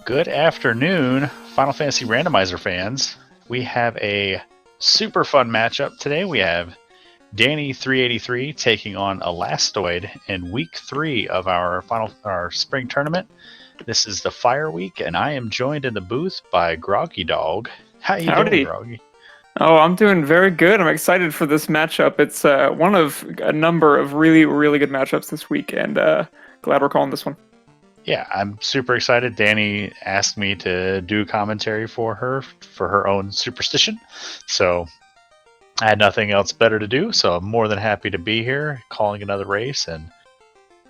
Good afternoon, Final Fantasy Randomizer fans. We have a super fun matchup today. We have Dani3883 taking on Elastoid in week 3 of our spring tournament. This is the Fire Week, and I am joined in the booth by Groggy Dog. How you doing, Groggy? Oh, I'm doing very good. I'm excited for this matchup. It's one of a number of really, really good matchups this week, and glad we're calling this one. Yeah, I'm super excited. Dani asked me to do commentary for her own superstition, so I had nothing else better to do, so I'm more than happy to be here calling another race. And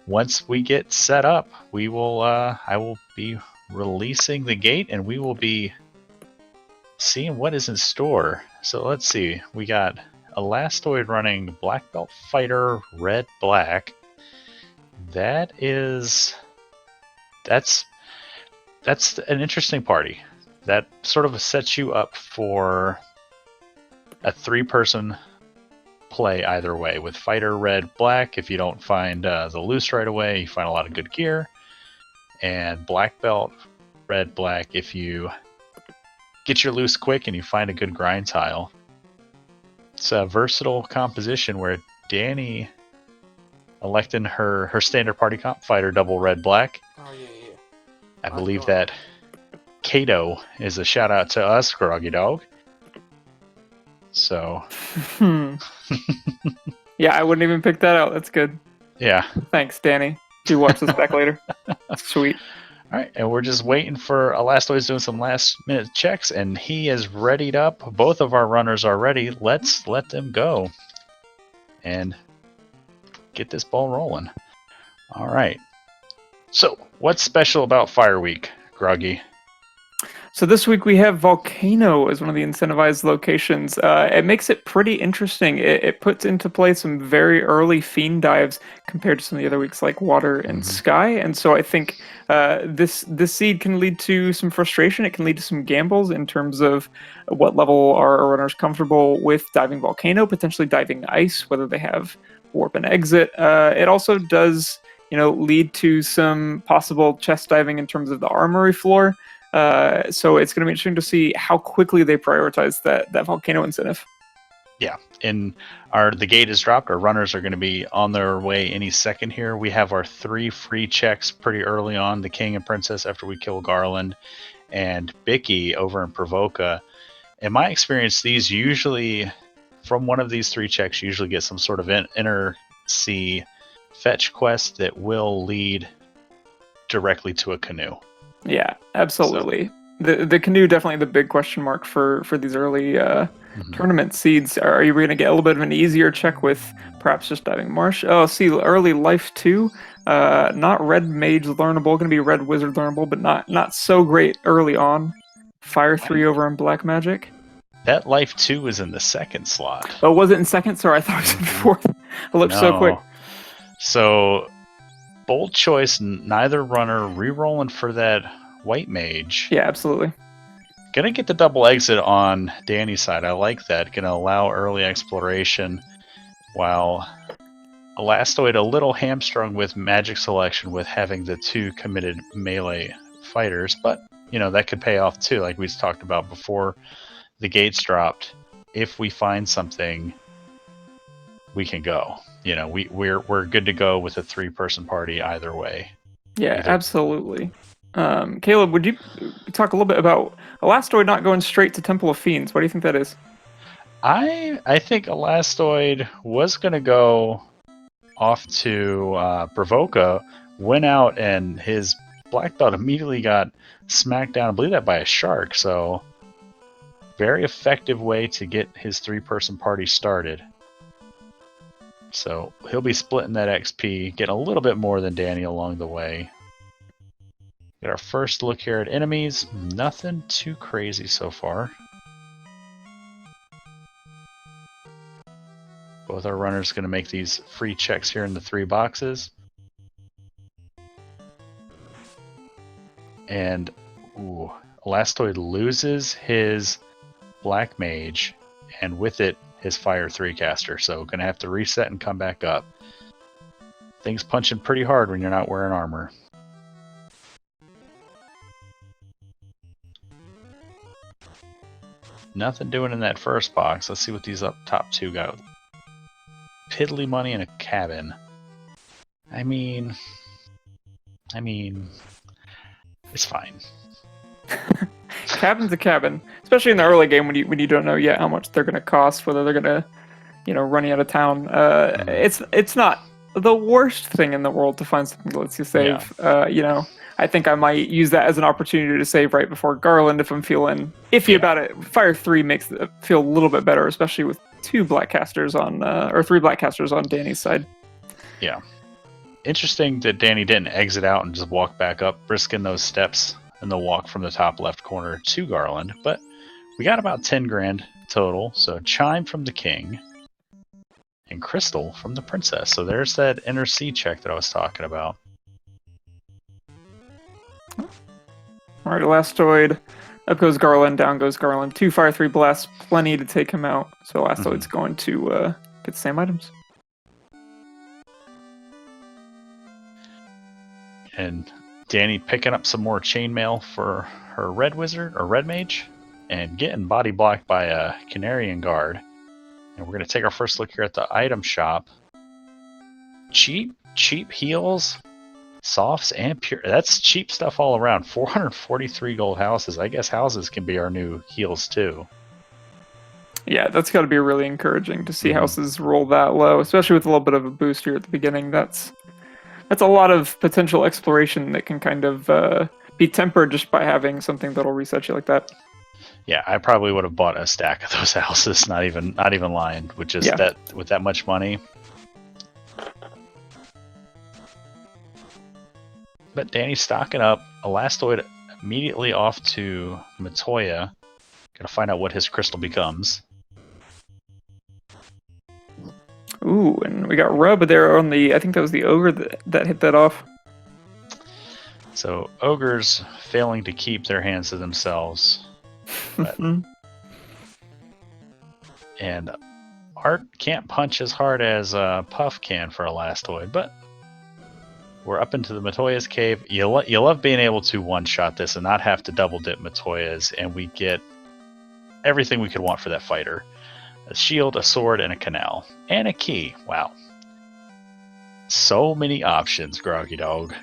once we get set up, I will be releasing the gate, and we will be seeing what is in store. So let's see. We got Elastoid running Black Belt Fighter Red Black. That's an interesting party. That sort of sets you up for a 3-person play either way. With Fighter Red Black, if you don't find the loose right away, you find a lot of good gear. And Black Belt Red Black, if you get your loose quick and you find a good grind tile. It's a versatile composition where Dani electing her standard party comp Fighter Double Red Black. Oh yeah. I believe that Kato is a shout out to us, Groggy Dog. So yeah, I wouldn't even pick that out. That's good. Yeah. Thanks, Dani. Do watch this back later. Sweet. All right, and we're just waiting for Elastoid's doing some last minute checks, and he is readied up. Both of our runners are ready. Let's let them go and get this ball rolling. All right. So, what's special about Fire Week, Groggy? So this week we have Volcano as one of the incentivized locations. It makes it pretty interesting. It puts into play some very early fiend dives compared to some of the other weeks like Water and Sky. And so I think this seed can lead to some frustration. It can lead to some gambles in terms of what level are runners comfortable with diving Volcano, potentially diving Ice, whether they have Warp and Exit. It also does lead to some possible chest diving in terms of the armory floor. So it's going to be interesting to see how quickly they prioritize that Volcano incentive. Yeah, the gate is dropped. Our runners are going to be on their way any second here. We have our 3 free checks pretty early on, the King and Princess after we kill Garland, and Bicky over in Provoca. In my experience, these usually, from one of these 3 checks, usually get some sort of inner sea fetch quest that will lead directly to a canoe. Yeah, absolutely. So, the canoe definitely the big question mark for these early tournament seeds. Are you going to get a little bit of an easier check with perhaps just diving marsh? Oh, see, early life 2, not red mage learnable, going to be red wizard learnable, but not so great early on. Fire 3 over on black magic. That life 2 is in the second slot. Oh, was it in second? Sorry, I thought it was in fourth. I looked so quick. So, bold choice, neither runner rerolling for that white mage. Yeah, absolutely. Gonna get the double exit on Dani's side. I like that. Gonna allow early exploration, while Elastoid a little hamstrung with magic selection with having the 2 committed melee fighters, but that could pay off too, like we talked about before the gates dropped. If we find something, we can go. We're good to go with a 3-person party either way. Yeah, absolutely. Caleb, would you talk a little bit about Elastoid not going straight to Temple of Fiends? What do you think that is? I think Elastoid was going to go off to Provoca, went out, and his black belt immediately got smacked down, I believe that by a shark, so very effective way to get his 3-person party started. So he'll be splitting that XP, getting a little bit more than Dani along the way. Get our first look here at enemies. Nothing too crazy so far. Both our runners going to make these free checks here in the 3 boxes. And Elastoid loses his Black Mage, and with it, his Fire 3 caster, so gonna have to reset and come back up. Things punching pretty hard when you're not wearing armor. Nothing doing in that first box. Let's see what these up top two got. Piddly money in a cabin. I mean, it's fine. Cabin's a cabin, especially in the early game when you don't know yet how much they're going to cost, whether they're going to, run you out of town. It's not the worst thing in the world to find something that lets you save. Yeah. I think I might use that as an opportunity to save right before Garland if I'm feeling iffy about it. Fire 3 makes it feel a little bit better, especially with 2 Blackcasters on, or 3 Blackcasters on Danny's side. Yeah. Interesting that Danny didn't exit out and just walk back up, risking those steps and the walk from the top left corner to Garland. But we got about 10 grand total. So Chime from the King and Crystal from the Princess. So there's that inner C check that I was talking about. All right, Elastoid. Up goes Garland, down goes Garland. 2 Fire 3 Blasts, plenty to take him out. So Elastoid's going to get the same items. And Danny picking up some more chainmail for her Red Wizard or Red Mage and getting body blocked by a Canarian Guard. And we're going to take our first look here at the item shop. Cheap heals, softs, and pure. That's cheap stuff all around. 443 gold houses. I guess houses can be our new heals too. Yeah, that's got to be really encouraging to see houses roll that low, especially with a little bit of a boost here at the beginning. That's a lot of potential exploration that can kind of be tempered just by having something that'll reset you like that. Yeah, I probably would have bought a stack of those houses, not even lying, with just with that much money. But Danny's stocking up. Elastoid immediately off to Matoya. Gonna find out what his crystal becomes. Ooh, and we got Rub there on the, I think that was the Ogre that hit that off. So Ogres failing to keep their hands to themselves. But, and Art can't punch as hard as Puff can for Elastoid, but we're up into the Matoya's cave. You love being able to one-shot this and not have to double-dip Matoya's, and we get everything we could want for that fighter. A shield, a sword, and a canal. And a key. Wow. So many options, Groggy Dog.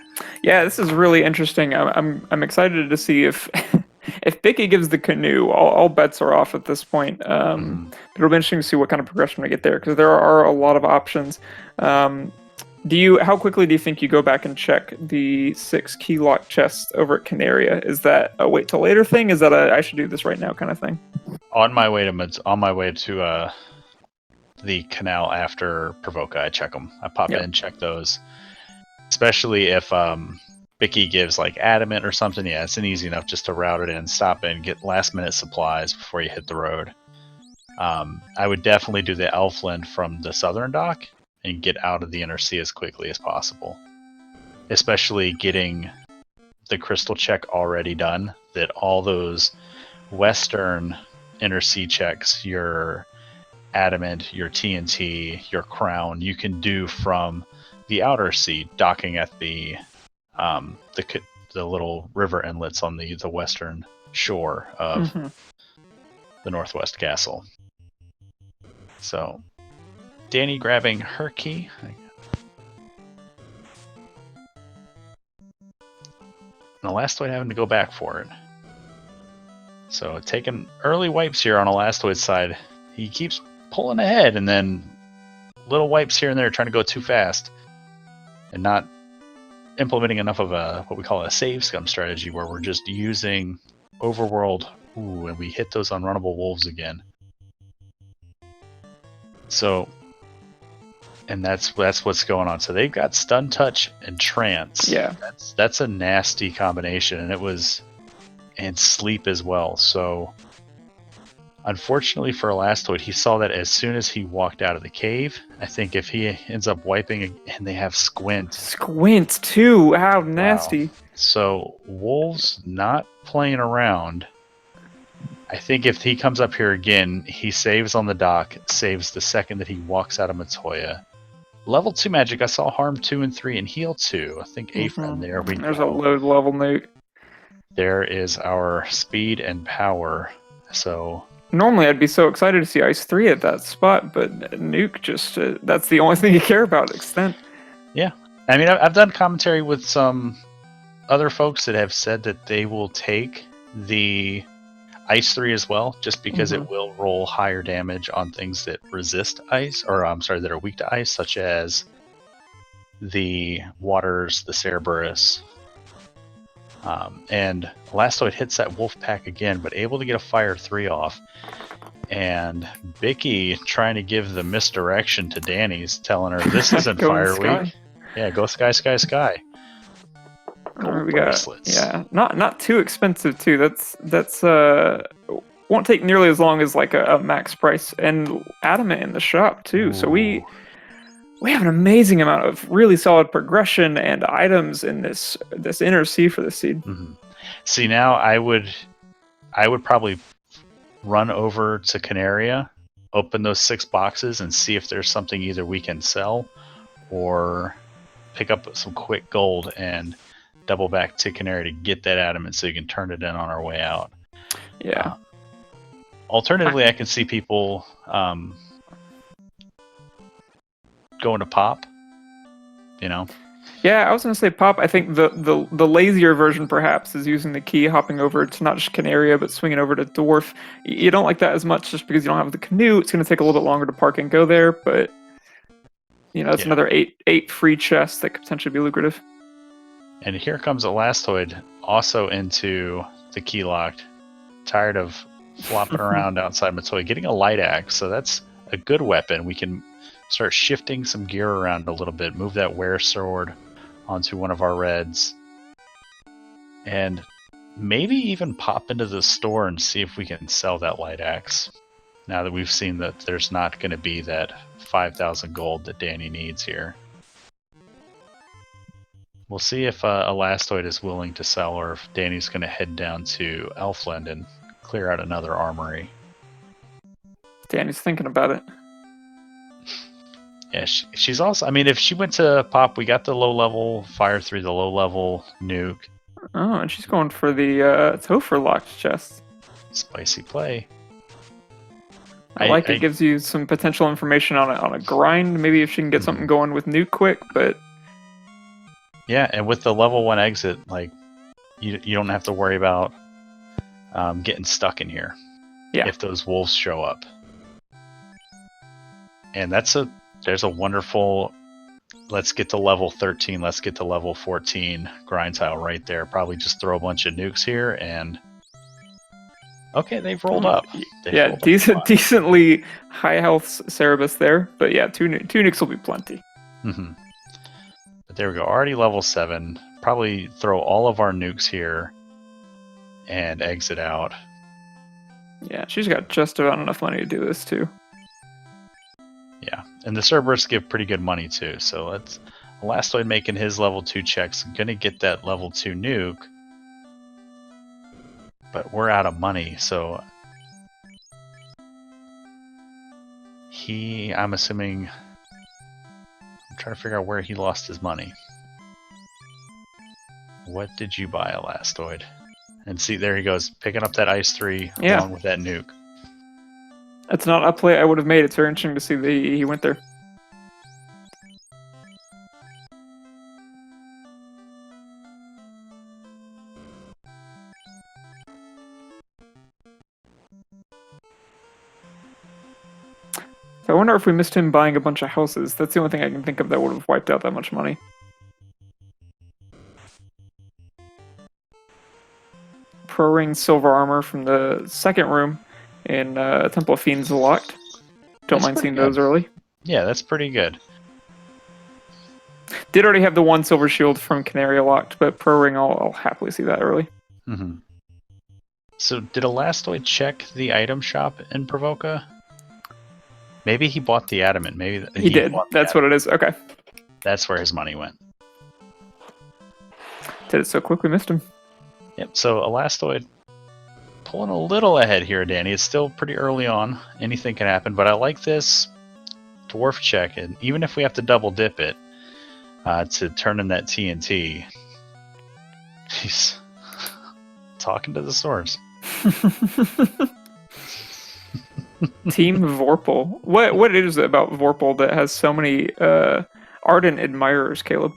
Yeah, this is really interesting. I'm excited to see if if Bicky gives the canoe, all bets are off at this point. It'll be interesting to see what kind of progression we get there, because there are a lot of options. How quickly do you think you go back and check the 6 key lock chests over at Canaria? Is that a wait till later thing? Is that I should do this right now kind of thing? On my way to the canal after Provoca, I check them. I pop in, check those. Especially if Bicky gives like adamant or something. Yeah, it's an easy enough just to route it in, stop in, get last minute supplies before you hit the road. I would definitely do the Elfland from the southern dock and get out of the inner sea as quickly as possible. Especially getting the crystal check already done, that all those western inner sea checks, your adamant, your TNT, your crown, you can do from the outer sea, docking at the little river inlets on the western shore of the Northwest Castle. So Danny grabbing her key. And Elastoid having to go back for it. So taking early wipes here on Elastoid's side. He keeps pulling ahead and then little wipes here and there trying to go too fast. And not implementing enough of what we call a save scum strategy, where we're just using overworld, and we hit those unrunnable wolves again. So, and that's what's going on. So they've got stun touch and trance. Yeah, that's a nasty combination, and sleep as well. So unfortunately for Elastoid, he saw that as soon as he walked out of the cave. I think if he ends up wiping, and they have Squint too. How nasty. Wow. So Wolves not playing around. I think if he comes up here again, he saves on the dock, saves the second that he walks out of Matoya. Level 2 magic, I saw harm 2 and 3 and heal 2. I think Aphron there. There's a low level newt. There is our speed and power. So Normally, I'd be so excited to see Ice 3 at that spot, but Nuke just, that's the only thing you care about, extent. Yeah. I mean, I've done commentary with some other folks that have said that they will take the Ice 3 as well, just because it will roll higher damage on things that resist ice, or I'm sorry, that are weak to ice, such as the Waters, the Cerberus. And Elastoid hits that wolf pack again, but able to get a Fire 3 off. And Bicky trying to give the misdirection to Danny's, telling her this isn't Fire Week. Yeah, go Sky, Sky, Sky. Gold bracelets. Not too expensive too. That's won't take nearly as long as like a max price, and adamant in the shop too. Ooh. So we have an amazing amount of really solid progression and items in this inner sea for the seed. See, now I would probably run over to Canaria, open those 6 boxes, and see if there's something either we can sell or pick up some quick gold and double back to Canary to get that adamant so you can turn it in on our way out. Yeah. Alternatively, I can see people going to pop, you know? Yeah, I was going to say pop. I think the lazier version perhaps is using the key, hopping over to not just Canaria, but swinging over to Dwarf. You don't like that as much just because you don't have the canoe. It's going to take a little bit longer to park and go there, but it's another 8 free chests that could potentially be lucrative. And here comes Elastoid also into the key locked. Tired of flopping around outside Matoi, getting a light axe, so that's a good weapon. We can start shifting some gear around a little bit, move that wear sword onto one of our reds, and maybe even pop into the store and see if we can sell that light axe. Now that we've seen that there's not going to be that 5,000 gold that Danny needs here. We'll see if Elastoid is willing to sell, or if Danny's going to head down to Elfland and clear out another armory. Danny's thinking about it. Yeah, she's also... I mean, if she went to pop, we got the low-level Fire 3, the low-level nuke. Oh, and she's going for the Topher locked chest. Spicy play. I like it. Gives you some potential information on a grind. Maybe if she can get something going with nuke quick, but... Yeah, and with the level 1 exit, like, you don't have to worry about getting stuck in here. Yeah. If those wolves show up. And there's a wonderful, let's get to level 13, let's get to level 14 grind tile right there. Probably just throw a bunch of nukes here and... Okay, they've rolled up. Decently high health Cerberus there, but yeah, two nukes will be plenty. But there we go, already level 7. Probably throw all of our nukes here and exit out. Yeah, she's got just about enough money to do this too. Yeah, and the Cerberus give pretty good money too, so let's... Elastoid making his level 2 checks, gonna get that level 2 nuke. But we're out of money, so... I'm assuming... I'm trying to figure out where he lost his money. What did you buy, Elastoid? And see, there he goes, picking up that Ice 3 along with that nuke. That's not a play I would have made. It's very interesting to see that he went there. So I wonder if we missed him buying a bunch of houses. That's the only thing I can think of that would have wiped out that much money. Pro Ring silver armor from the second room in Temple of Fiends locked. Don't mind seeing those early. Yeah, that's pretty good. Did already have the 1 silver shield from Canary locked, but Pro Ring, I'll happily see that early. So did Elastoid check the item shop in Provoca? Maybe he bought the adamant. Maybe he did. That's what it is. Okay. That's where his money went. Did it so quick we missed him. Yep, so Elastoid pulling a little ahead here, Danny. It's still pretty early on. Anything can happen, but I like this dwarf check, and even if we have to double dip it to turn in that TNT, he's talking to the source. Team Vorpal. What is it about Vorpal that has so many ardent admirers, Caleb?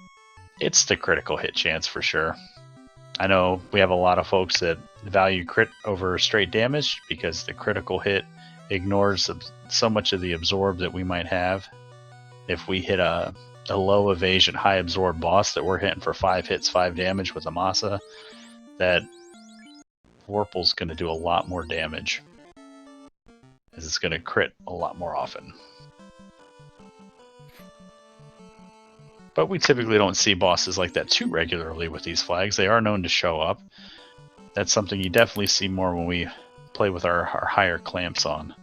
It's the critical hit chance for sure. I know we have a lot of folks that value crit over straight damage because the critical hit ignores so much of the absorb that we might have. If we hit a low evasion, high absorb boss that we're hitting for 5 hits, 5 damage with a Masa, that Vorpal's going to do a lot more damage, as it's going to crit a lot more often. But we typically don't see bosses like that too regularly with these flags. They are known to show up. That's something you definitely see more when we play with our higher clamps on.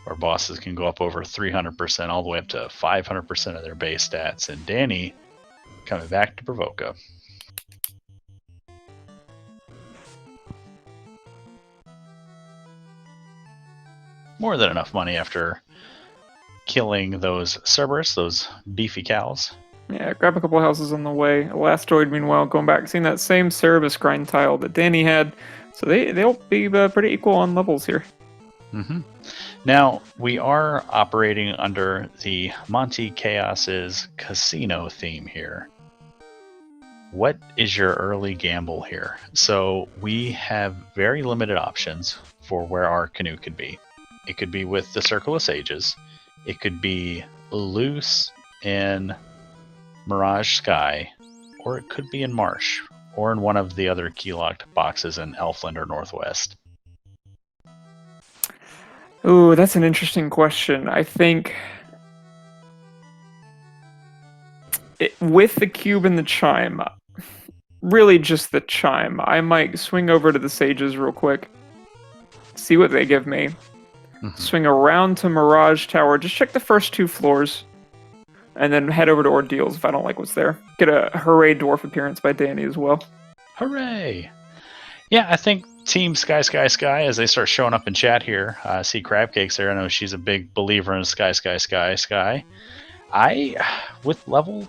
Our bosses can go up over 300%, all the way up to 500% of their base stats. And Dani coming back to Provoca. More than enough money after killing those Cerberus, those beefy cows. Yeah, grab a couple houses on the way. Elastoid, meanwhile, going back, seeing that same Cerebus grind tile that Dani had. So they'll be pretty equal on levels here. Mm-hmm. Now, we are operating under the Monte Chaos's casino theme here. What is your early gamble here? So we have very limited options for where our canoe could be. It could be with the Circle of Sages. It could be loose in Mirage Sky, or it could be in Marsh, or in one of the other key-locked boxes in Elfland or Northwest. Ooh, that's an interesting question. I think with the cube and the chime, really just the chime, I might swing over to the Sages real quick, see what they give me, swing around to Mirage Tower, just check the first 2 floors, and then head over to Ordeals if I don't like what's there. Get a Hooray Dwarf appearance by Dani as well. Hooray! Yeah, I think Team Sky, as they start showing up in chat here, see Crabcakes there. I know she's a big believer in Sky. With level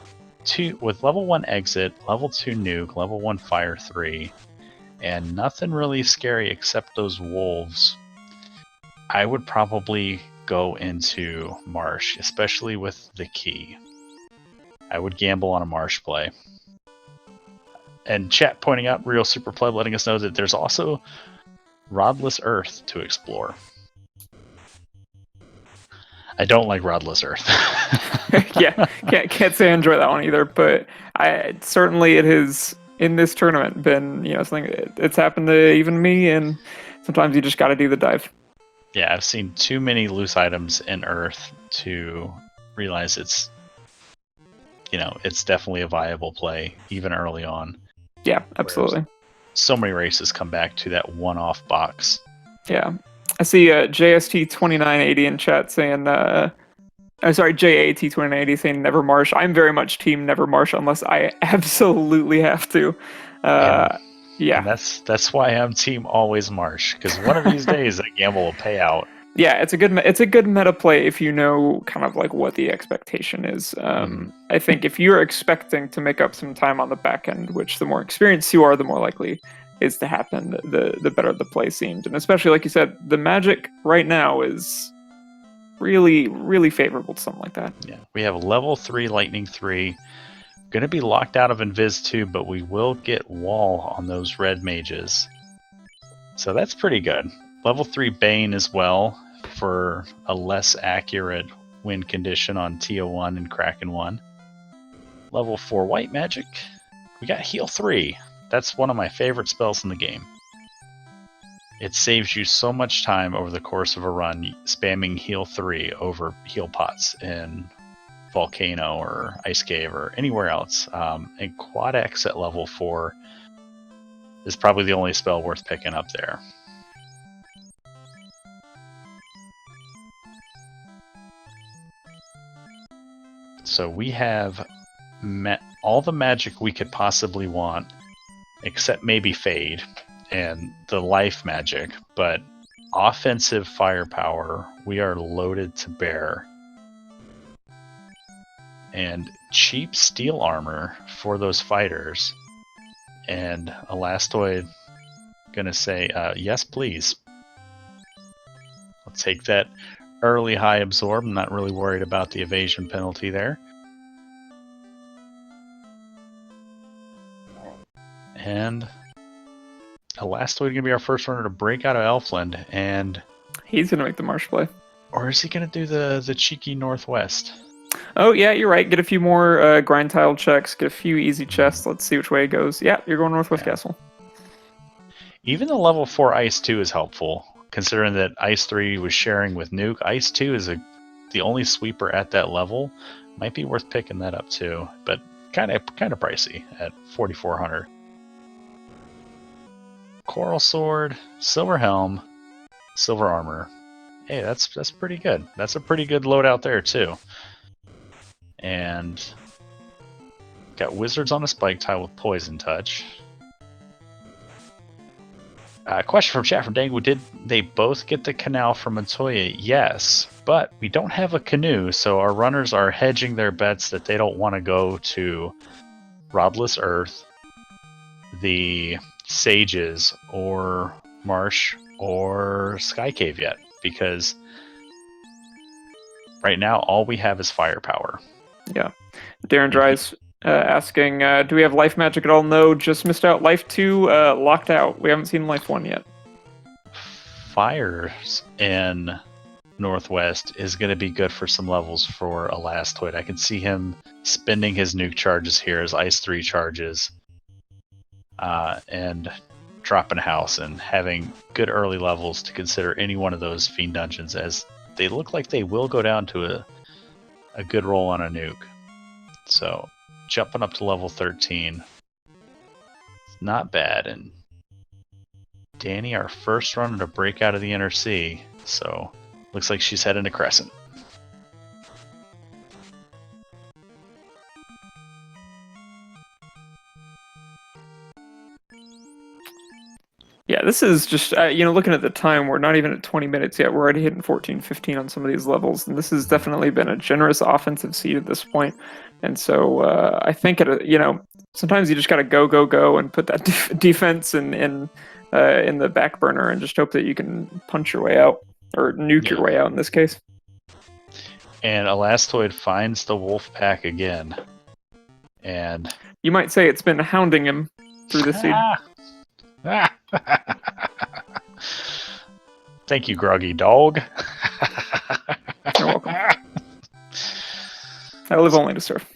1 exit, level 2 nuke, level 1 fire 3, and nothing really scary except those wolves, I would probably go into Marsh, especially with the key. I would gamble on a Marsh play. And chat pointing out, Real Super Pleb letting us know that there's also Rodless Earth to explore. I don't like Rodless Earth. Yeah, can't say I enjoy that one either, but certainly it has, in this tournament, been, something, it's happened to even me, and sometimes you just gotta do the dive. Yeah, I've seen too many loose items in Earth to realize it's definitely a viable play, even early on. Yeah, absolutely. So many races come back to that one-off box. Yeah. I see JST2980 in chat saying, JAT2980 saying never Marsh. I'm very much team never Marsh unless I absolutely have to. Yeah. And that's why I'm team always Marsh, because one of these days that gamble will pay out. Yeah, it's a good meta play if you know kind of like what the expectation is. I think if you're expecting to make up some time on the back end, which the more experienced you are, the more likely is to happen, the better the play seemed. And especially, like you said, the magic right now is really, really favorable to something like that. Yeah, we have level 3 Lightning 3. Going to be locked out of Invis 2, but we will get wall on those red mages. So that's pretty good. Level 3 Bane as well, for a less accurate win condition on TO1 and Kraken 1. Level 4 White Magic. We got Heal 3. That's one of my favorite spells in the game. It saves you so much time over the course of a run spamming Heal 3 over heal pots in Volcano or Ice Cave or anywhere else. And Quad X at level 4 is probably the only spell worth picking up there. So we have all the magic we could possibly want, except maybe Fade and the life magic, but offensive firepower we are loaded to bear. And cheap steel armor for those fighters. And Elastoid gonna say, yes please. take that early high absorb. I'm not really worried about the evasion penalty there. And Elastoid going to be our first runner to break out of Elfland, and he's going to make the marsh play. Or is he going to do the cheeky Northwest? Oh, yeah, you're right. Get a few more grind tile checks, get a few easy chests. Let's see which way it goes. Yeah, you're going Northwest Castle. Even the level 4 Ice 2 is helpful, considering that Ice 3 was sharing with Nuke. Ice 2 is the only sweeper at that level. Might be worth picking that up too, but kind of pricey at 4,400. Coral Sword, Silver Helm, Silver Armor. Hey, that's pretty good. That's a pretty good loadout there too. And got Wizards on a Spike Tile with Poison Touch. Question from chat from Dangu: did they both get the canal from Matoya? Yes, but we don't have a canoe, so our runners are hedging their bets that they don't want to go to Rodless Earth, the Sages, or Marsh, or Sky Cave yet, because right now all we have is firepower. Yeah. Darren Dry's asking, do we have life magic at all? No, just missed out. Life 2 locked out. We haven't seen life 1 yet. Fires in Northwest is going to be good for some levels for Elastoid. I can see him spending his nuke charges here as Ice 3 charges, and dropping a house and having good early levels to consider any one of those Fiend dungeons, as they look like they will go down to a good roll on a nuke. So jumping up to level 13, it's not bad. And Dani, our first runner to break out of the Inner Sea, so looks like she's heading to Crescent. Yeah, this is just, looking at the time, we're not even at 20 minutes yet. We're already hitting 14, 15 on some of these levels, and this has definitely been a generous offensive seed at this point. And so I think, sometimes you just got to go, and put that defense in the back burner and just hope that you can punch your way out, or nuke your way out in this case. And Elastoid finds the wolf pack again. And you might say it's been hounding him through the seed. Thank you, Groggy Dog. You're welcome. I live only to serve.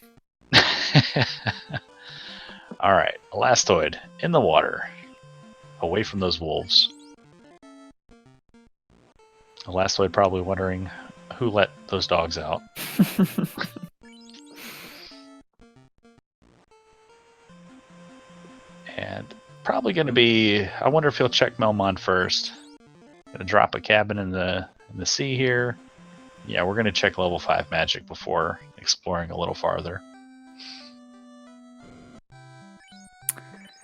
Alright, Elastoid in the water, away from those wolves. Elastoid probably wondering who let those dogs out. And probably going to be, I wonder if he'll check Melmond first. Going to drop a cabin in the sea here. Yeah, we're going to check level 5 magic before exploring a little farther.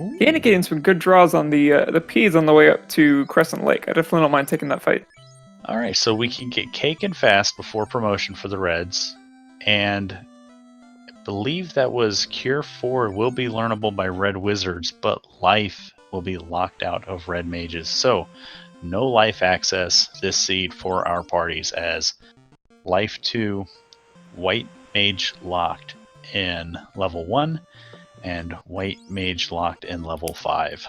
Dani getting some good draws on the P's on the way up to Crescent Lake. I definitely don't mind taking that fight. All right, so we can get Cake and Fast before promotion for the Reds, and I believe that was Cure 4 will be learnable by Red Wizards, but Life will be locked out of Red Mages. So no life access this seed for our parties, as Life 2 White Mage locked in level 1 and White Mage locked in level 5.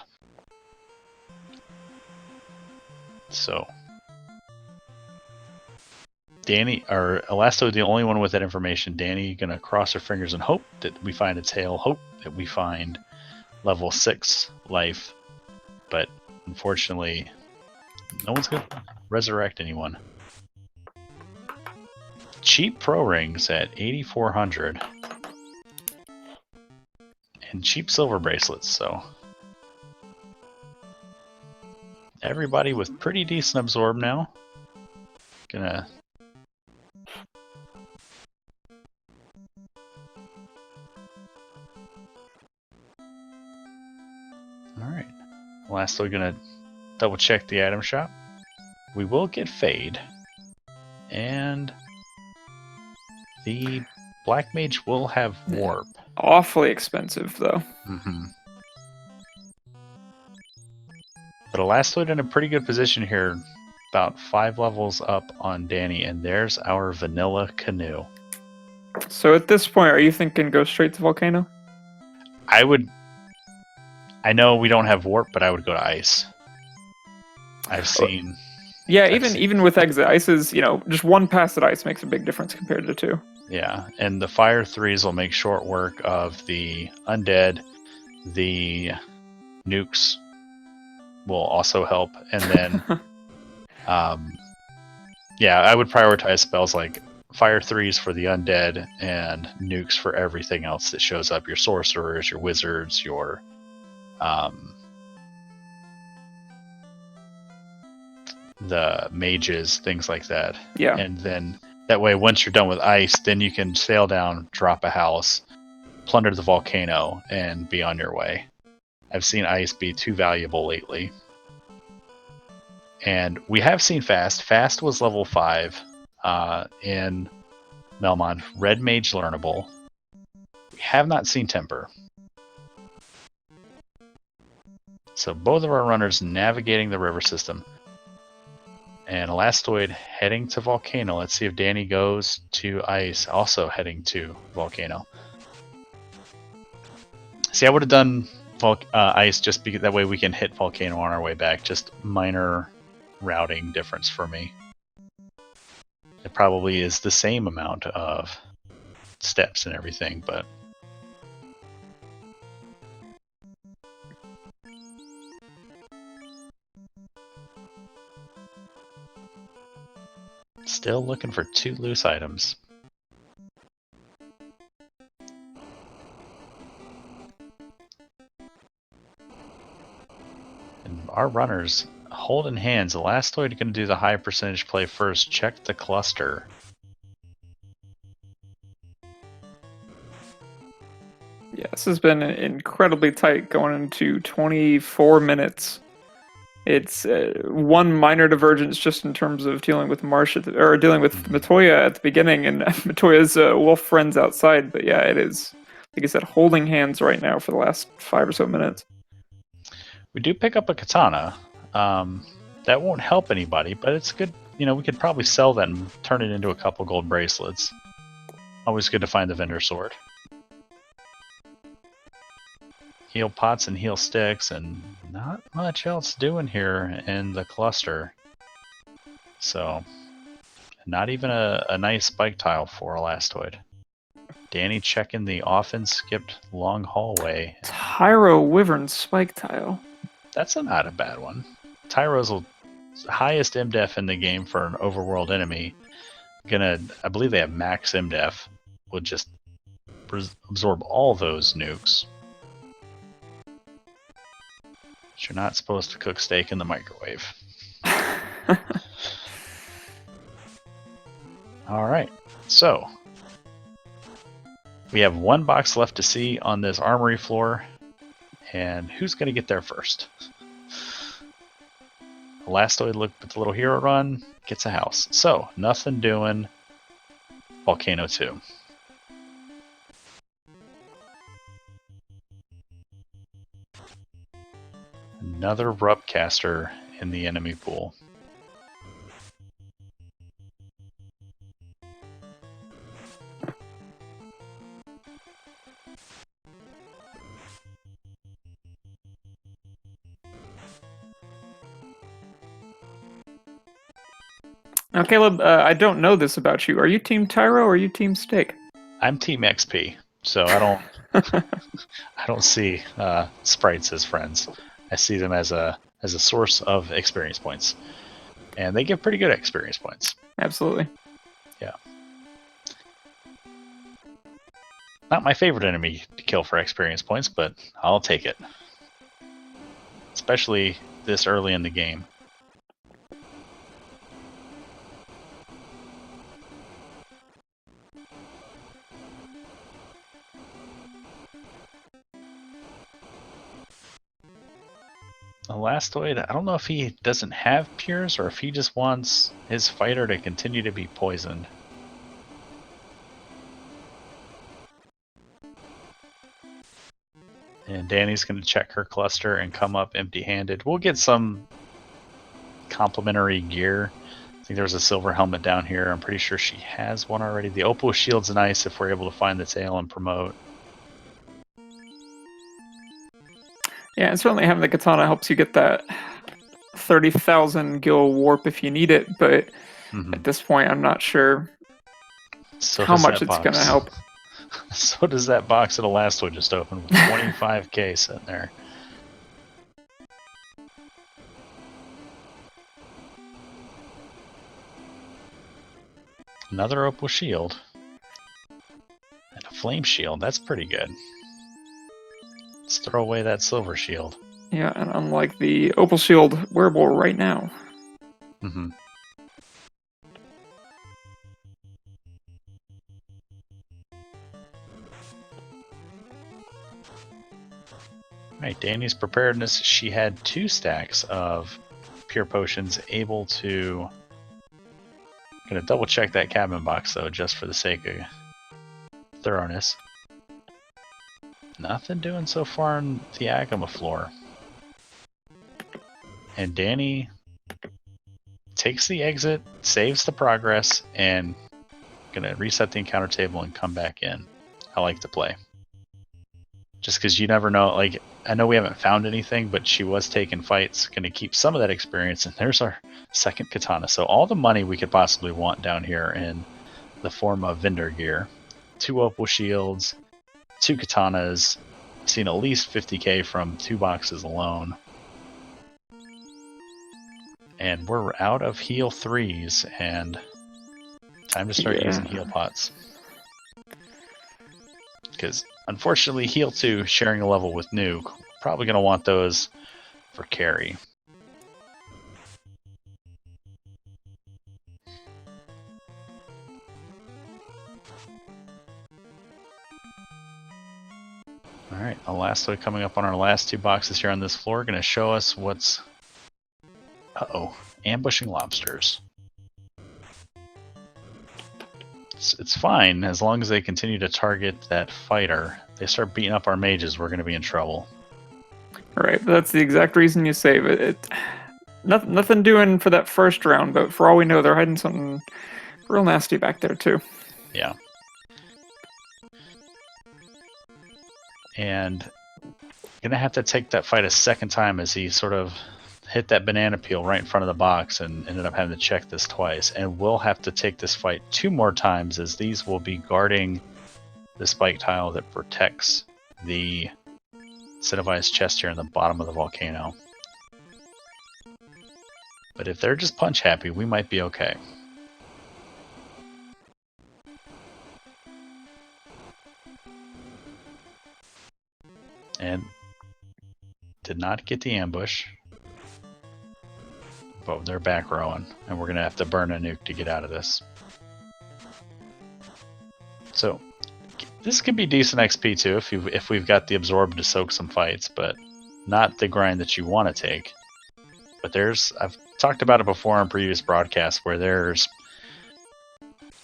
So Dani, or Elasto, the only one with that information. Dani gonna cross her fingers and hope that we find a tail, hope that we find level 6 life, but unfortunately no one's gonna resurrect anyone. Cheap pro rings at 8,400 and cheap silver bracelets, so everybody with pretty decent absorb now. Gonna Alright. Lastly, gonna double check the item shop. We will get Fade. And the Black Mage will have Warp. Awfully expensive, though. But Elastoid in a pretty good position here about 5 levels up on Danny, and there's our vanilla canoe. So at this point, are you thinking go straight to volcano? I know we don't have warp, but I would go to ice. I've seen. Yeah, even with exit, ice is, just one pass at ice makes a big difference compared to two. Yeah, and the fire 3s will make short work of the undead. The nukes will also help, and then, yeah, I would prioritize spells like fire 3s for the undead and nukes for everything else that shows up. Your sorcerers, your wizards, your the mages, things like that. Yeah. And then that way, once you're done with ice, then you can sail down, drop a house, plunder the volcano, and be on your way. I've seen ice be too valuable lately. And we have seen fast. Fast was level 5 in Melmond. Red Mage learnable. We have not seen Temper. So both of our runners navigating the river system. And Elastoid heading to Volcano. Let's see if Danny goes to Ice, also heading to Volcano. See, I would have done Ice just because that way we can hit Volcano on our way back. Just minor routing difference for me. It probably is the same amount of steps and everything, but... Still looking for 2 loose items. And our runners holding hands. Elastoid going to do the high percentage play first. Check the cluster. Yeah, this has been incredibly tight going into 24 minutes. It's one minor divergence just in terms of dealing with dealing with Matoya at the beginning, and Matoya's wolf friends outside. But yeah, it is, like I said, holding hands right now for the last 5 or so minutes. We do pick up a katana. That won't help anybody, but it's good. We could probably sell that and turn it into a couple gold bracelets. Always good to find the vendor sword. Heal pots and heal sticks, and not much else doing here in the cluster. So, not even a nice spike tile for Elastoid. Danny checking the often skipped long hallway. Tyro Wyvern spike tile. That's not a bad one. Tyro's highest MDef in the game for an overworld enemy. I believe they have max MDef. Would just absorb all those nukes. But you're not supposed to cook steak in the microwave. Alright, so we have 1 box left to see on this armory floor, and who's going to get there first? Elastoid looked at the little hero run, gets a house. So, nothing doing. Volcano 2. Another Rubcaster in the enemy pool. Now, Caleb, I don't know this about you. Are you Team Tyro or are you Team Steak? I'm Team XP, so I don't I don't see sprites as friends. I see them as a source of experience points, and they give pretty good experience points. Absolutely. Yeah. Not my favorite enemy to kill for experience points, but I'll take it. Especially this early in the game. Elastoid, I don't know if he doesn't have Pures or if he just wants his fighter to continue to be poisoned. And Danny's going to check her cluster and come up empty-handed. We'll get some complementary gear. I think there's a silver helmet down here. I'm pretty sure she has one already. The opal shield's nice if we're able to find the tail and promote. Yeah, and certainly having the katana helps you get that 30,000 gil warp if you need it, but at this point I'm not sure how much it's going to help. So does that box at Elastoid just open with 25k sitting there. Another opal shield. And a flame shield. That's pretty good. Let's throw away that silver shield. Yeah, and unlike the opal shield wearable right now. Mm-hmm. Alright, Dani's preparedness. She had 2 stacks of pure potions able to... Gonna double check that cabin box though, just for the sake of thoroughness. Nothing doing so far on the Agama floor. And Dani takes the exit, saves the progress, and gonna reset the encounter table and come back in. I like to play. Just because you never know, like, I know we haven't found anything, but she was taking fights, gonna keep some of that experience, and there's our second katana. So all the money we could possibly want down here in the form of vendor gear. 2 opal shields, 2 katanas, seen at least 50k from 2 boxes alone. And we're out of heal 3s, and time to start using heal pots. Because unfortunately, heal 2 sharing a level with Nuke, probably going to want those for carry. Alright, Elastoid coming up on our last 2 boxes here on this floor, going to show us what's... Uh-oh, ambushing lobsters. It's fine, as long as they continue to target that fighter. If they start beating up our mages, we're going to be in trouble. Right, that's the exact reason you save it. Nothing doing for that first round, but for all we know, they're hiding something real nasty back there too. Yeah. And gonna have to take that fight a second time as he sort of hit that banana peel right in front of the box and ended up having to check this twice. And we'll have to take this fight 2 more times, as these will be guarding the spike tile that protects the incentivized chest here in the bottom of the volcano. But if they're just punch happy, we might be okay. And did not get the ambush. But they're back rowing, and we're going to have to burn a nuke to get out of this. So, this could be decent XP too if we've got the absorb to soak some fights, but not the grind that you want to take. But I've talked about it before on previous broadcasts, where there's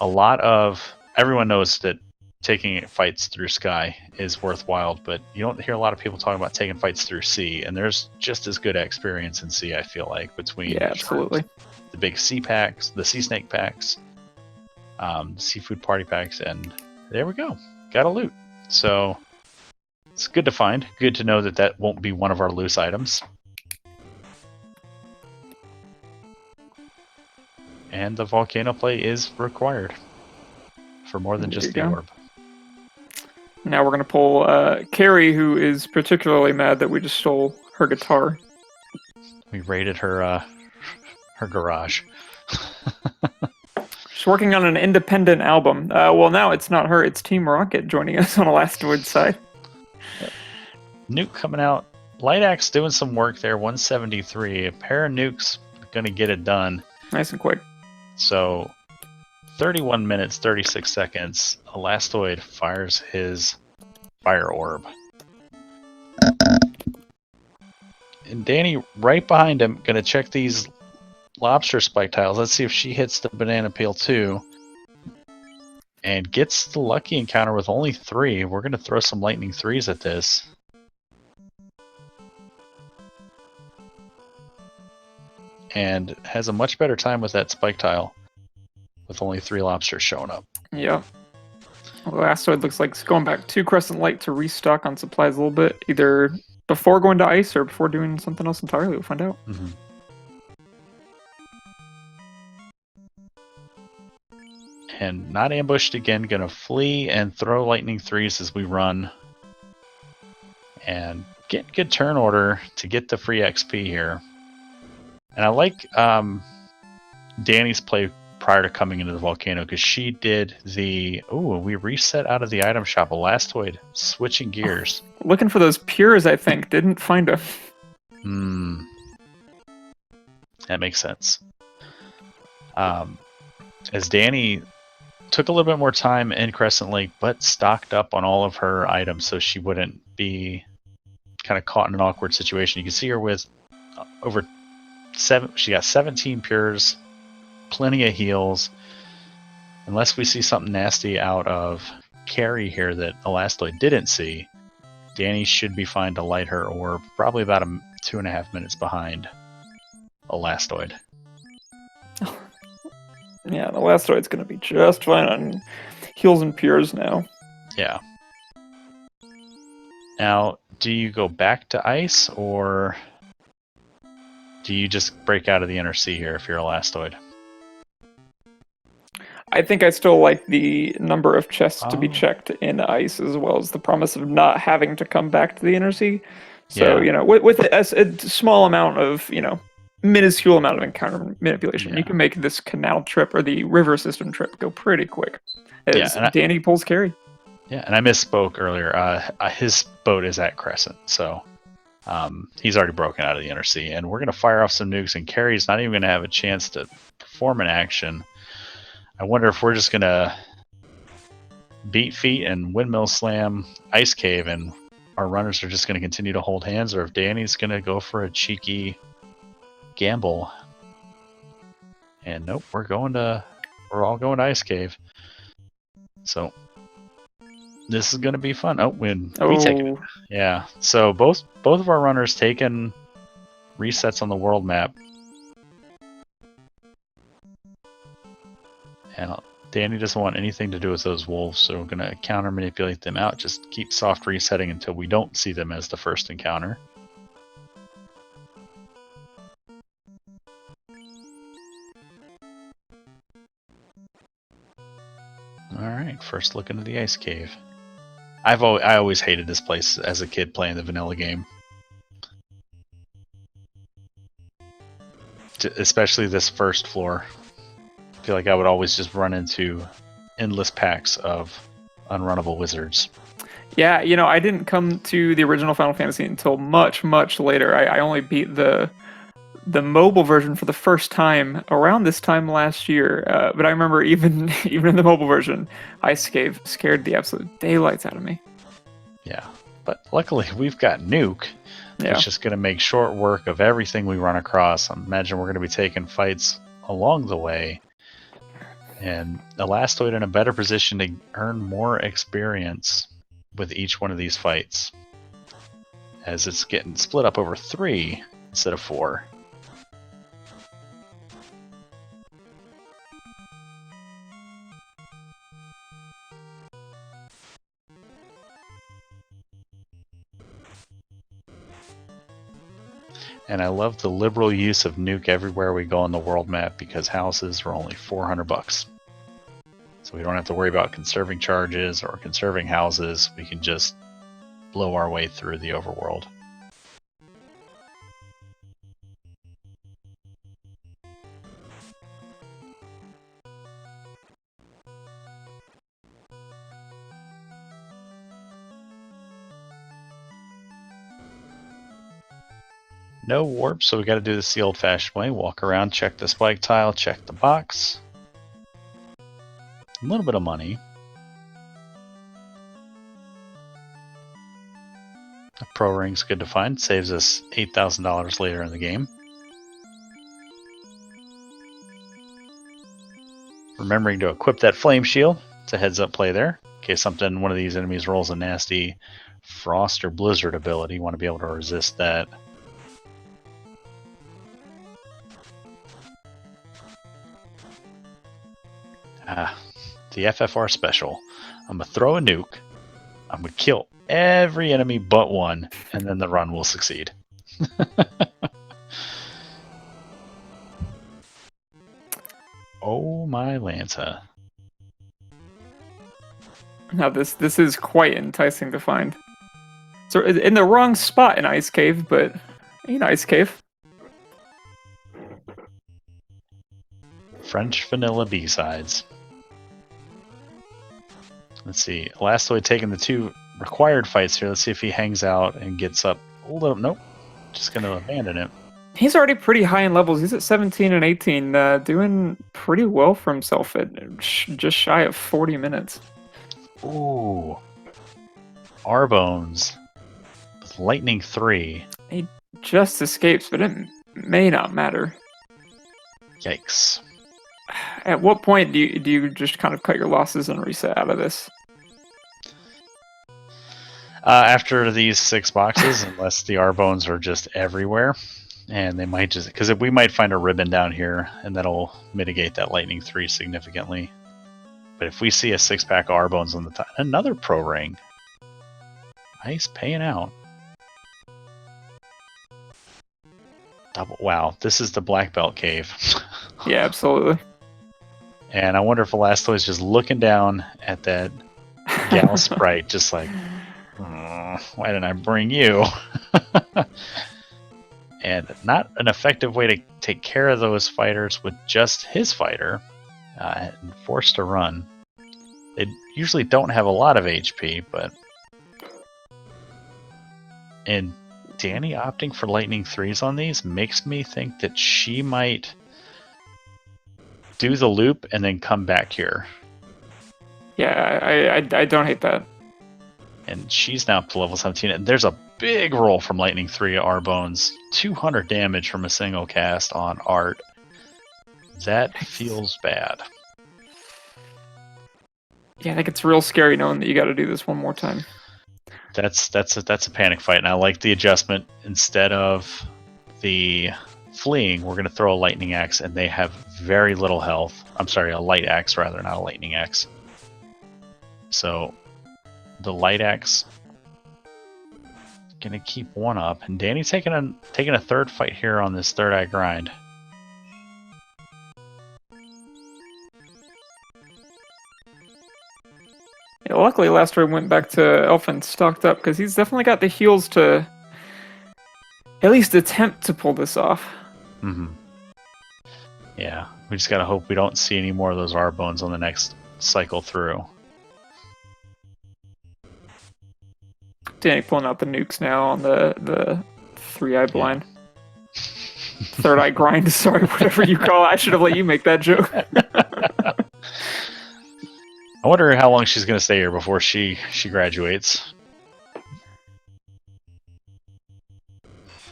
a lot of... Everyone knows that taking fights through Sky is worthwhile, but you don't hear a lot of people talking about taking fights through Sea, and there's just as good experience in Sea, I feel like, between absolutely the big sea packs, the sea snake packs, seafood party packs, and there we go. Got a loot. So it's good to find. Good to know that that won't be one of our loose items. And the volcano play is required for more than just the orb. Now we're going to pull Carrie, who is particularly mad that we just stole her guitar. We raided her garage. She's working on an independent album. Well, now it's not her, it's Team Rocket joining us on Elastoid's side. Nuke coming out. Light Axe doing some work there, 173. A pair of nukes going to get it done. Nice and quick. So, 31 minutes, 36 seconds. Elastoid fires his fire orb. And Dani right behind him, going to check these lobster spike tiles. Let's see if she hits the banana peel too. And gets the lucky encounter with only 3. We're going to throw some lightning 3s at this. and has a much better time with that spike tile, with only 3 lobsters showing up. Yeah. Well, Elastoid looks like it's going back to Crescent Light to restock on supplies a little bit, either before going to ice or before doing something else entirely. We'll find out. Mm-hmm. And not ambushed again, gonna flee and throw lightning 3s as we run. And get good turn order to get the free XP here. And I like Dani's play prior to coming into the volcano, because she did the... Oh, we reset out of the item shop. Elastoid, switching gears. Looking for those pures, I think. Didn't find them. That makes sense. As Dani took a little bit more time in Crescent Lake, but stocked up on all of her items so she wouldn't be kind of caught in an awkward situation. You can see her with over 7. She got 17 pures, plenty of heals. Unless we see something nasty out of Carrie here that Elastoid didn't see, Dani should be fine to light her orb, probably about 2.5 minutes behind Elastoid. Yeah, the Elastoid's going to be just fine on heals and pures now. Yeah. Now, do you go back to ice, or do you just break out of the inner sea here if you're Elastoid? I think I still like the number of chests to be checked in ice, as well as the promise of not having to come back to the inner sea. So, with a small amount of, minuscule amount of encounter manipulation, you can make this canal trip or the river system trip go pretty quick. As Dani pulls Carrie. Yeah, and I misspoke earlier. His boat is at Crescent, so he's already broken out of the inner sea. And we're going to fire off some nukes, and Carrie's not even going to have a chance to perform an action. I wonder if we're just going to beat feet and windmill slam Ice Cave, and our runners are just going to continue to hold hands, or if Dani's going to go for a cheeky gamble. And nope, we're all going to Ice Cave. So this is going to be fun. Oh, we take it. Yeah. So both of our runners taking resets on the world map. And Dani doesn't want anything to do with those wolves, so we're going to counter manipulate them out. Just keep soft resetting until we don't see them as the first encounter. Alright, first look into the ice cave. I always hated this place as a kid playing the vanilla game. Especially this first floor. I feel like I would always just run into endless packs of unrunnable wizards. Yeah, I didn't come to the original Final Fantasy until much, much later. I only beat the mobile version for the first time around this time last year. But I remember even in the mobile version, Ice Cave scared the absolute daylights out of me. Yeah, but luckily we've got Nuke. Yeah. It's just going to make short work of everything we run across. I imagine we're going to be taking fights along the way. And Elastoid in a better position to earn more experience with each one of these fights, as it's getting split up over 3 instead of 4. And I love the liberal use of Nuke everywhere we go on the world map, because houses are only $400. So we don't have to worry about conserving charges or conserving houses. We can just blow our way through the overworld. No warp, so we got to do this the old-fashioned way. Walk around, check the spike tile, check the box. A little bit of money. A pro ring's good to find. Saves us $8,000 later in the game. Remembering to equip that flame shield. It's a heads-up play there. In case one of these enemies rolls a nasty frost or blizzard ability, you want to be able to resist that. The FFR special. I'm going to throw a nuke. I'm going to kill every enemy but one, and then the run will succeed. Oh my Lanta. Now this is quite enticing to find. So in the wrong spot in Ice Cave, but in Ice Cave. French vanilla B-sides. Let's see. Elastoid taking the 2 required fights here. Let's see if he hangs out and gets up a little. Nope. Just going to abandon it. He's already pretty high in levels. He's at 17 and 18, doing pretty well for himself at just shy of 40 minutes. Ooh. Arbones. With Lightning 3. He just escapes, but it may not matter. Yikes. At what point do you just kind of cut your losses and reset out of this? After these 6 boxes, unless the Arbones are just everywhere. And they might just... Because we might find a ribbon down here, and that'll mitigate that Lightning 3 significantly. But if we see a 6-pack Arbones on the top... Another Pro Ring. Nice, paying out. Wow, this is the Black Belt Cave. Yeah, absolutely. And I wonder if Elastoid's just looking down at that gal sprite, just like, why didn't I bring you? And not an effective way to take care of those fighters with just his fighter, and forced to run. They usually don't have a lot of HP, but... And Dani opting for Lightning 3s on these makes me think that she might do the loop and then come back here. Yeah, I don't hate that. And she's now up to level 17, and there's a big roll from Lightning 3 Arbones. 200 damage from a single cast on Art. That feels bad. Yeah, that gets real scary knowing that you got to do this one more time. That's a panic fight, and I like the adjustment. Instead of the fleeing, we're going to throw a lightning axe, and they have very little health. I'm sorry, a light axe rather, not a lightning axe. So the light axe gonna keep one up, and Dani's taking a 3rd fight here on this 3rd eye grind. Yeah, luckily Elastoid went back to Elfin stocked up, because he's definitely got the heals to at least attempt to pull this off. Mm-hmm. Yeah, we just gotta hope we don't see any more of those Arbones on the next cycle through. Dani pulling out the nukes now on the 3-eye blind. 3rd eye grind, sorry, whatever you call it. I should have let you make that joke. I wonder how long she's going to stay here before she graduates.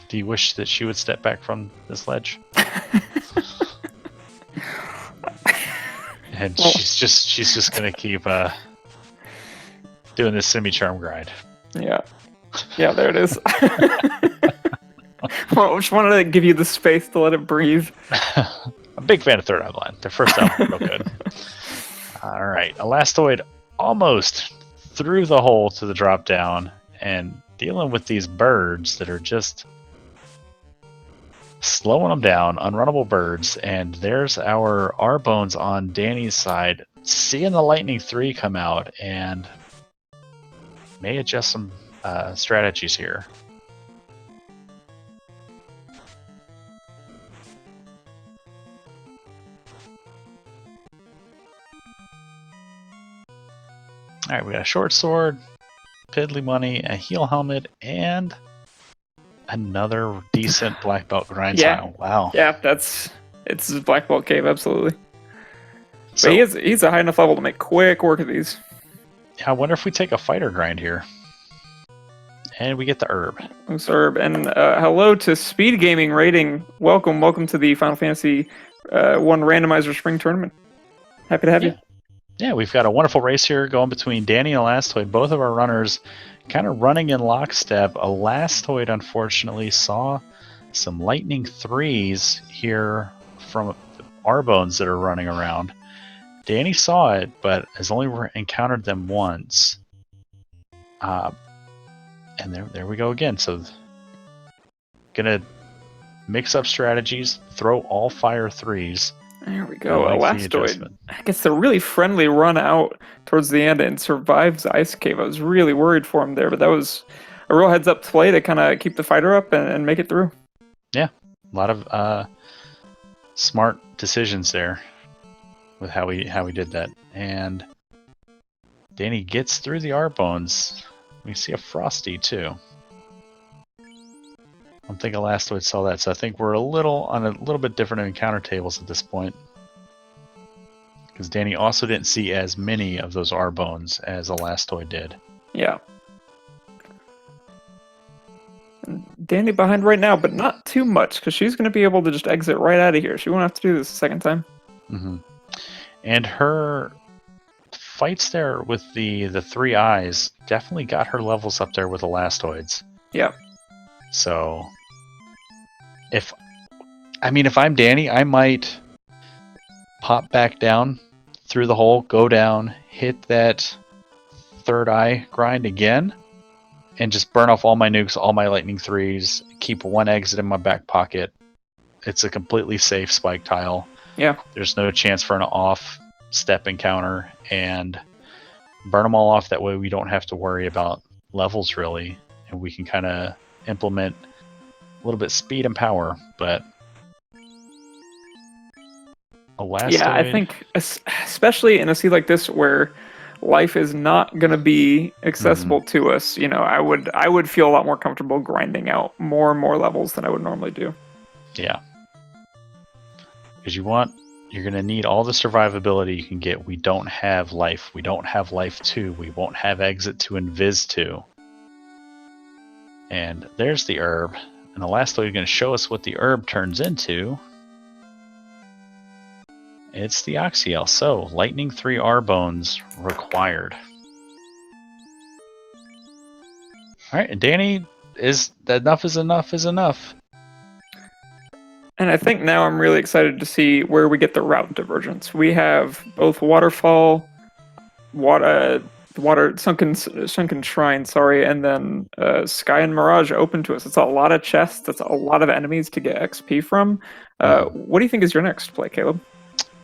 Do you wish that she would step back from this ledge? And she's just going to keep doing this semi-charm grind. Yeah, there it is. Well, I just wanted to give you the space to let it breathe. I'm a big fan of 3rd Eye Blind. Their first album was real good. All right, Elastoid almost through the hole to the drop down and dealing with these birds that are just slowing them down, unrunnable birds. And there's our Arbones on Dani's side, seeing the Lightning 3 come out and may adjust some strategies here. Alright, we got a short sword, piddly money, a heal helmet, and another decent black belt grind style. Wow. Yeah, it's Black Belt Cave, absolutely. So, but he's a high enough level to make quick work of these. I wonder if we take a fighter grind here. And we get the herb. Thanks, herb. And hello to Speed Gaming Rating. Welcome to the Final Fantasy 1 Randomizer Spring Tournament. Happy to have you. Yeah, we've got a wonderful race here going between Dani and Elastoid. Both of our runners kind of running in lockstep. Elastoid, unfortunately, saw some Lightning 3s here from the Arbones that are running around. Danny saw it, but has only encountered them once. And there we go again. So, gonna mix up strategies, throw all fire 3s. There we go. I like the Elastoid adjustment. gets a really friendly run out towards the end and survives the ice cave. I was really worried for him there, but that was a real heads up play to kind of keep the fighter up and make it through. Yeah, a lot of smart decisions there with how we did that. And Danny gets through the R-bones. We see a Frosty too. I don't think Elastoid saw that, so I think we're on a little bit different encounter tables at this point. Because Danny also didn't see as many of those R-bones as Elastoid did. Yeah. Danny behind right now, but not too much, because she's going to be able to just exit right out of here. She won't have to do this a second time. Mm-hmm. And her fights there with the 3 eyes definitely got her levels up there with Elastoids. Yeah. So, if I'm Danny, I might pop back down through the hole, go down, hit that 3rd eye grind again, and just burn off all my nukes, all my lightning 3s, keep 1 exit in my back pocket. It's a completely safe spike tile. Yeah. There's no chance for an off step encounter, and burn them all off. That way we don't have to worry about levels really, and we can kind of implement a little bit speed and power. But Elastoid... Yeah, I think especially in a sea like this where life is not going to be accessible to us, I would feel a lot more comfortable grinding out more and more levels than I would normally do. Yeah. Because you're going to need all the survivability you can get. We don't have life. We don't have life 2. We won't have exit to invis 2. And there's the herb. And Elastoid is going to show us what the herb turns into. It's the Oxyel. So, lightning 3 R-bones required. Alright, and Danny, enough is enough is enough. And I think now I'm really excited to see where we get the route divergence. We have both waterfall, sunken shrine, and then sky and mirage open to us. It's a lot of chests. That's a lot of enemies to get XP from. What do you think is your next play, Caleb?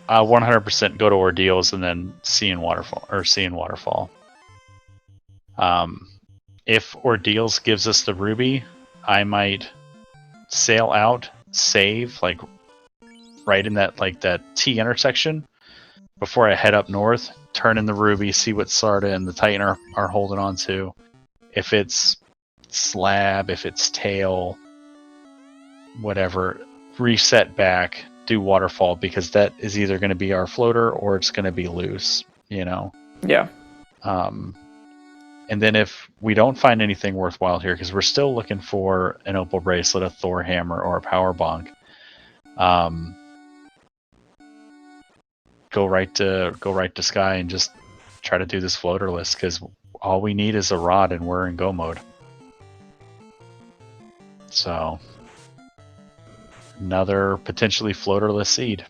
100% go to ordeals and then sea and waterfall. If ordeals gives us the ruby, I might sail out, save like right in that T intersection before I head up north, turn in the ruby, see what Sarda and the Titan are holding on to. If it's slab, if it's tail, whatever, reset back, do waterfall, because that is either going to be our floater or it's going to be loose, Yeah. And then if we don't find anything worthwhile here, because we're still looking for an opal bracelet, a Thor hammer, or a power bonk, go right to sky and just try to do this floaterless, because all we need is a rod and we're in go mode. So another potentially floaterless seed.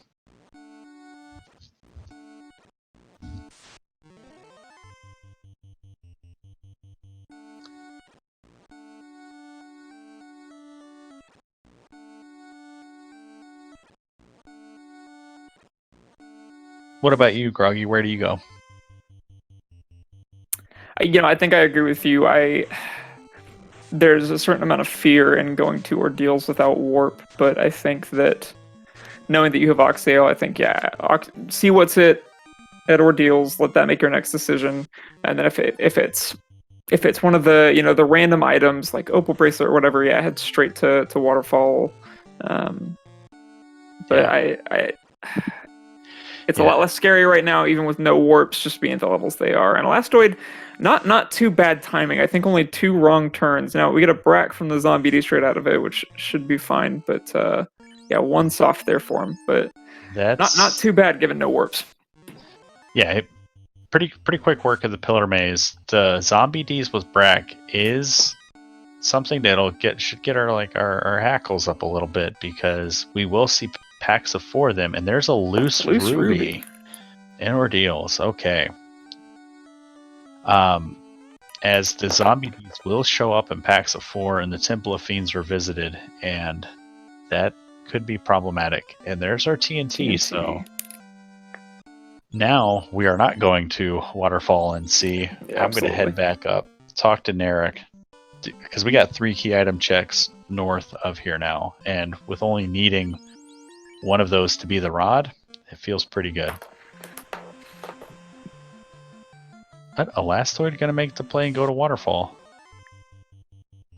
What about you, Groggy? Where do you go? I think I agree with you. There's a certain amount of fear in going to ordeals without warp, but I think that knowing that you have Oxale, I think, see what's it at ordeals, let that make your next decision, and then if it's one of the the random items like opal bracelet or whatever, head straight to waterfall. It's a lot less scary right now, even with no warps, just being at the levels they are. And Elastoid, not too bad timing. I think only 2 wrong turns. Now, we get a Brack from the Zombie D straight out of it, which should be fine. But, 1 soft there for him. But that's not too bad, given no warps. Yeah, pretty quick work of the Pillar Maze. The Zombie Ds with Brack is something that'll should get our hackles up a little bit, because we will see packs of 4 of them, and there's a loose ruby. And ordeals, okay. As the zombie beasts will show up in packs of 4 and the Temple of Fiends are visited, and that could be problematic. And there's our TNT. So now we are not going to Waterfall and see. Yeah, I'm going to head back up, talk to Narek, because we got 3 key item checks north of here now, and with only needing one of those to be the rod, it feels pretty good. But Elastoid going to make the play and go to Waterfall.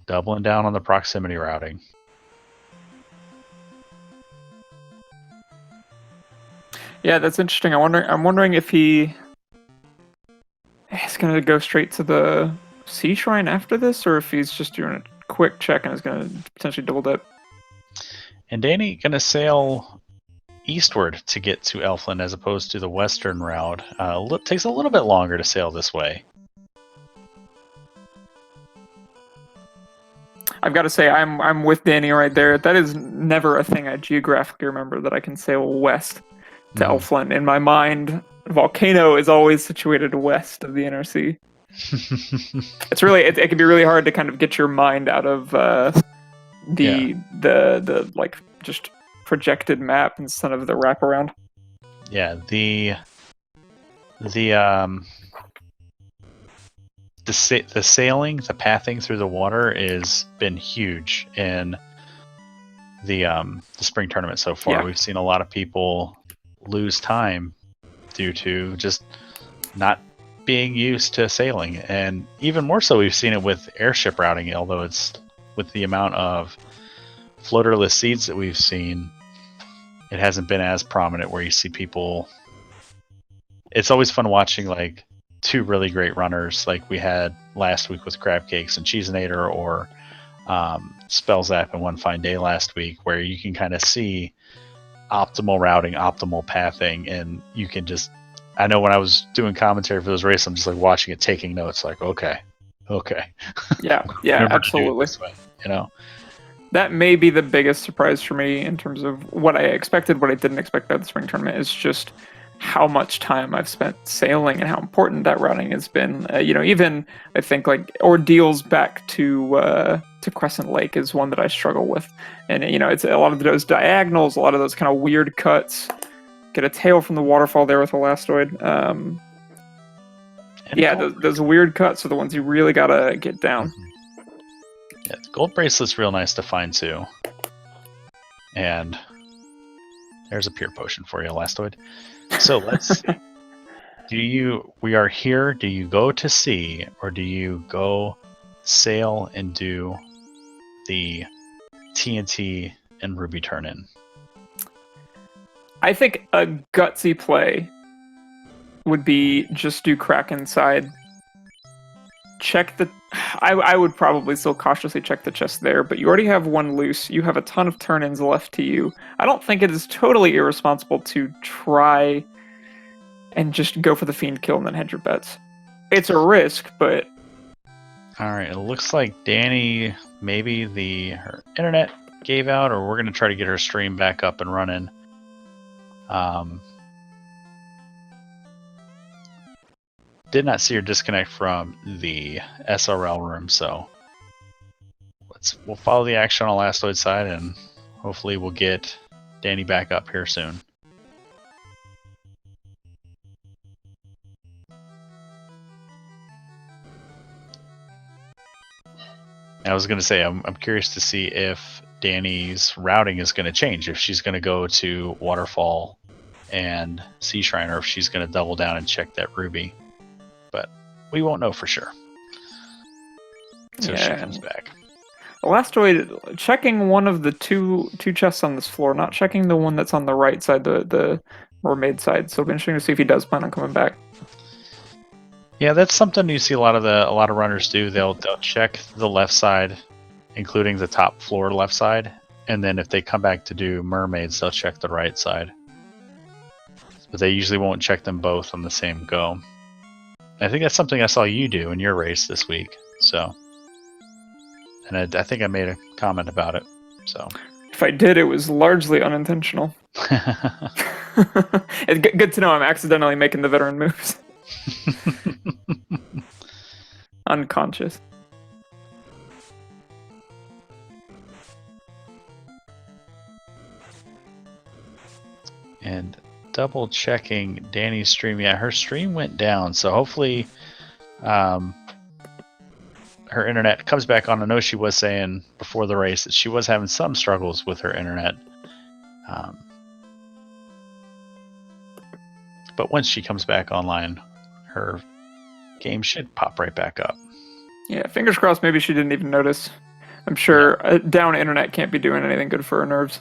Doubling down on the proximity routing. Yeah, that's interesting. I'm wondering if he's going to go straight to the Sea Shrine after this, or if he's just doing a quick check and is going to potentially double dip. And Danny going to sail eastward to get to Elfland as opposed to the western route. Takes a little bit longer to sail this way. I've got to say, I'm with Danny right there. That is never a thing I geographically remember, that I can sail west to Elfland. In my mind, Volcano is always situated west of the Inner Sea. It's really it can be really hard to kind of get your mind out of the like just projected map instead of the wraparound. Yeah, the sailing, the pathing through the water has been huge in the spring tournament so far. Yeah. We've seen a lot of people lose time due to just not being used to sailing, and even more so we've seen it with airship routing, although it's with the amount of floaterless seeds that we've seen, it hasn't been as prominent where you see people. It's always fun watching like 2 really great runners like we had last week with Crab Cakes and Cheeseinator, or Spellzap and One Fine Day last week, where you can kind of see optimal routing, optimal pathing, and you can just, I know when I was doing commentary for those races, I'm just like watching it, taking notes, like, okay. Yeah, absolutely. Way, you know? That may be the biggest surprise for me in terms of what I expected, what I didn't expect out of the spring tournament, is just how much time I've spent sailing and how important that routing has been. Even I think like ordeals back to Crescent Lake is one that I struggle with, and it's a lot of those diagonals, a lot of those kind of weird cuts. Get a tail from the waterfall there with Elastoid. Those weird cuts are the ones you really gotta get down. Yeah, the gold bracelet's real nice to find too. And there's a pure potion for you, Elastoid. So let's. We are here. Do you go to sea, or do you go sail and do the TNT and Ruby turn-in? I think a gutsy play would be just do Kraken side. Check the. I would probably still cautiously check the chest there, but you already have one loose. You have a ton of turn-ins left to you. I don't think it is totally irresponsible to try and just go for the fiend kill and then hedge your bets. It's a risk, but... Alright, it looks like Danny, maybe her internet gave out, or we're going to try to get her stream back up and running. Did not see her disconnect from the SRL room, so we'll follow the action on Elastoid side, and hopefully we'll get Danny back up here soon. I was going to say, I'm curious to see if Danny's routing is going to change, if she's going to go to Waterfall and Sea Shrine, or if she's going to double down and check that Ruby. But we won't know for sure until she comes back. Elastoid checking one of the two chests on this floor, not checking the one that's on the right side, the mermaid side. So it'll be interesting to see if he does plan on coming back. Yeah, that's something you see a lot of runners do. They'll check the left side, including the top floor left side, and then if they come back to do mermaids, they'll check the right side. But they usually won't check them both on the same go. I think that's something I saw you do in your race this week. So, and I think I made a comment about it. So, if I did, it was largely unintentional. It's good to know I'm accidentally making the veteran moves. Unconscious. And double checking Danny's stream. Yeah, her stream went down, so hopefully her internet comes back on. I know she was saying before the race that she was having some struggles with her internet. But once she comes back online, her game should pop right back up. Yeah, fingers crossed maybe she didn't even notice. I'm sure down internet can't be doing anything good for her nerves.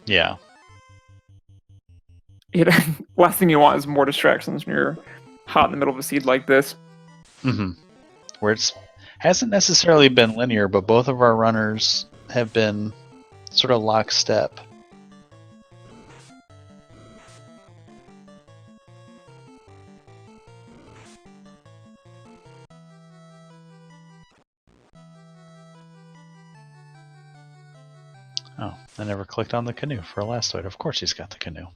Yeah. Last thing you want is more distractions when you're hot in the middle of a seed like this. Mm-hmm. Where it's hasn't necessarily been linear, but both of our runners have been sort of lockstep. Oh, I never clicked on the canoe for Elastoid. Of course he's got the canoe.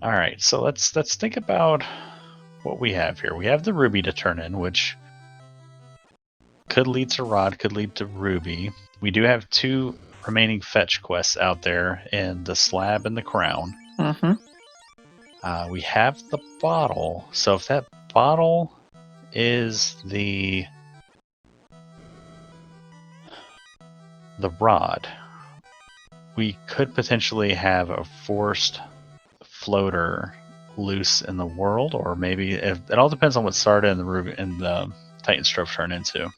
Alright, so let's think about what we have here. We have the Ruby to turn in, which could lead to Rod, could lead to Ruby. We do have 2 remaining fetch quests out there in the Slab and the Crown. Mm-hmm. We have the bottle, so if that bottle is the rod, we could potentially have a forced floater loose in the world, or maybe it all depends on what Sarda and the Ruby and the Titan Stroke turn into.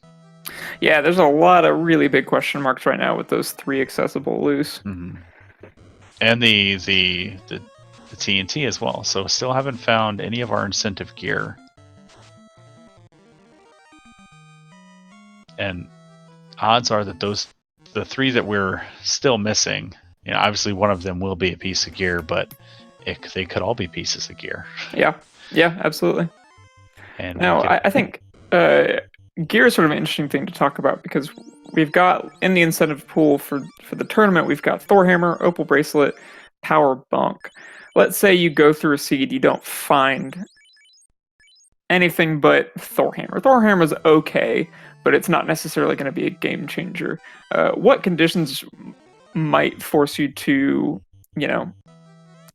Yeah, there's a lot of really big question marks right now with those 3 accessible loose. Mm-hmm. And the TNT as well. So still haven't found any of our incentive gear. And odds are that the 3 that we're still missing, obviously one of them will be a piece of gear, but they could all be pieces of gear. Yeah, absolutely. And now, I think gear is sort of an interesting thing to talk about because we've got in the incentive pool for the tournament, we've got Thor Hammer, Opal Bracelet, Power Bunk. Let's say you go through a seed, you don't find anything but Thor Hammer. Thor Hammer's okay, but it's not necessarily going to be a game changer. What conditions might force you to,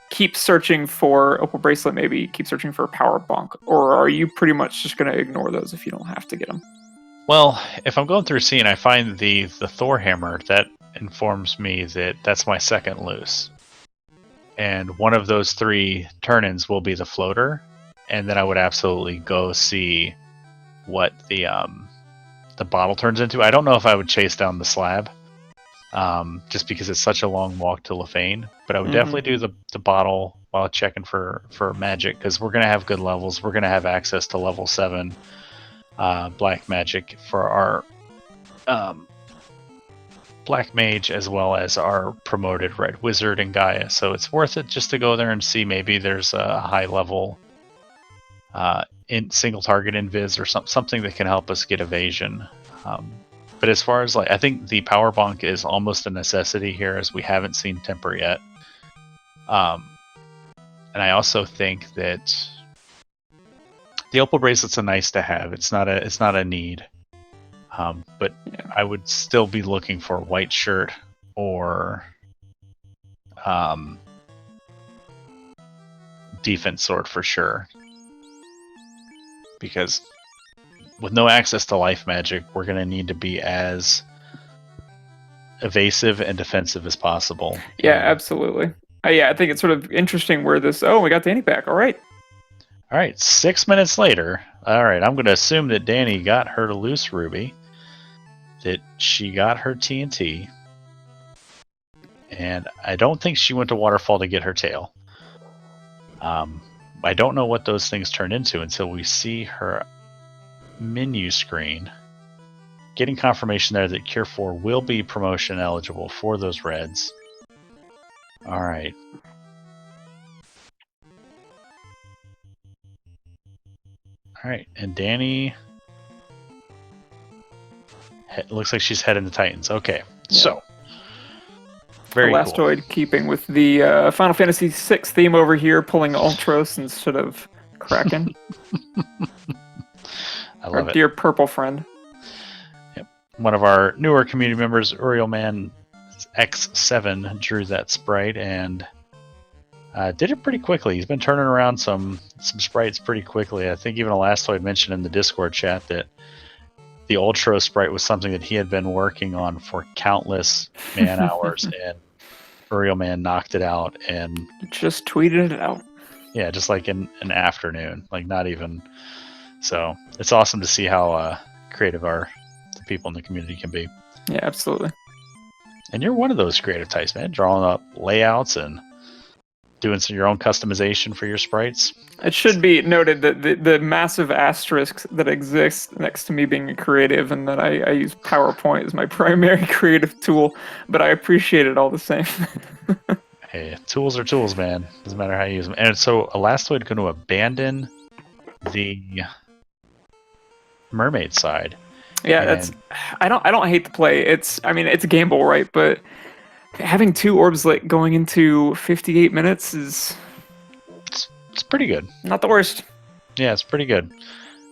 keep searching for Opal Bracelet, maybe keep searching for a Power Bunk? Or are you pretty much just going to ignore those if you don't have to get them? Well, if I'm going through a scene, I find the Thor Hammer, that informs me that that's my second loose. And one of those 3 turn-ins will be the floater, and then I would absolutely go see what the bottle turns into. I don't know if I would chase down the slab, just because it's such a long walk to Lefane, but I would definitely do the bottle while checking for magic, because we're going to have good levels. We're going to have access to level 7 black magic for our black mage, as well as our promoted red wizard and Gaia. So it's worth it just to go there and see maybe there's a high level in single target invis or something that can help us get evasion. But as far as I think the power bonk is almost a necessity here, as we haven't seen temper yet. And I also think that the opal bracelet's a nice to have. It's not a need. But I would still be looking for a white shirt or defense sword for sure. Because with no access to life magic, we're going to need to be as evasive and defensive as possible. Yeah, absolutely. I think it's sort of interesting where this... Oh, we got Danny back. All right. 6 minutes later. All right, I'm going to assume that Danny got her loose Ruby, that she got her TNT, and I don't think she went to Waterfall to get her tail. I don't know what those things turn into until we see her menu screen. Getting confirmation there that Cure 4 will be promotion eligible for those reds. Alright. Alright, and Danny... looks like she's heading to Titans. Okay, so... Very cool. Elastoid keeping with the Final Fantasy VI theme over here, pulling Ultros instead of Kraken. I Our love it. dear purple friend. Yep. One of our newer community members, Uriel Man X7, drew that sprite and did it pretty quickly. He's been turning around some sprites pretty quickly. I think even Elastoid mentioned in the Discord chat that the Ultra sprite was something that he had been working on for countless man hours, and Uriel Man knocked it out and just tweeted it out. Yeah, just like in an afternoon, like not even. So it's awesome to see how creative the people in the community can be. Yeah, absolutely. And you're one of those creative types, man, drawing up layouts and doing your own customization for your sprites. It should be noted that the massive asterisk that exists next to me being a creative, and that I use PowerPoint as my primary creative tool, but I appreciate it all the same. Hey, tools are tools, man. Doesn't matter how you use them. And so Elastoid going to abandon the mermaid side. Yeah, that's. I don't hate the play. It's a gamble, right? But having 2 orbs lit going into 58 minutes is. It's pretty good. Not the worst. Yeah, it's pretty good.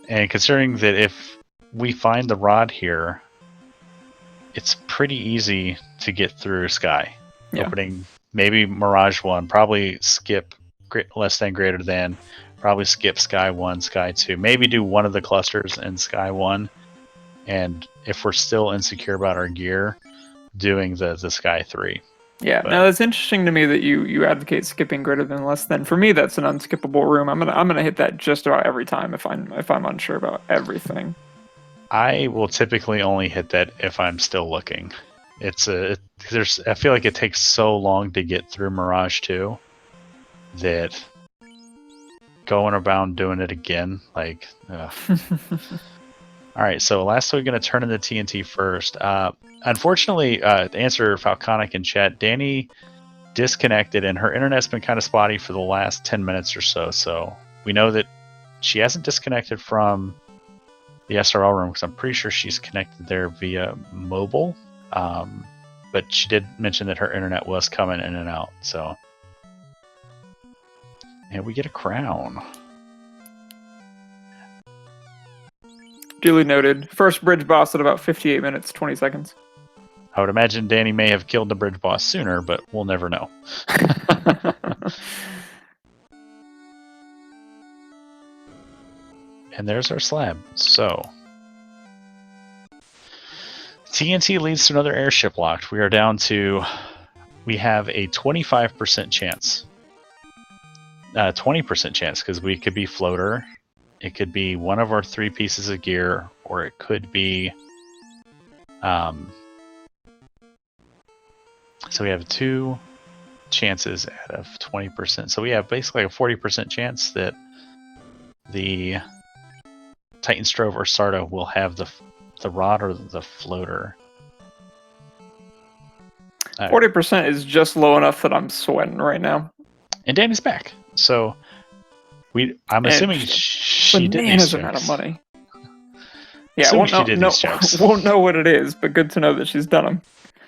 And considering that if we find the rod here, it's pretty easy to get through Sky. Yeah. Opening maybe Mirage 1, probably skip less than greater than, probably skip Sky 1, Sky 2, maybe do one of the clusters in Sky 1. And if we're still insecure about our gear, doing the Sky 3. Yeah, now it's interesting to me that you advocate skipping greater than less than. For me, that's an unskippable room. I'm gonna hit that just about every time if I'm unsure about everything. I will typically only hit that if I'm still looking. I feel like it takes so long to get through Mirage 2 that going around doing it again, like. All right, so last we're going to turn into TNT first. Unfortunately, to answer Falconic in chat, Dani disconnected, and her internet's been kind of spotty for the last 10 minutes or so. So we know that she hasn't disconnected from the SRL room because I'm pretty sure she's connected there via mobile. But she did mention that her internet was coming in and out. So, and we get a crown. Duly noted. First bridge boss at about 58 minutes, 20 seconds. I would imagine Dani may have killed the bridge boss sooner, but we'll never know. And there's our slab. So, TNT leads to another airship locked. We are down to, we have a 25% chance. 20% chance, because we could be floater. It could be one of our 3 pieces of gear, or it could be... so we have 2 chances out of 20%. So we have basically a 40% chance that the Titan Strove or Sarda will have the rod or the floater. 40% is just low enough that I'm sweating right now. And Dani's back. So... I'm assuming she did these amount of money. Yeah, won't know what it is, but good to know that she's done them.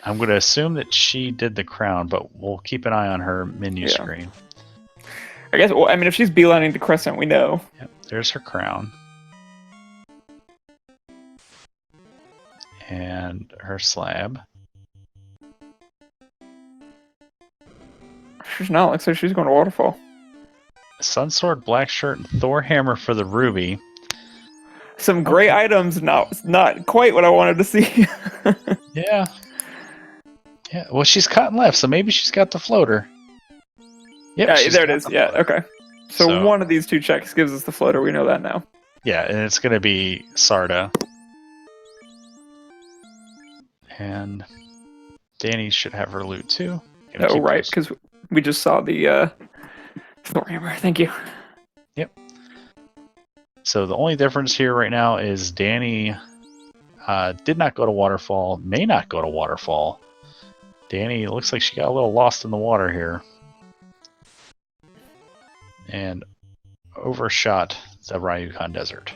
I'm going to assume that she did the crown, but we'll keep an eye on her menu screen. I guess. Well, I mean, if she's beelining the crescent, we know. Yep, there's her crown. And her slab. She's not. Looks like she's going to Waterfall. Sunsword, Black Shirt, and Thor Hammer for the Ruby. Some great items, not quite what I wanted to see. Yeah. Well, she's cutting left, so maybe she's got the floater. Yep, there it is. Yeah, okay. So one of these 2 checks gives us the floater. We know that now. Yeah, and it's going to be Sarda. And Dani should have her loot too. Oh, right, because we just saw the Thor Hammer. Thank you. Yep. So the only difference here right now is Dani did not go to Waterfall, may not go to Waterfall. Dani looks like she got a little lost in the water here. And overshot the Ryukhan Desert.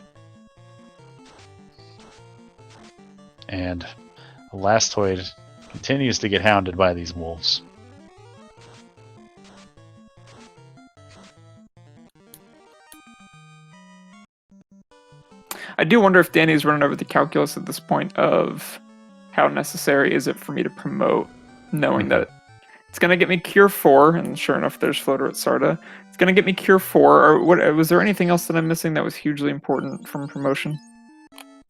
And Elastoid continues to get hounded by these wolves. I do wonder if Danny's running over the calculus at this point of how necessary is it for me to promote, knowing that it's going to get me Cure 4, and sure enough, there's Floater at Sarda. It's going to get me Cure 4, or what? Was there anything else that I'm missing that was hugely important from promotion?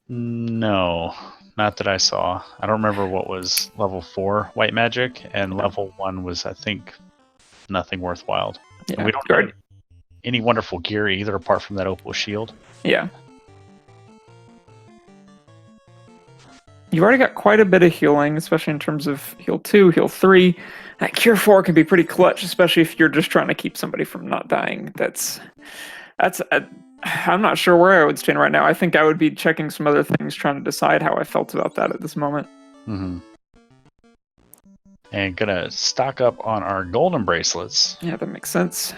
No, not that I saw. I don't remember what was level 4 white magic, and level 1 was, I think, nothing worthwhile. Yeah, and we don't have any wonderful gear either, apart from that opal shield. Yeah. You've already got quite a bit of healing, especially in terms of heal 2, heal 3. That Cure 4 can be pretty clutch, especially if you're just trying to keep somebody from not dying. I'm not sure where I would stand right now. I think I would be checking some other things, trying to decide how I felt about that at this moment. Mm-hmm. And gonna stock up on our golden bracelets. Yeah, that makes sense.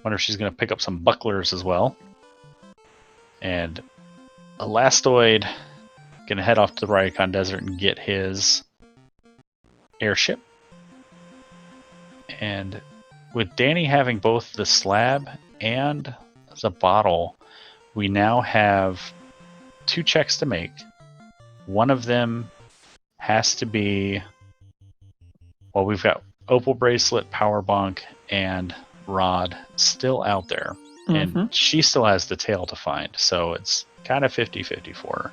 Wonder if she's gonna pick up some bucklers as well. And Elastoid gonna head off to the Raycon Desert and get his airship. And with Danny having both the slab and the bottle, we now have 2 checks to make. One of them has to be, well, we've got Opal Bracelet, Power Bonk, and Rod still out there. Mm-hmm. And she still has the tail to find, so it's kind of 50-50 for her.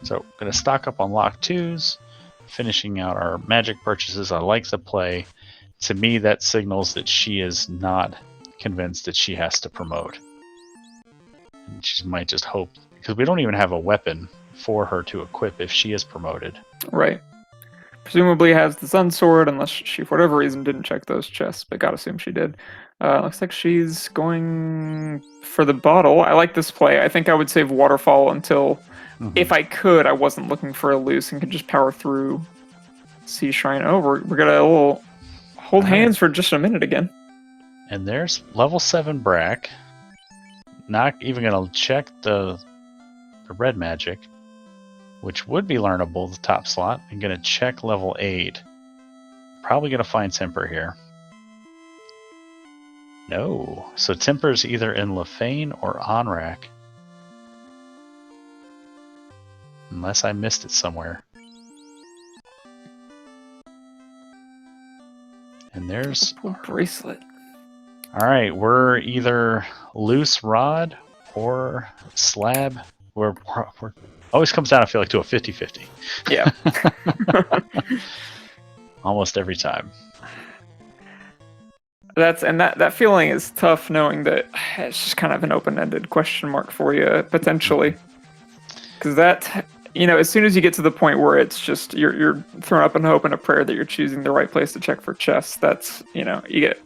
So going to stock up on Lock 2s, finishing out our magic purchases. I like the play. To me, that signals that she is not convinced that she has to promote. And she might just hope, because we don't even have a weapon for her to equip if she is promoted. Right. Presumably has the Sun Sword, unless she, for whatever reason, didn't check those chests, but gotta assume she did. Looks like she's going for the bottle. I like this play. I think I would save Waterfall until, if I could, I wasn't looking for a loose and could just power through Sea Shrine. Oh, we're gonna a little hold hands for just a minute again. And there's level 7 Brack. Not even gonna check the red magic, which would be learnable, the top slot. I'm gonna check level 8. Probably gonna find Temper here. No. So Temper's either in Lefane or Onrak. Unless I missed it somewhere. And there's a bracelet. Alright, we're either loose rod or slab. We're always comes down, I feel like, to a 50-50. Yeah. Almost every time. That feeling is tough, knowing that it's just kind of an open-ended question mark for you, potentially. Because that, as soon as you get to the point where it's just, you're throwing up a hope and a prayer that you're choosing the right place to check for chests, that's, you get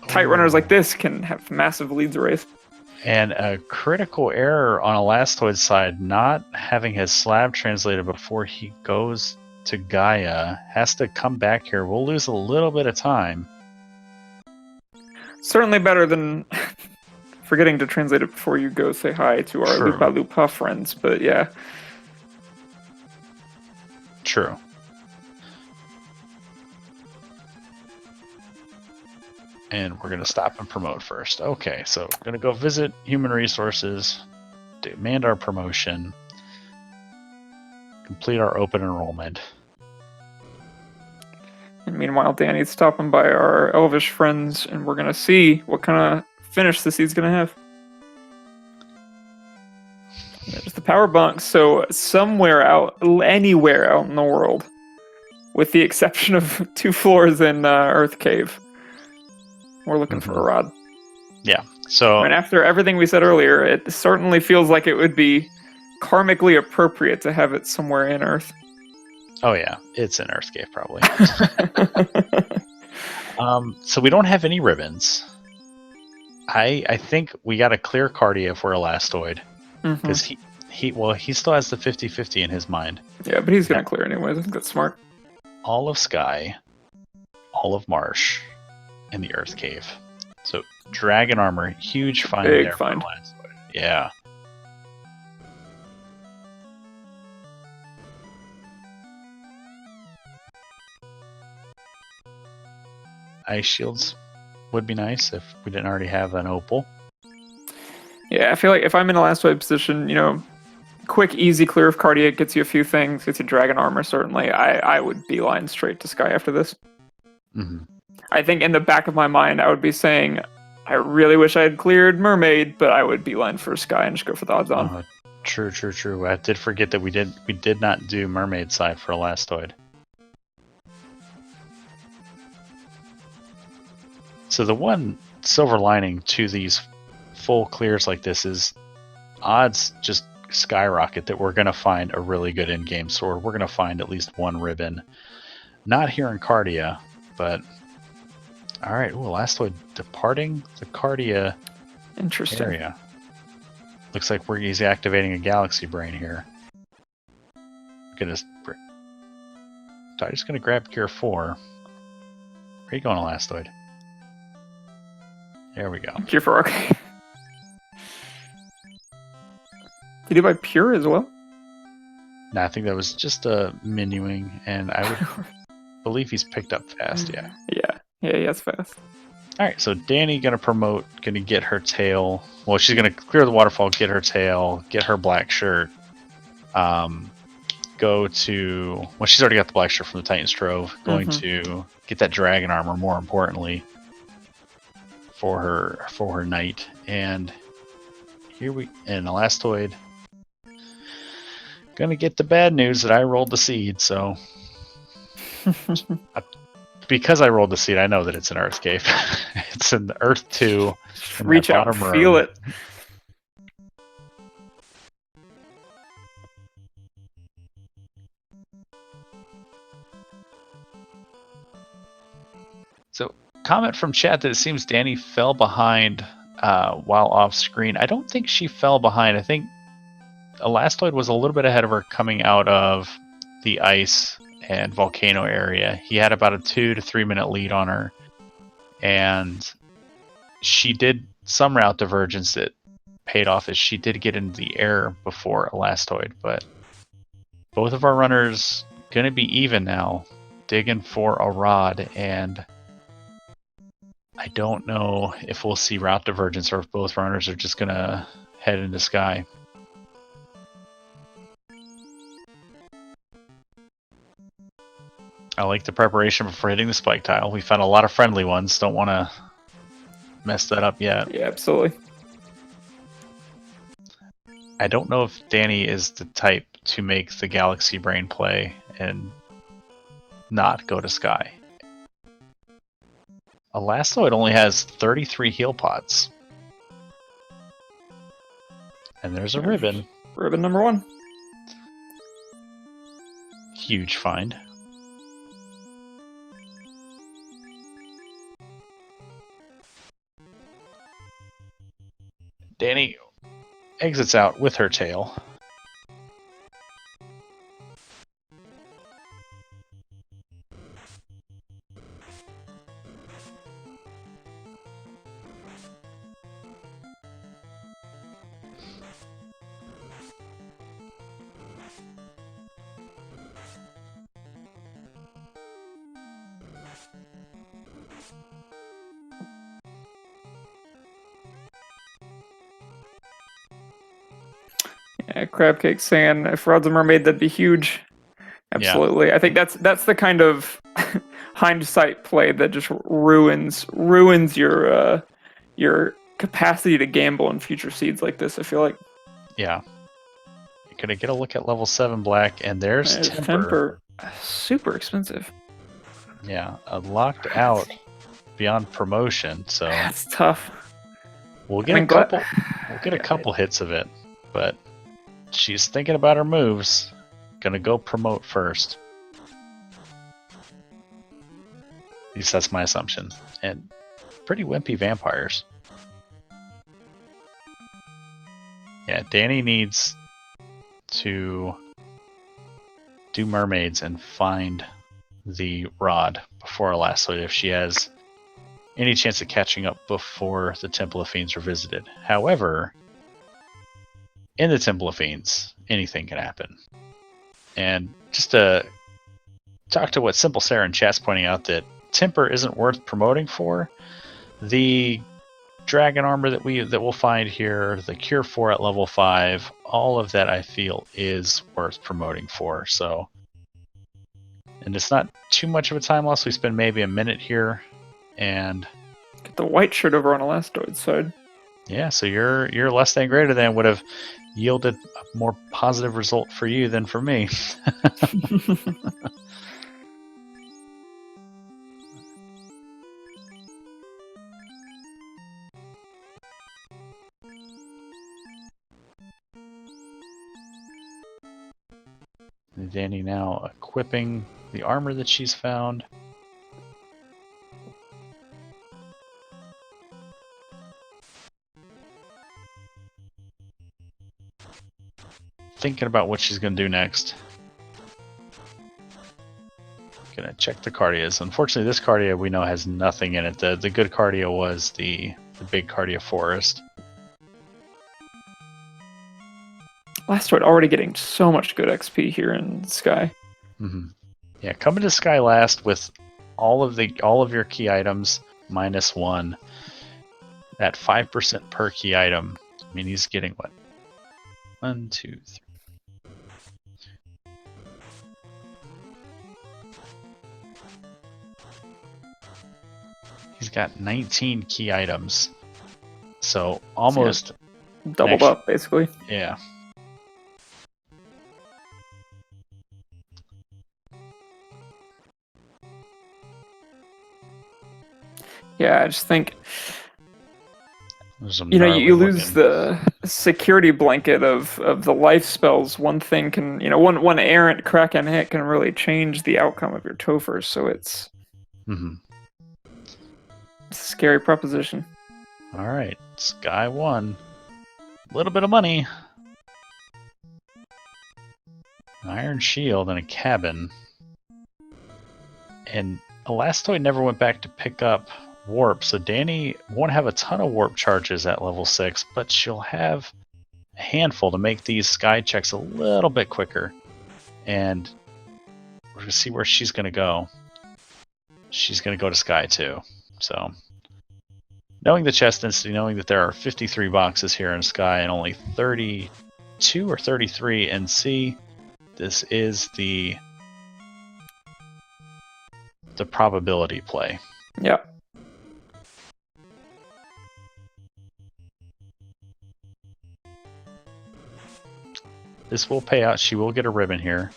tight runners like this can have massive leads erased. And a critical error on Elastoid's side, not having his slab translated before he goes to Gaia, has to come back here. We'll lose a little bit of time. Certainly better than forgetting to translate it before you go say hi to our Lupa Lupa friends, but yeah. True. And we're going to stop and promote first. Okay, so we're going to go visit Human Resources, demand our promotion, complete our open enrollment. And meanwhile, Danny's stopping by our Elvish friends, and we're going to see what kind of finish this he's going to have. There's the power bunk. So anywhere out in the world, with the exception of 2 floors in Earth Cave, we're looking for a rod. Yeah. So, and after everything we said earlier, it certainly feels like it would be karmically appropriate to have it somewhere in Earth. Oh yeah, it's in Earthcave probably. So we don't have any ribbons. I think we got to clear Cardia for Elastoid, because he still has the 50-50 in his mind. Yeah, but he's gonna clear anyways. I think that's smart. All of Sky, all of Marsh, and the Earth Cave. So Dragon Armor, huge find there for Elastoid. Yeah. ice shields would be nice if we didn't already have an opal. Yeah, I feel like if I'm in a Elastoid position, quick, easy clear of Cardia gets you a few things, gets you Dragon Armor, certainly. I would beeline straight to Sky after this. Mm-hmm. I think in the back of my mind, I would be saying, I really wish I had cleared Mermaid, but I would beeline for Sky and just go for the odds on. True. I did forget that we did not do Mermaid side for Elastoid. So the one silver lining to these full clears like this is odds just skyrocket that we're going to find a really good in-game sword. We're going to find at least one ribbon. Not here in Cardia, but... Alright, Elastoid departing the Cardia area. Looks like he's activating a Galaxy Brain here. I'm just going to grab Gear 4. Where are you going, Elastoid? There we go. Gear 4, okay. Did he buy Pure as well? No, I think that was just a menuing, and I would believe he's picked up fast, yeah. Yeah, that's fast. Alright, so Dani gonna promote, gonna get her tail. Well, she's gonna clear the waterfall, get her tail, get her black shirt. Go to... Well, she's already got the black shirt from the Titan's Trove. Going to get that dragon armor, more importantly, for her knight. And Elastoid gonna get the bad news that I rolled the seed, so because I rolled the seed, I know that it's an Earth Cave. It's an Earth 2. Reach out and feel it. So, comment from chat that it seems Dani fell behind while off screen. I don't think she fell behind. I think Elastoid was a little bit ahead of her coming out of the ice and volcano area. He had about a 2 to 3 minute lead on her, and she did some route divergence that paid off as she did get into the air before Elastoid. But both of our runners gonna be even now, digging for a rod, and I don't know if we'll see route divergence or if both runners are just gonna head into Sky. I like the preparation before hitting the spike tile. We found a lot of friendly ones. Don't want to mess that up yet. Yeah, absolutely. I don't know if Dani is the type to make the Galaxy Brain play and not go to Sky. Elastoid only has 33 heal pots. And there's a ribbon. Ribbon number 1. Huge find. Dani exits out with her tail. Yeah, Crabcake saying if Rod's a mermaid, that'd be huge. Absolutely. Yeah. I think that's the kind of hindsight play that just ruins your capacity to gamble in future seeds like this, I feel like. Yeah. You're gonna get a look at level 7 black, and there's Temper. Super expensive. Yeah, locked out beyond promotion, so that's tough. We'll get a couple hits of it, but she's thinking about her moves. Gonna go promote first. At least that's my assumption. And pretty wimpy vampires. Yeah, Dani needs to do mermaids and find the rod before Elastoid if she has any chance of catching up before the Temple of Fiends are visited. However, in the Temple of Fiends, anything can happen. And just to talk to what Simple Sarah in chat's pointing out, that Temper isn't worth promoting for. The dragon armor that we'll find here, the Cure 4 at level 5, all of that I feel is worth promoting for. So, and it's not too much of a time loss. We spend maybe a minute here, and Get the white shirt over on Elastoid's side. yeah, so your less than greater than would have yielded a more positive result for you than for me. Dani now equipping the armor that she's found. Thinking about what she's going to do next. Gonna check the cardias. Unfortunately, this cardia we know has nothing in it. The good cardia was the big cardia forest. Elastoid already getting so much good XP here in Sky. Mm-hmm. Yeah, coming to Sky last with all of your key items -1 at 5% per key item. I mean, he's getting what? 1, 2, 3. He's got 19 key items, so almost doubled up basically. Yeah. Yeah, I just think you lose the security blanket of the life spells. One thing can, one errant Kraken hit can really change the outcome of your Topher. So it's a scary proposition. All right, Sky 1. A little bit of money. An iron shield and a cabin. And Elastoid never went back to pick up warp, so Dani won't have a ton of warp charges at level 6, but she'll have a handful to make these Sky checks a little bit quicker. And we're going to see where she's going to go. She's going to go to Sky 2. So, knowing the chest density, knowing that there are 53 boxes here in Sky and only 32 or 33 in C, this is the probability play. Yeah. This will pay out. She will get a ribbon here.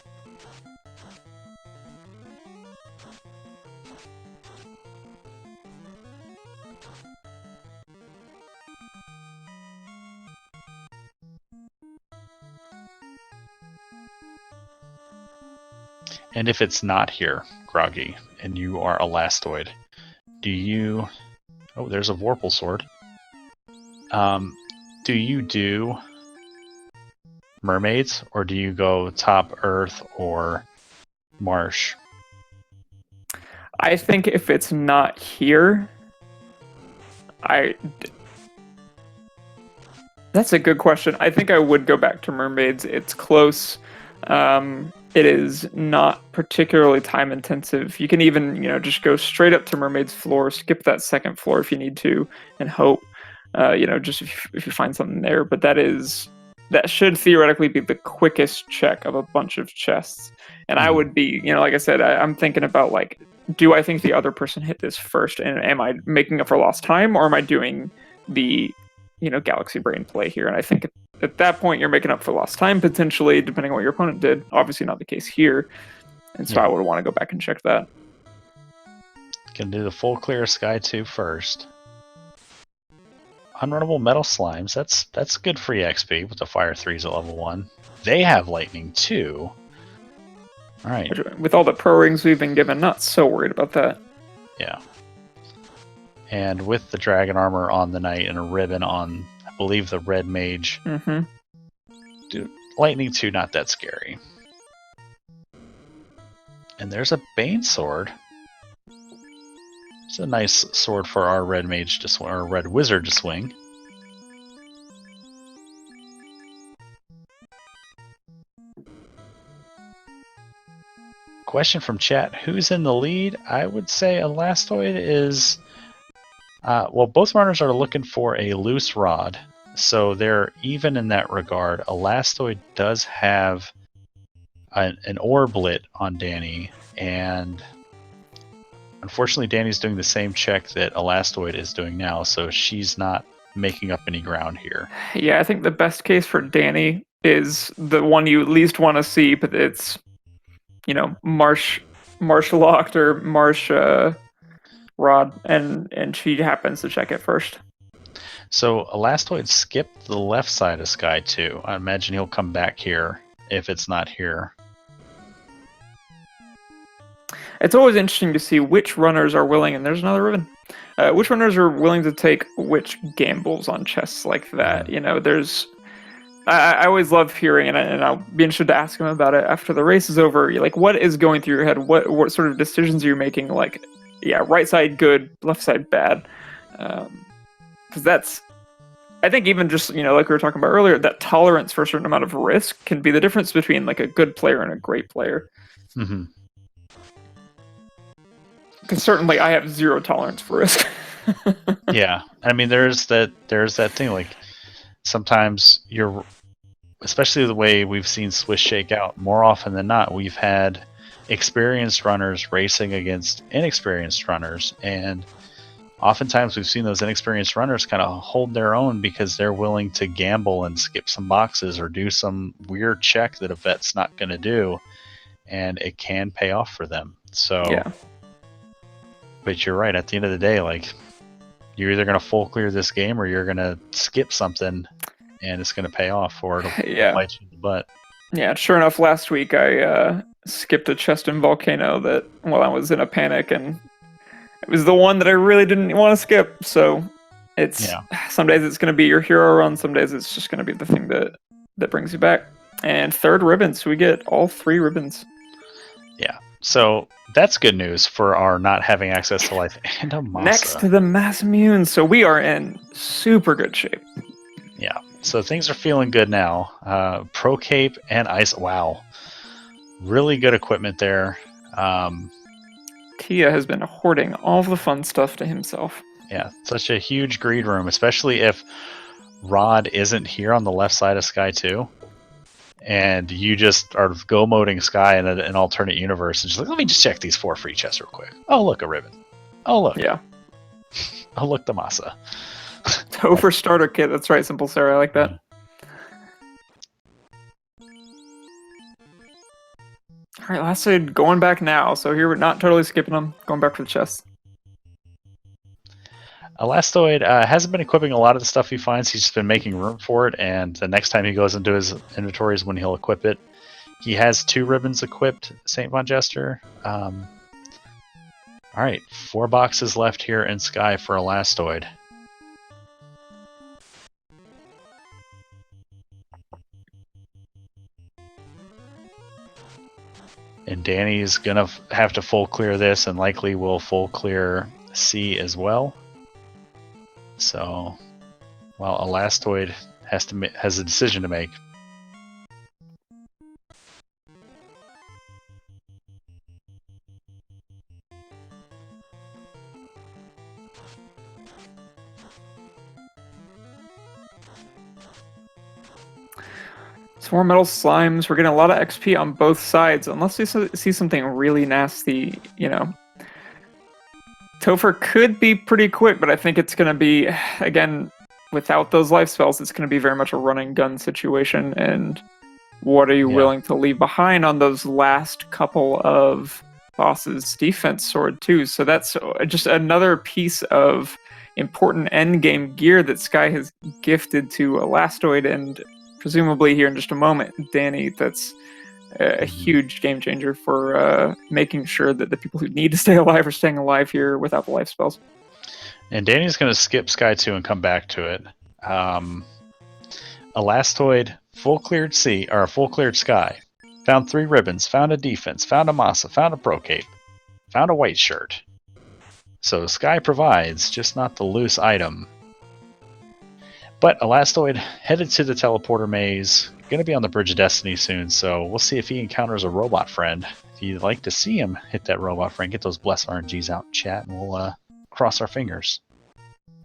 And if it's not here, Groggy, and you are Elastoid, do you... Oh, there's a Vorpal Sword. Do you do mermaids, or do you go top earth or marsh? I think if it's not here, that's a good question. I think I would go back to mermaids. It's close. It is not particularly time intensive. You can even, just go straight up to mermaid's floor, skip that second floor if you need to, and hope, just if you find something there. But that should theoretically be the quickest check of a bunch of chests. And I would be, like I said, I'm thinking about, like, do I think the other person hit this first, and am I making up for lost time, or am I doing the, Galaxy Brain play here? And I think at that point you're making up for lost time, potentially, depending on what your opponent did. Obviously not the case here. And so I would want to go back and check that. Can do the full clear Sky 2 first. Unrunnable Metal Slimes, that's good free XP with the Fire 3s at level 1. They have Lightning too. Alright. With all the pro rings we've been given, not so worried about that. Yeah. And with the dragon armor on the knight and a ribbon on, I believe, the red mage. Dude, Lightning 2, not that scary. And there's a Bane sword. It's a nice sword for our red mage to swing, or red wizard to swing. question from chat: who's in the lead? I would say Elastoid is. Well, both runners are looking for a loose rod, so they're even in that regard. Elastoid does have an orblet on Danny, and unfortunately, Danny's doing the same check that Elastoid is doing now, so she's not making up any ground here. Yeah, I think the best case for Danny is the one you at least want to see, but it's, marsh locked or marsh rod, and she happens to check it first. So Elastoid skipped the left side of Sky 2. I imagine he'll come back here if it's not here. It's always interesting to see which runners are willing, and there's another ribbon, which runners are willing to take which gambles on chests like that. There's... I always love hearing, and I'll be interested to ask him about it after the race is over. Like, what is going through your head? What sort of decisions are you making? Like, yeah, right side good, left side bad. Because that's... I think even just, like we were talking about earlier, that tolerance for a certain amount of risk can be the difference between, like, a good player and a great player. Mm-hmm. Because certainly I have zero tolerance for risk. Yeah, I mean, there's that thing, like, sometimes especially the way we've seen Swiss shake out, more often than not, we've had experienced runners racing against inexperienced runners, and oftentimes we've seen those inexperienced runners kind of hold their own because they're willing to gamble and skip some boxes or do some weird check that a vet's not going to do, and it can pay off for them. So, yeah. But you're right, at the end of the day, like, you're either going to full clear this game or you're going to skip something and it's going to pay off, or it'll bite you in the butt. Yeah, sure enough, last week I skipped a chest in Volcano that, I was in a panic, and it was the one that I really didn't want to skip. So it's some days it's going to be your hero run, some days it's just going to be the thing that brings you back. And third ribbon, so we get all 3 ribbons. Yeah, so that's good news for our not having access to life and a Masa. Next to the mass immune, so we are in super good shape. Yeah, so things are feeling good now. Pro Cape and Ice, wow. Really good equipment there. Kia has been hoarding all the fun stuff to himself. Yeah, such a huge greed room, especially if Rod isn't here on the left side of Sky 2. And you just are go-moding Sky in an alternate universe and just like, let me just check these 4 free chests real quick. Oh, look, a ribbon. Oh, look. Yeah. Oh, look, the Masa. Topher starter kit. That's right, Simple Sarah. I like that. All right, Elastoid going back now. So here we're not totally skipping them. Going back for the chest. Elastoid hasn't been equipping a lot of the stuff he finds. He's just been making room for it, and the next time he goes into his inventory is when he'll equip it. He has 2 ribbons equipped, St. Von Jester. All right, 4 boxes left here in Sky for Elastoid. And Danny's going to have to full clear this, and likely will full clear C as well. So, well, Elastoid has a decision to make. Some more metal slimes. We're getting a lot of XP on both sides, unless we see something really nasty, Topher could be pretty quick, but I think it's going to be, again, without those life spells, it's going to be very much a run and gun situation. And what are you willing to leave behind on those last couple of bosses' defense sword, too? So that's just another piece of important endgame gear that Sky has gifted to Elastoid, and presumably here in just a moment, Danny, that's a huge game changer for making sure that the people who need to stay alive are staying alive here without the life spells. And Danny's going to skip Sky 2 and come back to it. Elastoid full cleared C, or full cleared Sky. Found 3 ribbons, found a defense, found a Masa, found a Pro Cape, found a white shirt. So Sky provides, just not the loose item. But Elastoid headed to the teleporter maze, going to be on the Bridge of Destiny soon, so we'll see if he encounters a robot friend. If you'd like to see him hit that robot friend, get those blessed RNGs out in chat, and we'll cross our fingers.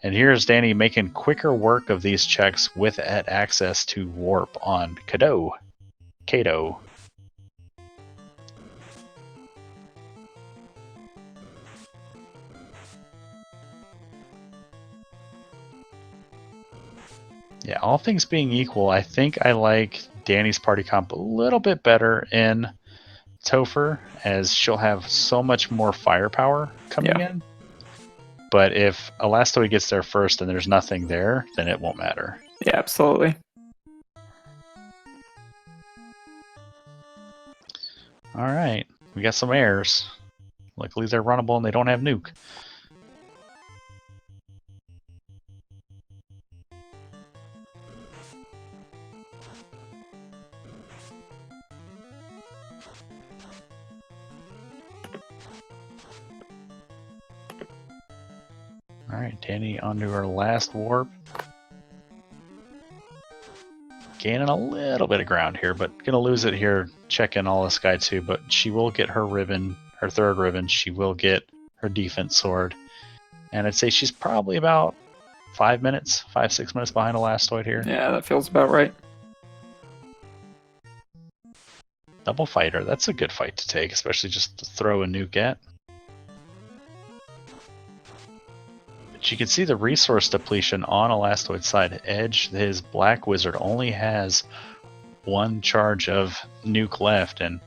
And here's Danny making quicker work of these checks with access to warp on Kato. Yeah, all things being equal, I think I like Danny's party comp a little bit better in Topher, as she'll have so much more firepower coming in. But if Elastoid gets there first and there's nothing there, then it won't matter. Yeah, absolutely. Alright, we got some airs. Luckily they're runnable and they don't have nuke. Alright, Danny onto her last warp. Gaining a little bit of ground here, but gonna lose it here checking all this guy too, but she will get her ribbon, her third ribbon. She will get her defense sword. And I'd say she's probably about 5 minutes, 5-6 minutes behind Elastoid here. Yeah, that feels about right. Double fighter, that's a good fight to take, especially just to throw a nuke at. But you can see the resource depletion on Elastoid's side. Edge, his black wizard, only has 1 charge of nuke left, and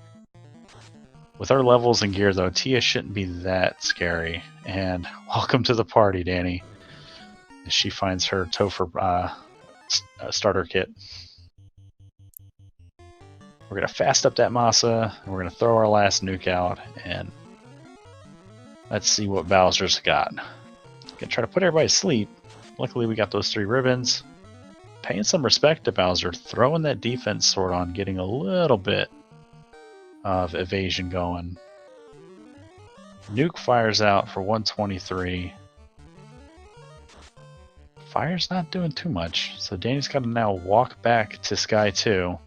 with our levels and gear though, Tia shouldn't be that scary. And welcome to the party, Danny. As she finds her Topher starter kit. We're going to fast up that Masa, and we're going to throw our last nuke out, and let's see what Bowser's got. Gonna try to put everybody to sleep. Luckily we got those 3 ribbons. Paying some respect to Bowser, throwing that defense sword on, getting a little bit of evasion going. Nuke fires out for 123. Fire's not doing too much, so Danny's got to now walk back to Sky 2.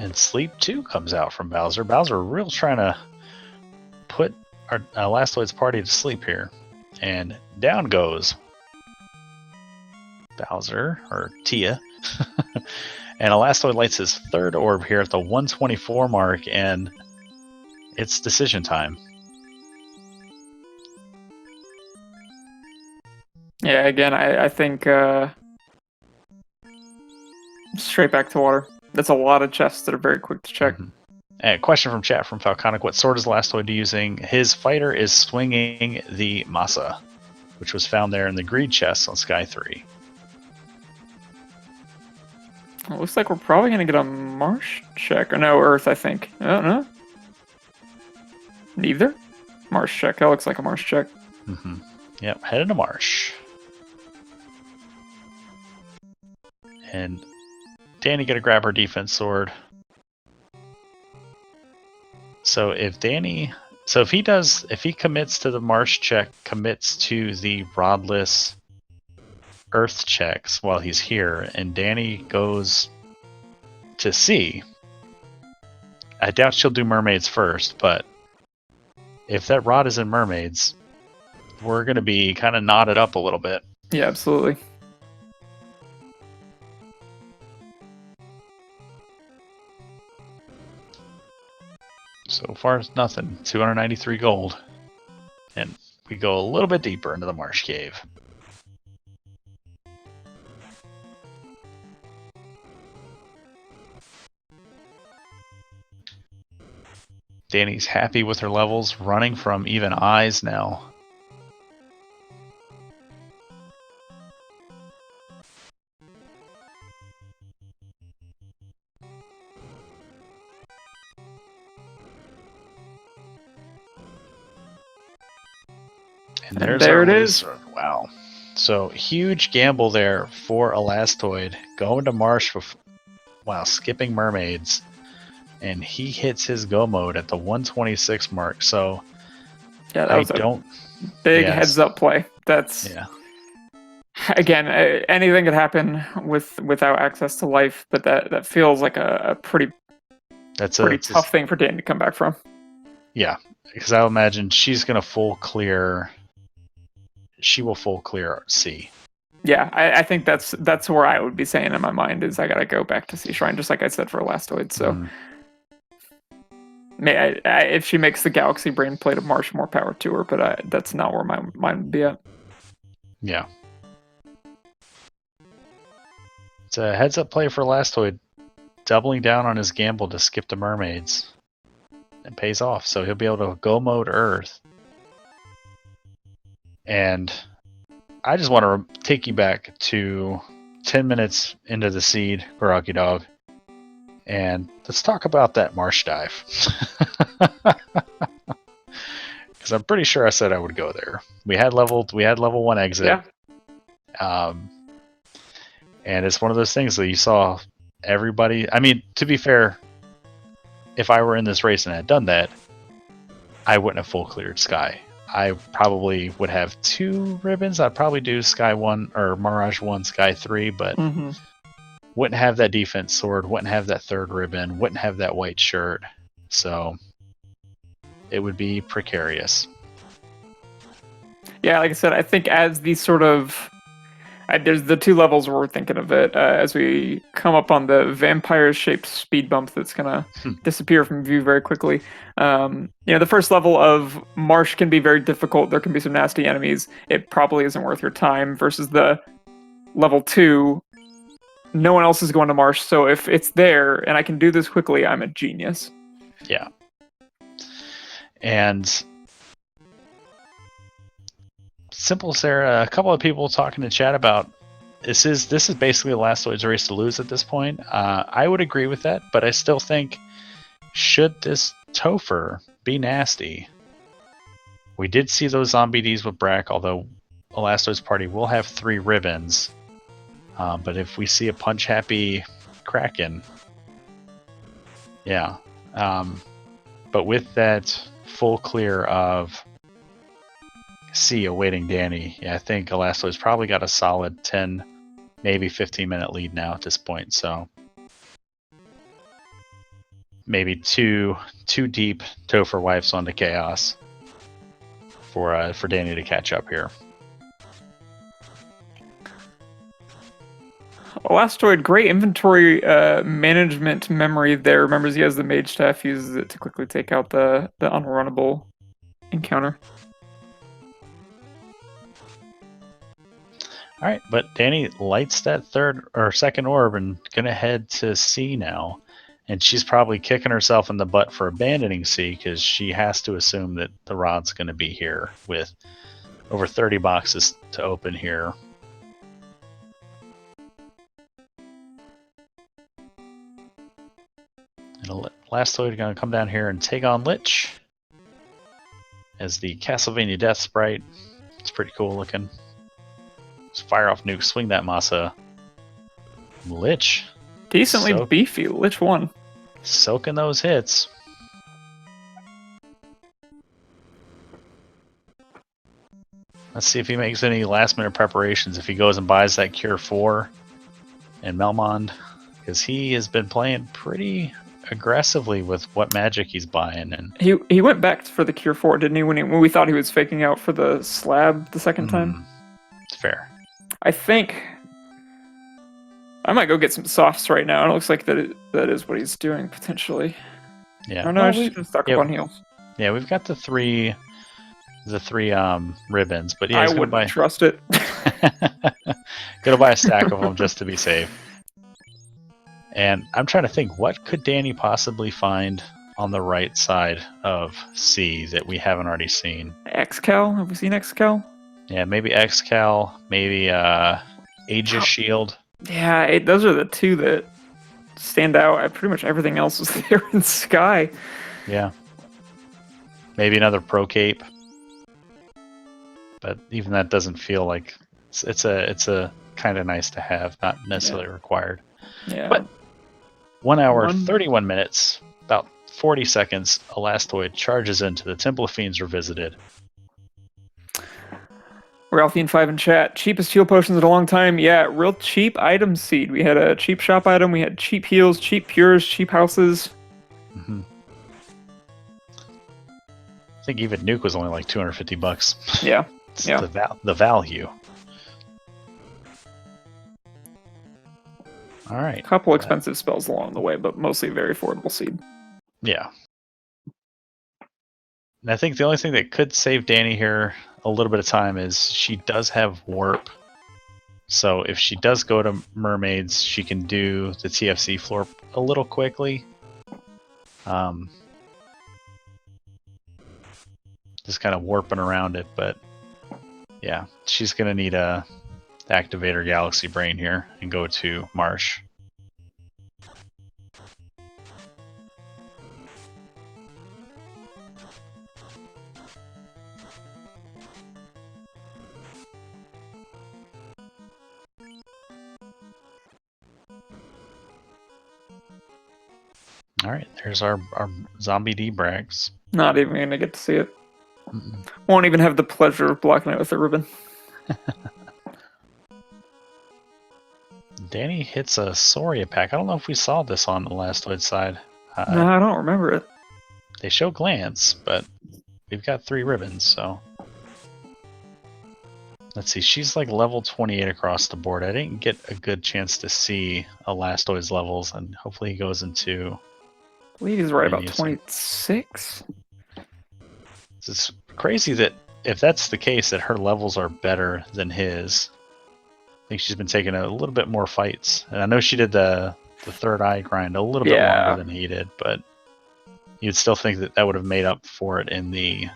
And Sleep 2 comes out from Bowser. Bowser real trying to put our Elastoid's party to sleep here. And down goes Bowser, or Tia. And Elastoid lights his 3rd orb here at the 124 mark, and it's decision time. Yeah, again, I think straight back to water. That's a lot of chests that are very quick to check. Mm-hmm. And question from chat from Falconic. What sword is Elastoid using? His fighter is swinging the Masa, which was found there in the greed chest on Sky 3. It looks like we're probably going to get a Marsh check. Or no, Earth, I think. I don't know. Neither? Marsh check. That looks like a Marsh check. Mm-hmm. Yep, headed to Marsh. And Danny gonna grab her defense sword. So if he commits to the Marsh check, commits to the rodless Earth checks while he's here, and Danny goes to sea, I doubt she'll do mermaids first, but if that rod is in mermaids, we're gonna be kind of knotted up a little bit. Yeah, absolutely. So far, it's nothing. 293 gold. And we go a little bit deeper into the Marsh Cave. Danny's happy with her levels, running from even eyes now. And there it is. Wow. So huge gamble there for Elastoid. Going to Marsh while skipping mermaids. And he hits his go mode at the 126 mark. So Yeah, I don't Big Yes. heads up play. That's again, anything could happen without access to life, but that feels like a pretty tough thing for Dan to come back from. Yeah, because I'll imagine she's gonna full clear. She will full clear C. Yeah, I think that's where I would be saying in my mind is I gotta go back to Sea Shrine, just like I said for Elastoid. So, if she makes the Galaxy Brain Plate of Marsh, more power to her. But that's not where my mind would be at. Yeah, it's a heads up play for Elastoid, doubling down on his gamble to skip the mermaids. It pays off, so he'll be able to go mode Earth. And I just want to take you back to 10 minutes into the seed, Groggy Dog, and let's talk about that marsh dive. Because I'm pretty sure I said I would go there. We had level 1 exit. Yeah. And it's one of those things that you saw everybody. I mean, to be fair, if I were in this race and had done that, I wouldn't have full cleared Sky. I probably would have 2 ribbons. I'd probably do Sky 1 or Mirage 1, Sky 3, but wouldn't have that defense sword, wouldn't have that 3rd ribbon, wouldn't have that white shirt. So it would be precarious. Yeah, like I said, I think as these sort of there's the 2 levels we're thinking of it as we come up on the vampire-shaped speed bump that's gonna disappear from view very quickly. The first level of Marsh can be very difficult. There can be some nasty enemies. It probably isn't worth your time. Versus the level 2, no one else is going to Marsh, so if it's there and I can do this quickly, I'm a genius. Yeah. And Simple Sarah, a couple of people talking to chat about this is basically Elastoid's race to lose at this point. I would agree with that, but I still think should this Topher be nasty? We did see those zombie Ds with Brack, although Elastoid's party will have 3 ribbons. But if we see a punch happy Kraken, yeah. But with that full clear of C awaiting Danny, yeah, I think Elastoid's probably got a solid 10, maybe 15-minute lead now at this point. So maybe two deep Topher wipes onto Chaos for Danny to catch up here. Elastoid, great inventory management memory there. Remembers he has the mage staff, uses it to quickly take out the unrunnable encounter. All right, but Danny lights that 3rd or 2nd orb and gonna head to C now, and she's probably kicking herself in the butt for abandoning C because she has to assume that the rod's gonna be here with over 30 boxes to open here. And Elastoid gonna come down here and take on Lich as the Castlevania Death Sprite. It's pretty cool looking. Fire off nukes, swing that Masa. Lich. Decently beefy. Lich 1. Soaking those hits. Let's see if he makes any last minute preparations. If he goes and buys that Cure 4 in Melmond. Because he has been playing pretty aggressively with what magic he's buying. And he went back for the Cure 4, didn't he? When we thought he was faking out for the slab the second time? It's fair. I think I might go get some softs right now. It looks like that is what he's doing potentially. Yeah. Oh no, I should stock up on heals. Yeah, we've got the three ribbons, but yeah, I wouldn't trust it. Gonna buy a stack of them just to be safe. And I'm trying to think, what could Danny possibly find on the right side of C that we haven't already seen? Xcal? Have we seen Xcal? Yeah, maybe Xcal, maybe Aegis Shield. Yeah, those are the 2 that stand out. Pretty much everything else is there in Sky. Yeah. Maybe another Pro Cape. But even that doesn't feel like it's a kind of nice to have, not necessarily required. Yeah. But 1 hour, 31 minutes, about 40 seconds, Elastoid charges into the Temple of Fiends Revisited. Ralphine5 in chat. Cheapest heal potions in a long time. Yeah, real cheap item seed. We had a cheap shop item. We had cheap heals, cheap pures, cheap houses. Mm-hmm. I think even Nuke was only like $250. Yeah. It's Yeah. the value. All right. A couple expensive spells along the way, but mostly very affordable seed. Yeah. And I think the only thing that could save Dani here a little bit of time is she does have warp. So if she does go to mermaids, she can do the TFC floor a little quickly. Just kind of warping around it, but yeah, she's gonna need a activator Galaxy Brain here and go to Marsh. All right, there's our zombie D-Brags. Not even gonna get to see it. Won't even have the pleasure of blocking it with a ribbon. Dani hits a Soria pack. I don't know if we saw this on the Elastoid side. No, I don't remember it. They show glance, but we've got 3 ribbons, so... Let's see, she's like level 28 across the board. I didn't get a good chance to see Elastoid's levels, and hopefully he goes into... I believe he's right about 26. It's crazy that if that's the case, that her levels are better than his. I think she's been taking a little bit more fights. And I know she did the third eye grind a little bit longer than he did, but you'd still think that that would have made up for it in the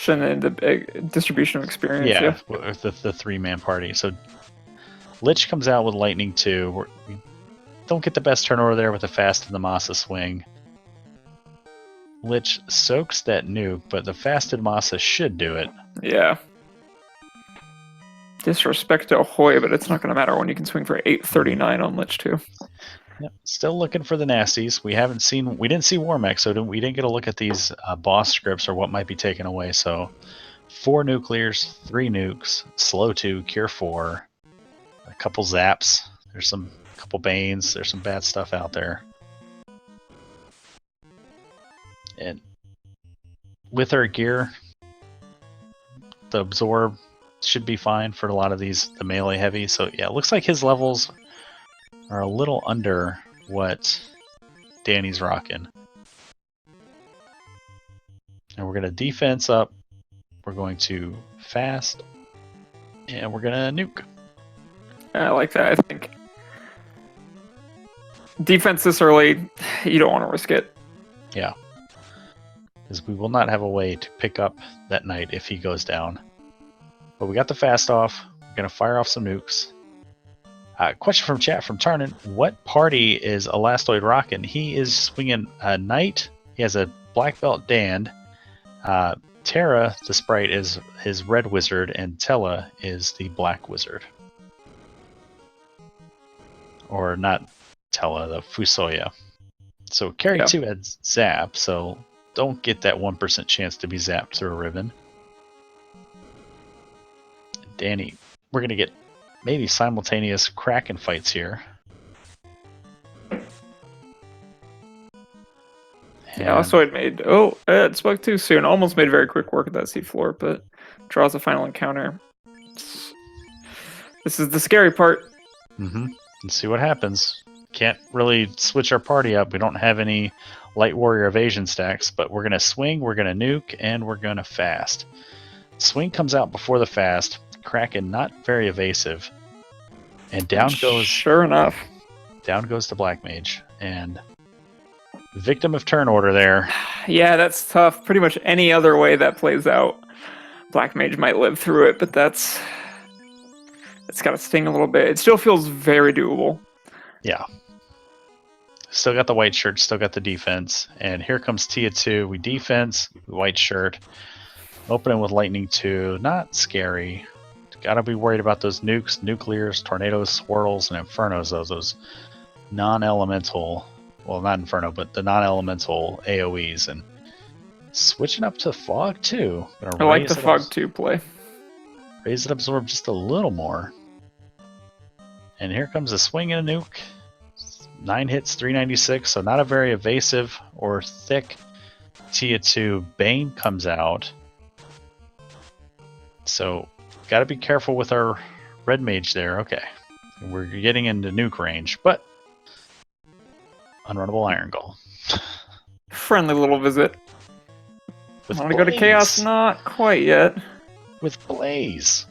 the distribution of experience. Yeah. With the 3-man party. So Lich comes out with Lightning 2. We don't get the best turnover there with the fast and the Masa swing. Lich soaks that nuke, but the fasted Masa should do it. Yeah. Disrespect to Ahoy, but it's not going to matter when you can swing for 839 on Lich 2. Yep. Still looking for the nasties. We didn't see Warmech, so we didn't get a look at these boss scripts or what might be taken away. So 4 nuclears, 3 nukes, slow 2, cure 4, a couple zaps. There's a couple banes. There's some bad stuff out there. And with her gear, the absorb should be fine for a lot of these, the melee heavy. So yeah, it looks like his levels are a little under what Dani's rocking. And we're going to defense up. We're going to fast. And we're going to nuke. I like that, I think. Defense this early, you don't want to risk it. Yeah. Because we will not have a way to pick up that knight if he goes down. But we got the fast off. We're going to fire off some nukes. Question from chat from Tarnan. What party is Elastoid rocking? He is swinging a knight. He has a black belt Dan. Terra, the sprite, is his red wizard. And Tella is the black wizard. Or not Tella, the Fusoya. So carry 2 had zap, so don't get that 1% chance to be zapped through a ribbon. Dani, we're going to get maybe simultaneous Kraken fights here. Yeah, Elastoid made... Oh, it spoke too soon. Almost made very quick work of that seafloor, but draws a final encounter. This is the scary part. Mm-hmm. Let's see what happens. Can't really switch our party up. We don't have any Light Warrior evasion stacks, but we're going to swing, we're going to nuke, and we're going to fast. Swing comes out before the fast. Kraken not very evasive. And down goes... Sure enough. Down goes the Black Mage. And victim of turn order there. Yeah, that's tough. Pretty much any other way that plays out, Black Mage might live through it, but that's... It's got to sting a little bit. It still feels very doable. Yeah. Still got the white shirt, still got the defense. And here comes Tia 2. We defense, white shirt. Opening with Lightning 2. Not scary. Gotta be worried about those nukes, nuclears, tornadoes, swirls, and infernos. Those non-elemental, well, not inferno, but the non-elemental AoEs. And Switching up to Fog 2. I like the Fog 2 play. Raise it absorb just a little more. And here comes a swing and a nuke. 9 hits, 396, so not a very evasive or thick Tia 2. Bane comes out. So, gotta be careful with our red mage there. Okay. We're getting into nuke range, but unrunnable Iron Golem. Friendly little visit. With Want to go to Chaos? Not quite yet. With Blaze.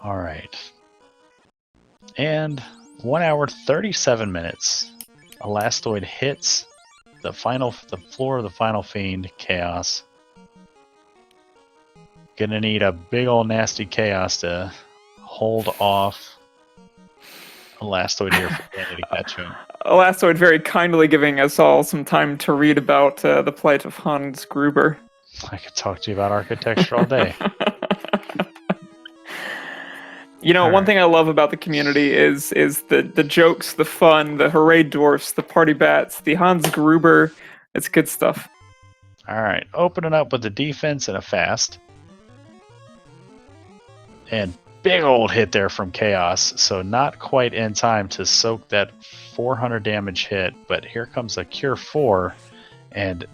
Alright. And 1 hour 37 minutes. Elastoid hits the floor of the final fiend, Chaos. Gonna need a big ol' nasty Chaos to hold off Elastoid here for Danny to catch him. Elastoid very kindly giving us all some time to read about the plight of Hans Gruber. I could talk to you about architecture all day. You know, one thing I love about the community is the jokes, the fun, the hooray dwarfs, the party bats, the Hans Gruber. It's good stuff. Alright, opening up with the defense and a fast. And big old hit there from Chaos, so not quite in time to soak that 400 damage hit, but here comes a Cure 4, and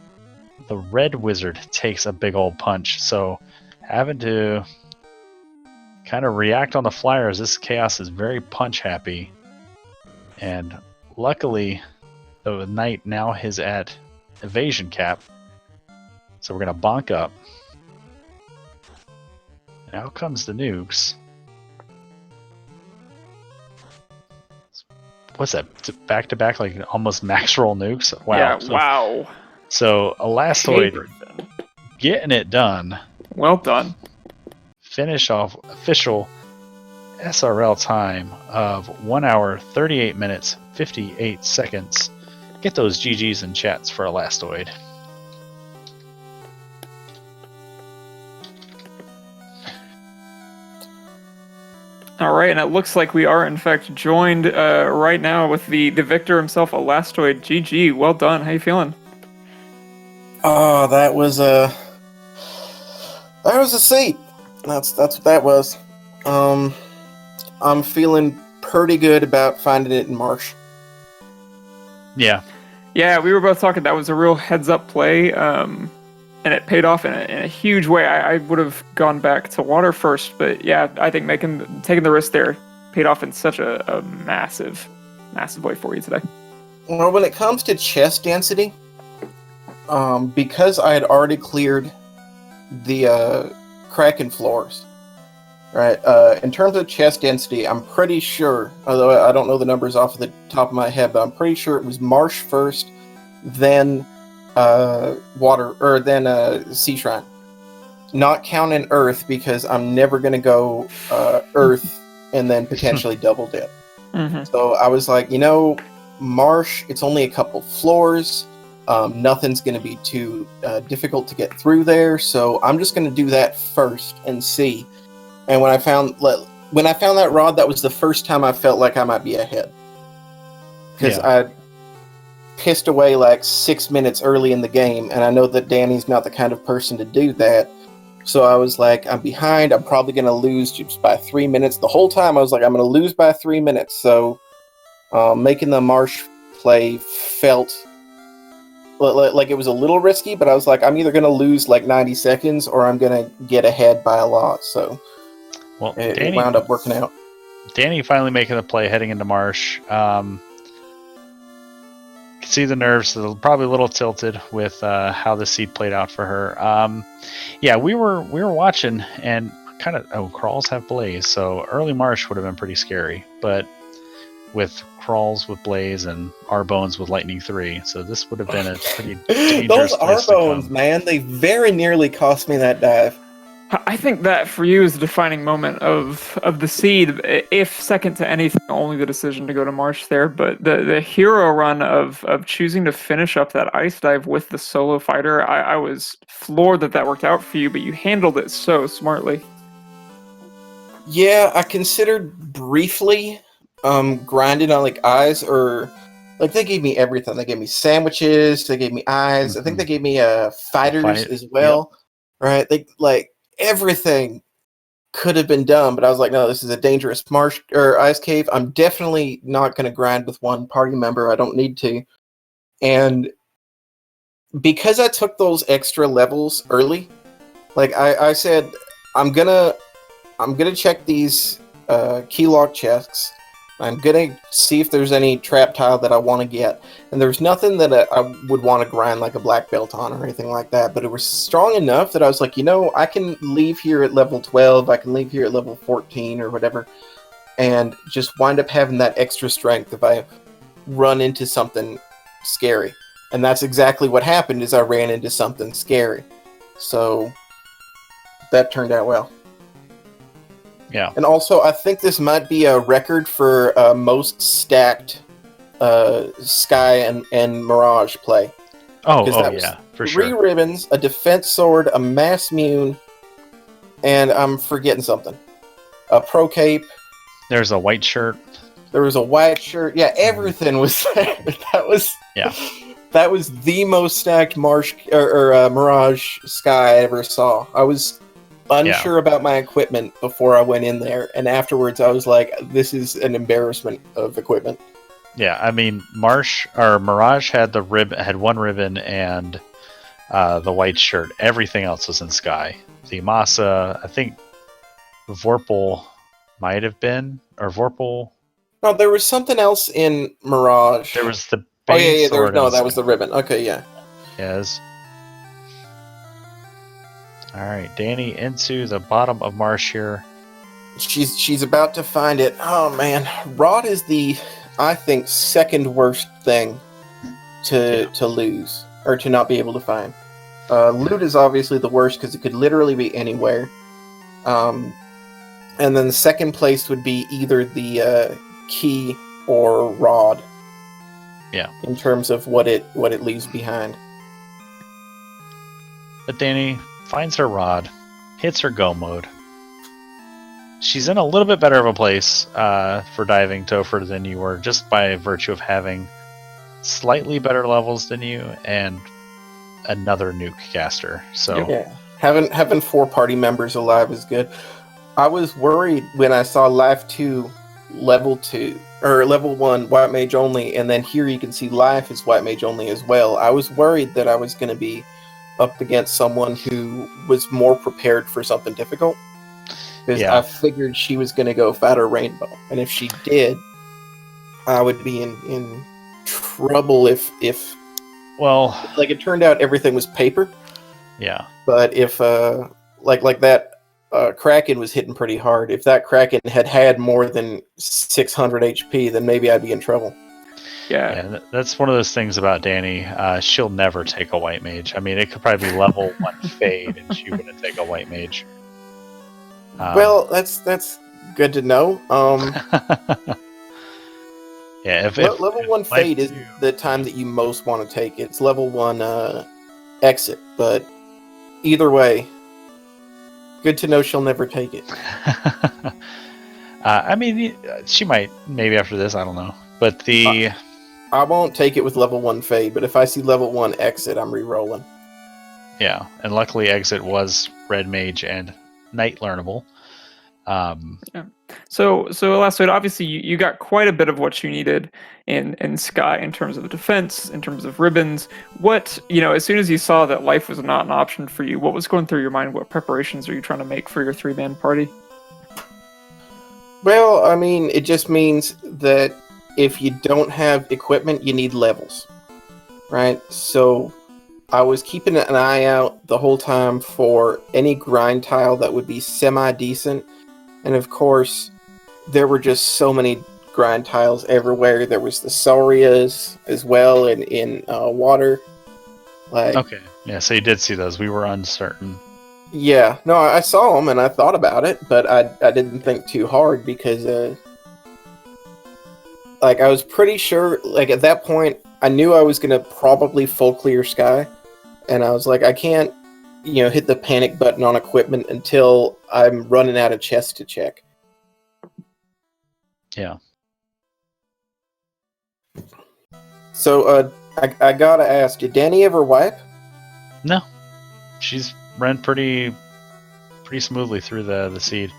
the red wizard takes a big old punch, so having to kind of react on the flyer as this Chaos is very punch happy, and luckily the knight now is at evasion cap, so we're going to bonk up. And out comes the nukes. What's that? Back to back, like almost max roll nukes? Wow. Yeah, wow. So Elastoid getting it done. Well done. Finish off official SRL time of 1 hour, 38 minutes, 58 seconds. Get those GGs and chats for Elastoid. All right, and it looks like we are in fact joined right now with the victor himself, Elastoid. GG, well done. How you feeling? Oh, that was a seat. That's what that was. I'm feeling pretty good about finding it in Marsh. Yeah. Yeah, we were both talking. That was a real heads-up play, and it paid off in a huge way. I would have gone back to water first, but yeah, I think taking the risk there paid off in such a massive way for you today. Well, when it comes to chest density, because I had already cleared the Kraken floors, right? In terms of chest density, I'm pretty sure, although I don't know the numbers off the top of my head, but I'm pretty sure it was Marsh first, then water, or then Sea Shrine. Not counting Earth, because I'm never going to go Earth and then potentially double dip. Mm-hmm. So I was like, Marsh, it's only a couple floors. Nothing's going to be too difficult to get through there, so I'm just going to do that first and see. And when I found that rod, that was the first time I felt like I might be ahead, because I pissed away like 6 minutes early in the game, and I know that Danny's not the kind of person to do that. So I was like, I'm behind. I'm probably going to lose just by 3 minutes. The whole time I was like, I'm going to lose by 3 minutes. So making the Marsh play felt like it was a little risky, but I was like, I'm either going to lose like 90 seconds or I'm going to get ahead by a lot. So it wound up working out. Danny finally making the play heading into Marsh. See the nerves, probably a little tilted with how the seed played out for her. Yeah, we were watching and kind of crawls have Blaze, so early Marsh would have been pretty scary, but with crawls with Blaze and R-Bones with Lightning 3, so this would have been a pretty dangerous those R-Bones, man, they very nearly cost me that dive. I think that for you is the defining moment of the seed, if second to anything, only the decision to go to Marsh there, but the hero run of choosing to finish up that ice dive with the solo fighter, I was floored that worked out for you, but you handled it so smartly. Yeah, I considered briefly grinding on like eyes or Like, they gave me everything. They gave me sandwiches. They gave me eyes. I think they gave me fighters as well. Right? They like everything could have been done, but I was like, no, this is a dangerous marsh or ice cave. I'm definitely not going to grind with one party member. I don't need to. And because I took those extra levels early, like I said, I'm gonna check these key lock chests. I'm gonna see if there's any trap tile that I want to get, and there's nothing that I would want to grind like a black belt on or anything like that. But it was strong enough that I was like, I can leave here at level 12, I can leave here at level 14 or whatever, and just wind up having that extra strength if I run into something scary. And that's exactly what happened. Is I ran into something scary, so that turned out well. Yeah. And also, I think this might be a record for most stacked Sky and Mirage play. Oh yeah, for sure. 3 ribbons, a defense sword, a mass mune, and I'm forgetting something. A pro cape. There's a white shirt. There was a white shirt. Yeah, everything was there. That was the most stacked Mirage Sky I ever saw. I was unsure about my equipment before I went in there, and afterwards I was like, this is an embarrassment of equipment. Yeah, I mean, Mirage had had 1 ribbon and the white shirt. Everything else was in Sky. The Masa, I think Vorpal might have been, or Vorpal. No, there was something else in Mirage. There was the that was the ribbon. Okay, yeah. Yes. All right, Dani into the bottom of Marsh here. She's about to find it. Oh man, Rod is the, I think, second worst thing to lose or to not be able to find. Loot is obviously the worst because it could literally be anywhere. And then the second place would be either the key or Rod. Yeah. In terms of what it leaves behind. But Dani finds her rod, hits her go mode. She's in a little bit better of a place for diving, Topher, than you were, just by virtue of having slightly better levels than you and another nuke caster. So yeah, having 4 party members alive is good. I was worried when I saw Life 2 level 2 or level 1 White Mage only, and then here you can see Life is White Mage only as well. I was worried that I was going to be up against someone who was more prepared for something difficult, because I figured she was going to go Fatter Rainbow, and if she did, I would be in trouble. If it turned out everything was paper, but if like that Kraken was hitting pretty hard, if that Kraken had more than 600 HP, then maybe I'd be in trouble. Yeah, that's one of those things about Dani. She'll never take a white mage. I mean, it could probably be level 1 fade, and she wouldn't take a white mage. Well, that's good to know. If level 1 fade is the time that you most want to take it. It's level 1 exit, but either way, good to know she'll never take it. I mean, she might, maybe after this, I don't know. But I won't take it with level 1 fade, but if I see level 1 exit, I'm re-rolling. Yeah, and luckily exit was red mage and night learnable. So Elastoid, obviously you got quite a bit of what you needed in Sky in terms of defense, in terms of ribbons. What, as soon as you saw that life was not an option for you, what was going through your mind? What preparations are you trying to make for your 3-man party? Well, I mean, it just means that if you don't have equipment, you need levels, right? So I was keeping an eye out the whole time for any grind tile that would be semi-decent. And of course, there were just so many grind tiles everywhere. There was the Saurias as well in water. Okay, yeah, so you did see those. We were uncertain. Yeah, no, I saw them and I thought about it, but I didn't think too hard because I was pretty sure, at that point, I knew I was going to probably full clear Sky, and I was like, I can't, hit the panic button on equipment until I'm running out of chests to check. Yeah. So, I gotta ask, did Dani ever wipe? No, she's ran pretty smoothly through the seed.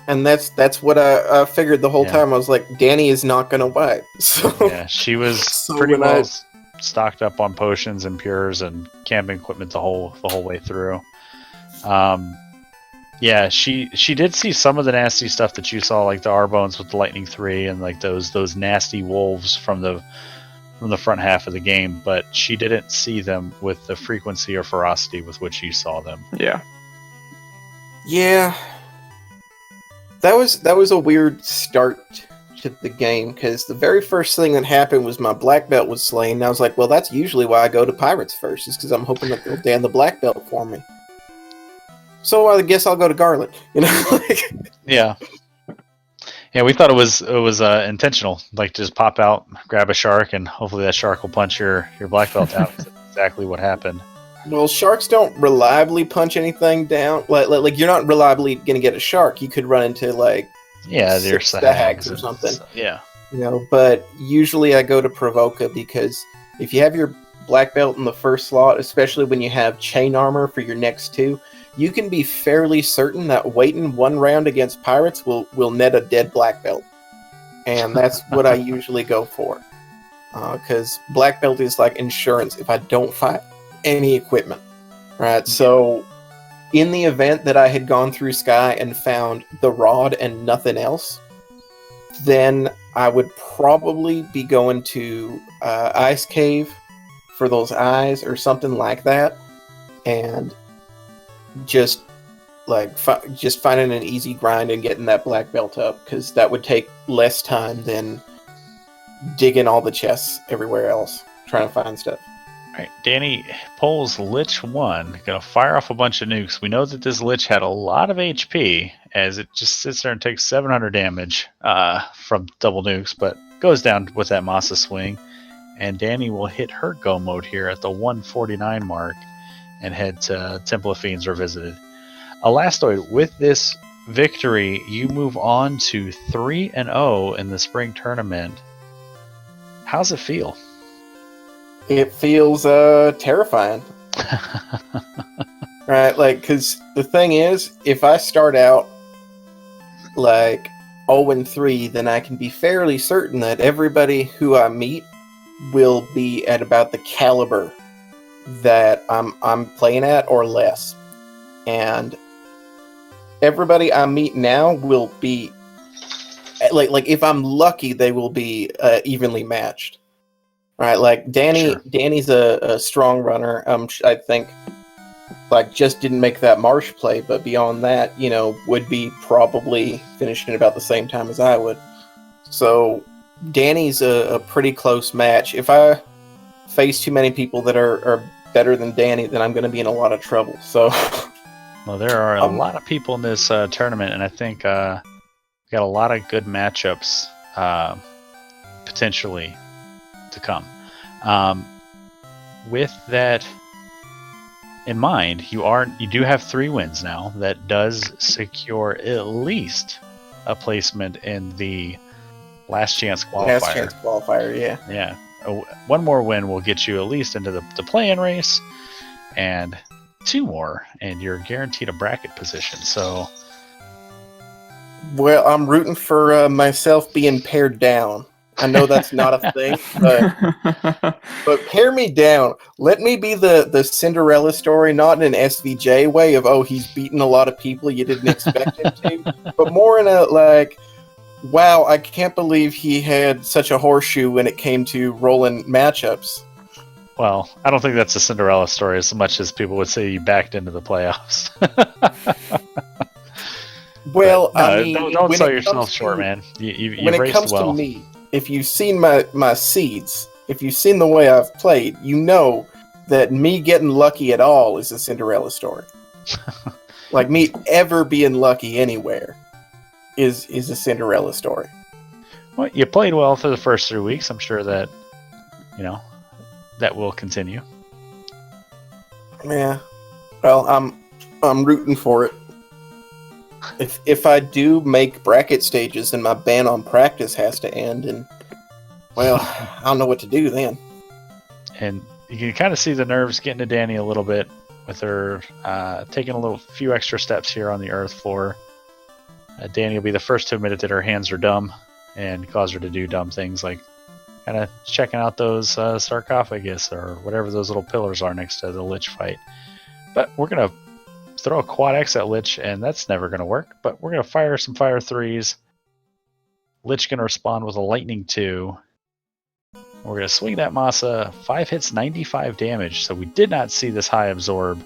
And that's what I figured the whole Yeah. time. I was like, Dani is not gonna wipe. So Yeah, she was So pretty when well stocked up on potions and pures and camping equipment the whole way through. Yeah, she did see some of the nasty stuff that you saw, like the Arbones with the Lightning 3 and like those nasty wolves from the front half of the game, but she didn't see them with the frequency or ferocity with which you saw them. Yeah. yeah, that was a weird start to the game, because the very first thing that happened was my black belt was slain. And I was like, well, that's usually why I go to pirates first, is because I'm hoping that they'll ban the black belt for me. So I guess I'll go to Garland. You know, Yeah. Yeah, we thought it was intentional, like just pop out, grab a shark, and hopefully that shark will punch your black belt out. That's exactly what happened. Well, sharks don't reliably punch anything down. Like you're not reliably gonna get a shark. You could run into like There's stags or something. Yeah. You know, but usually I go to Provoca, because if you have your black belt in the first slot, especially when you have chain armor for your next two, you can be fairly certain that waiting one round against pirates will net a dead black belt. And that's what I usually go for. Because black belt is like insurance if I don't find any equipment. Right? So in the event that I had gone through Sky and found the rod and nothing else, then I would probably be going to Ice Cave for those eyes or something like that, and just just finding an easy grind and getting that black belt up, because that would take less time than digging all the chests everywhere else trying to find stuff. All right, Dani pulls Lich 1, gonna fire off a bunch of nukes. We know that this Lich had a lot of HP, as it just sits there and takes 700 damage from double nukes, but goes down with that Masa swing. And Dani will hit her go mode here at the 149 mark and head to Temple of Fiends Revisited. Elastoid, with this victory, you move on to 3-0 in the spring tournament. How's it feel? It feels terrifying. Right, like, because the thing is, if I start out like 0-3, then I can be fairly certain that everybody who I meet will be at about the caliber that I'm playing at or less. And everybody I meet now will be like if I'm lucky, they will be evenly matched. Right, like Dani's a strong runner. I think like just didn't make that marsh play, but beyond that, you know, would be probably finishing about the same time as I would. So Dani's a pretty close match. If I face too many people that are better than Dani, then I'm going to be in a lot of trouble. So, well, there are a lot of people in this tournament, and I think we got a lot of good matchups potentially to come. With that in mind, you do have 3 wins now. That does secure at least a placement in the last chance qualifier. Last chance qualifier, yeah. Yeah. One more win will get you at least into the play-in race, and 2 more, and you're guaranteed a bracket position. So, well, I'm rooting for myself being pared down. I know that's not a thing, but pare me down. Let me be the Cinderella story, not in an SVJ way of, oh, he's beaten a lot of people you didn't expect him to, but more in a like, wow, I can't believe he had such a horseshoe when it came to rolling matchups. Well, I don't think that's a Cinderella story as much as people would say you backed into the playoffs. Well, no, I mean, don't sell yourself short, man. You've when it raced comes well. to me, if you've seen my seeds, if you've seen the way I've played, you know that me getting lucky at all is a Cinderella story. Like me ever being lucky anywhere is a Cinderella story. Well, you played well for the first 3 weeks. I'm sure that that will continue. Yeah. Well, I'm rooting for it. If I do make bracket stages, then my ban on practice has to end, and well, I don't know what to do then. And you can kind of see the nerves getting to Dani a little bit with her taking a few extra steps here on the earth floor. Dani will be the first to admit it that her hands are dumb and cause her to do dumb things like kind of checking out those sarcophagus or whatever those little pillars are next to the Lich fight. But we're going to throw a quad X at Lich, and that's never going to work. But we're going to fire some fire 3s. Lich going to respond with a lightning 2. We're going to swing that Masa. 5 hits, 95 damage. So we did not see this high absorb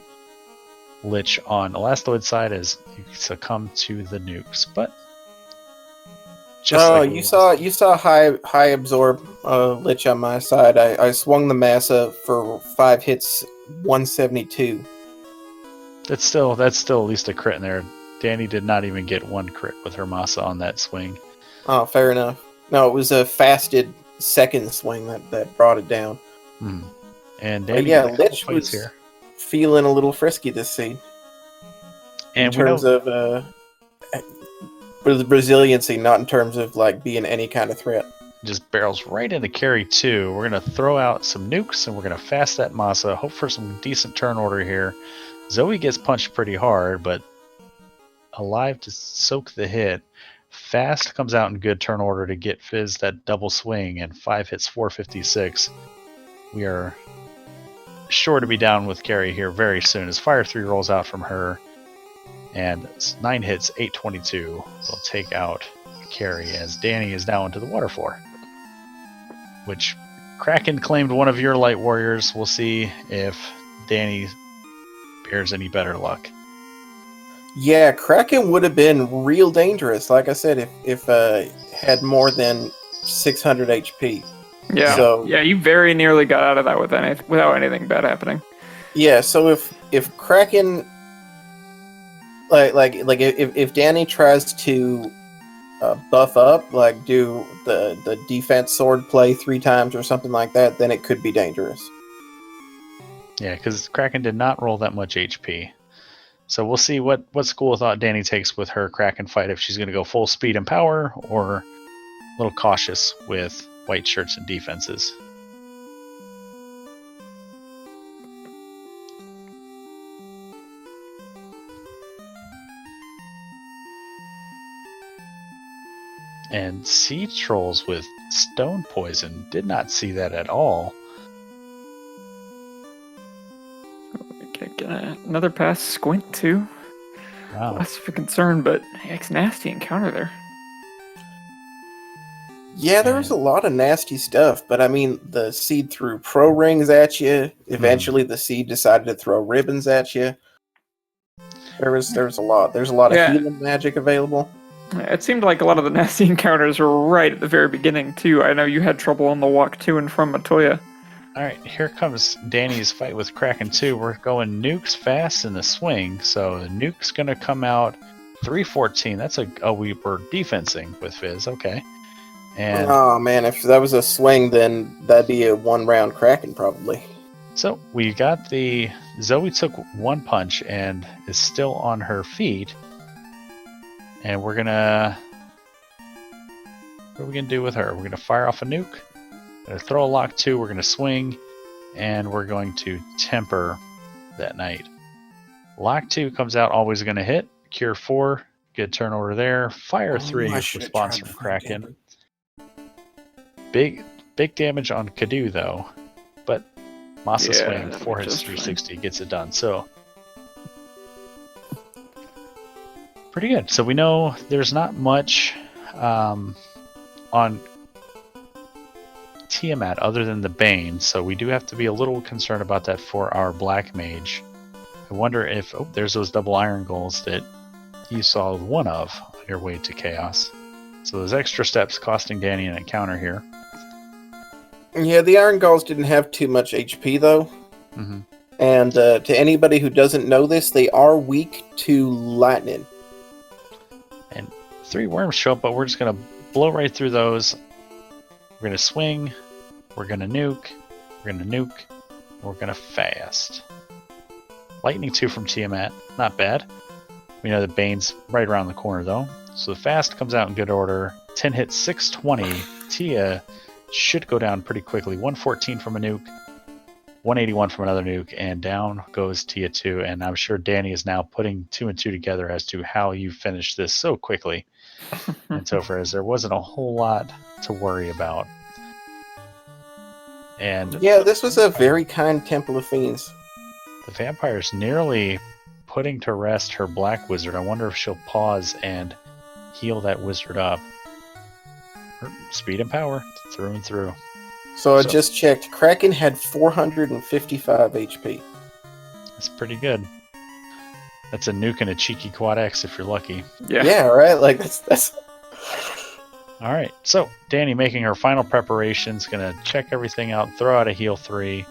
Lich on Elastoid side as you succumb to the nukes. But just you saw high absorb Lich on my side. I swung the Masa for 5 hits, 172. That's still at least a crit in there. Dani did not even get 1 crit with her Masa on that swing. Oh, fair enough. No, it was a fasted second swing that brought it down. And Dani, Lich was here feeling a little frisky this seed. And in terms of resiliency, not in terms of like being any kind of threat. Just barrels right into carry 2. We're going to throw out some nukes and we're going to fast that Masa. Hope for some decent turn order here. Zoe gets punched pretty hard, but alive to soak the hit. Fast comes out in good turn order to get Fizz that double swing, and 5 hits, 456. We are sure to be down with Carrie here very soon as Fire 3 rolls out from her, and 9 hits, 822 will take out Carrie as Dani is now into the water floor. Which Kraken claimed one of your light warriors. We'll see if Dani bears any better luck. Yeah, Kraken would have been real dangerous, like I said, if had more than 600 HP. Yeah, so, yeah, you very nearly got out of that without anything bad happening. Yeah, so if Kraken, if Dani tries to buff up, like do the defense sword play 3 times or something like that, then it could be dangerous. Yeah, because Kraken did not roll that much HP. So we'll see what school of thought Dani takes with her Kraken fight, if she's going to go full speed and power or a little cautious with white shirts and defenses. And Sea Trolls with Stone Poison. Did not see that at all. Another pass squint too. Wow. Less of a concern, but it's nasty encounter there. Yeah, there was a lot of nasty stuff, but I mean, the seed threw pro rings at you. Eventually, the seed decided to throw ribbons at you. There was a lot. There's a lot of healing magic available. It seemed like a lot of the nasty encounters were right at the very beginning too. I know you had trouble on the walk to and from Matoya. Alright, here comes Dani's fight with Kraken 2. We're going nukes fast in the swing, so the nuke's going to come out 314. That's we were defensing with Fizz, okay. And oh man, if that was a swing, then that'd be a 1-round Kraken probably. So we got Zoe took 1 punch and is still on her feet. And we're gonna, what are we gonna do with her? We're gonna fire off a nuke. We're gonna throw a lock 2, we're gonna swing, and we're going to temper that knight. Lock 2 comes out, always gonna hit. Cure 4, good turn order there. Fire 3 is response from Kraken. Big damage on Kadu though, but Masa swing 4 hits 360 gets it done. So pretty good. So we know there's not much on Tiamat other than the Bane, so we do have to be a little concerned about that for our Black Mage. I wonder if there's those double iron goals that you saw one of on your way to Chaos. So those extra steps costing Dani an encounter here. Yeah, the Iron Gauls didn't have too much HP though. Mm-hmm. And to anybody who doesn't know this, they are weak to lightning. And 3 worms show up, but we're just going to blow right through those. We're going to swing, we're going to nuke, we're going to nuke, and we're going to fast. Lightning 2 from Tiamat, not bad. We know that Bane's right around the corner though. So the fast comes out in good order. 10 hits, 620. Tia should go down pretty quickly. 114 from a nuke. 181 from another nuke, and down goes Tia 2. And I'm sure Danny is now putting 2 and 2 together as to how you finished this so quickly. And so far as there wasn't a whole lot to worry about. And Yeah, this was a very kind Temple of Fiends. the vampire's nearly putting to rest her black wizard. I wonder if she'll pause and heal that wizard up. Her speed and power, through and through. So I just checked. Kraken had 455 HP. That's pretty good. That's a nuke and a cheeky quad X if you're lucky. Yeah, right? Like, that's... All right, so Danny making her final preparations, gonna check everything out, throw out a heal 3,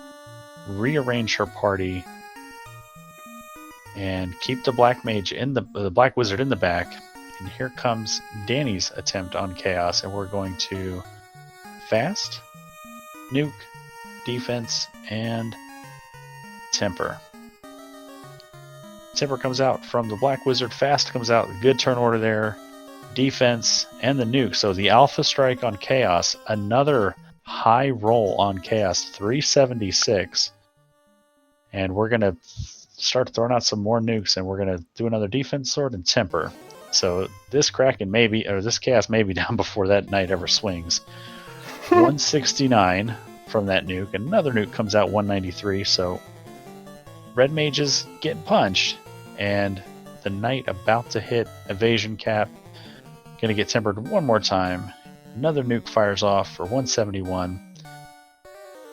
rearrange her party, and keep the black mage in the black wizard in the back. And here comes Danny's attempt on chaos, and we're going to fast, nuke, defense, and temper. Temper comes out from the black wizard, fast comes out, good turn order there. Defense and the nuke. So the alpha strike on chaos, another high roll on chaos, 376. And we're going to start throwing out some more nukes, and we're going to do another defense sword and temper. So this Kraken maybe, or this chaos may be down before that knight ever swings. 169 from that nuke. Another nuke comes out, 193. So red mage is getting punched, and the knight about to hit evasion cap. Gonna get tempered one more time. Another nuke fires off for 171.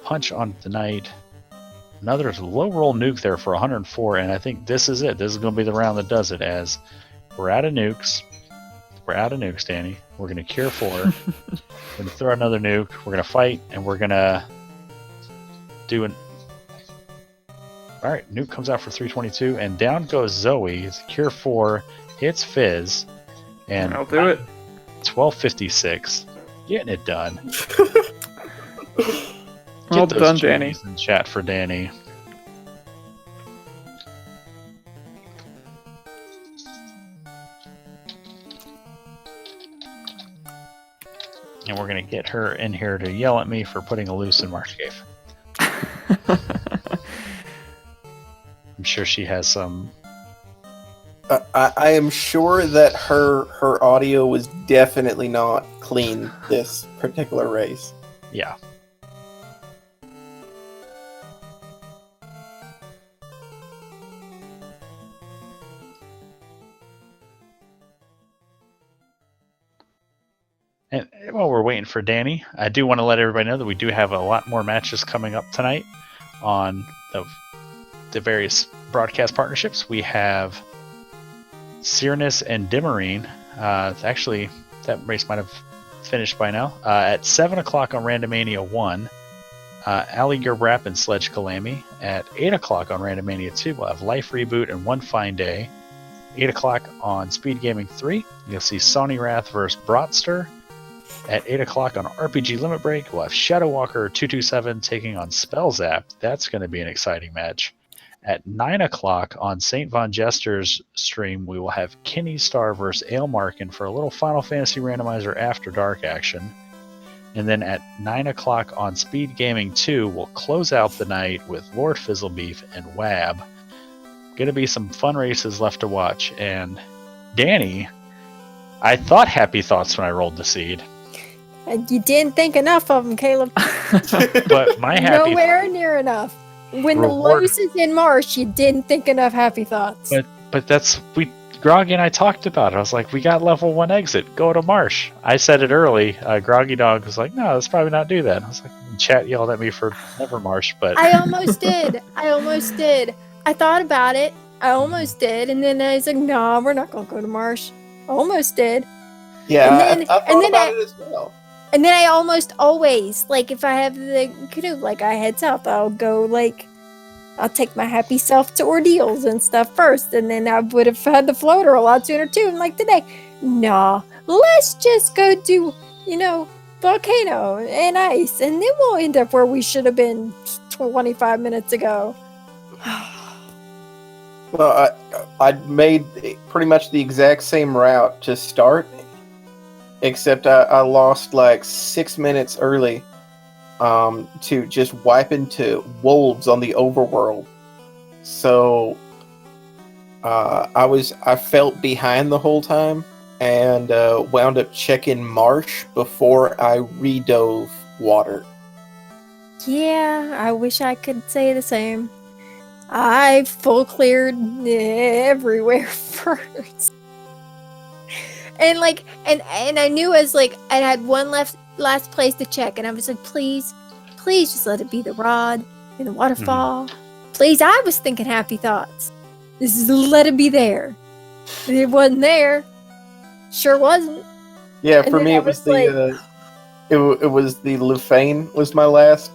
Punch on the knight. Another low roll nuke there for 104, and I think this is it. This is gonna be the round that does it, as we're out of nukes. We're out of nukes, Danny. We're gonna cure 4. We're gonna throw another nuke. We're gonna fight, and we're gonna do an. All right, nuke comes out for 322, and down goes Zoe. It's cure 4, hits Fizz. And I'll do it. 1256. Getting it done. Well Get those done, Danny. G's in chat for Danny. And we're going to get her in here to yell at me for putting a loose in Marsh Cave. I'm sure she has some... I am sure that her audio was definitely not clean this particular race. Yeah. And while we're waiting for Danny, I do want to let everybody know that we do have a lot more matches coming up tonight on the various broadcast partnerships. We have Cyrnus and Dimmarine. Actually, that race might have finished by now. At 7 o'clock on Randomania 1, Ali Gerbrap and Sledge Kalami. At 8 o'clock on Randomania 2, we'll have Life Reboot and One Fine Day. 8 o'clock on Speed Gaming 3, you'll see Sony Wrath vs. Bratster. At 8 o'clock on RPG Limit Break, we'll have Shadow Walker 227 taking on Spellzap. That's going to be an exciting match. At 9 o'clock on St. Von Jester's stream, we will have Kenny Star vs. Ailmarkin for a little Final Fantasy Randomizer After Dark action. And then at 9 o'clock on Speed Gaming 2, we'll close out the night with Lord Fizzlebeef and Wab. Going to be some fun races left to watch. And Danny, I thought happy thoughts when I rolled the seed. You didn't think enough of them, Caleb. But my happy Nowhere near enough. When the Reward- loose is in Marsh, you didn't think enough happy thoughts. But that's Groggy and I talked about it. I was like, we got level 1 exit. Go to Marsh. I said it early. Groggy Dog was like, no, let's probably not do that. I was like, chat yelled at me for never Marsh, but I almost did. I thought about it. I almost did. And then I was like, no, we're not going to go to Marsh. Almost did. Yeah, And then- I thought and then about it as well. And then I almost always, like, if I have the canoe, like, I head south, I'll go, like, I'll take my happy self to ordeals and stuff first. And then I would have had the floater a lot sooner, too. And, like, today, nah, let's just go do, volcano and ice. And then we'll end up where we should have been 25 minutes ago. Well, I made pretty much the exact same route to start, except I lost like 6 minutes early to just wipe into wolves on the overworld. So I felt behind the whole time and wound up checking marsh before I redove water. Yeah, I wish I could say the same. I full cleared everywhere first. And like and I knew as like I had one last place to check, and I was like, please just let it be the rod and the waterfall. Please, I was thinking happy thoughts. This is let it be there. It wasn't there. Sure wasn't. Yeah, And for then me I it was was like- it was the Lufane was my last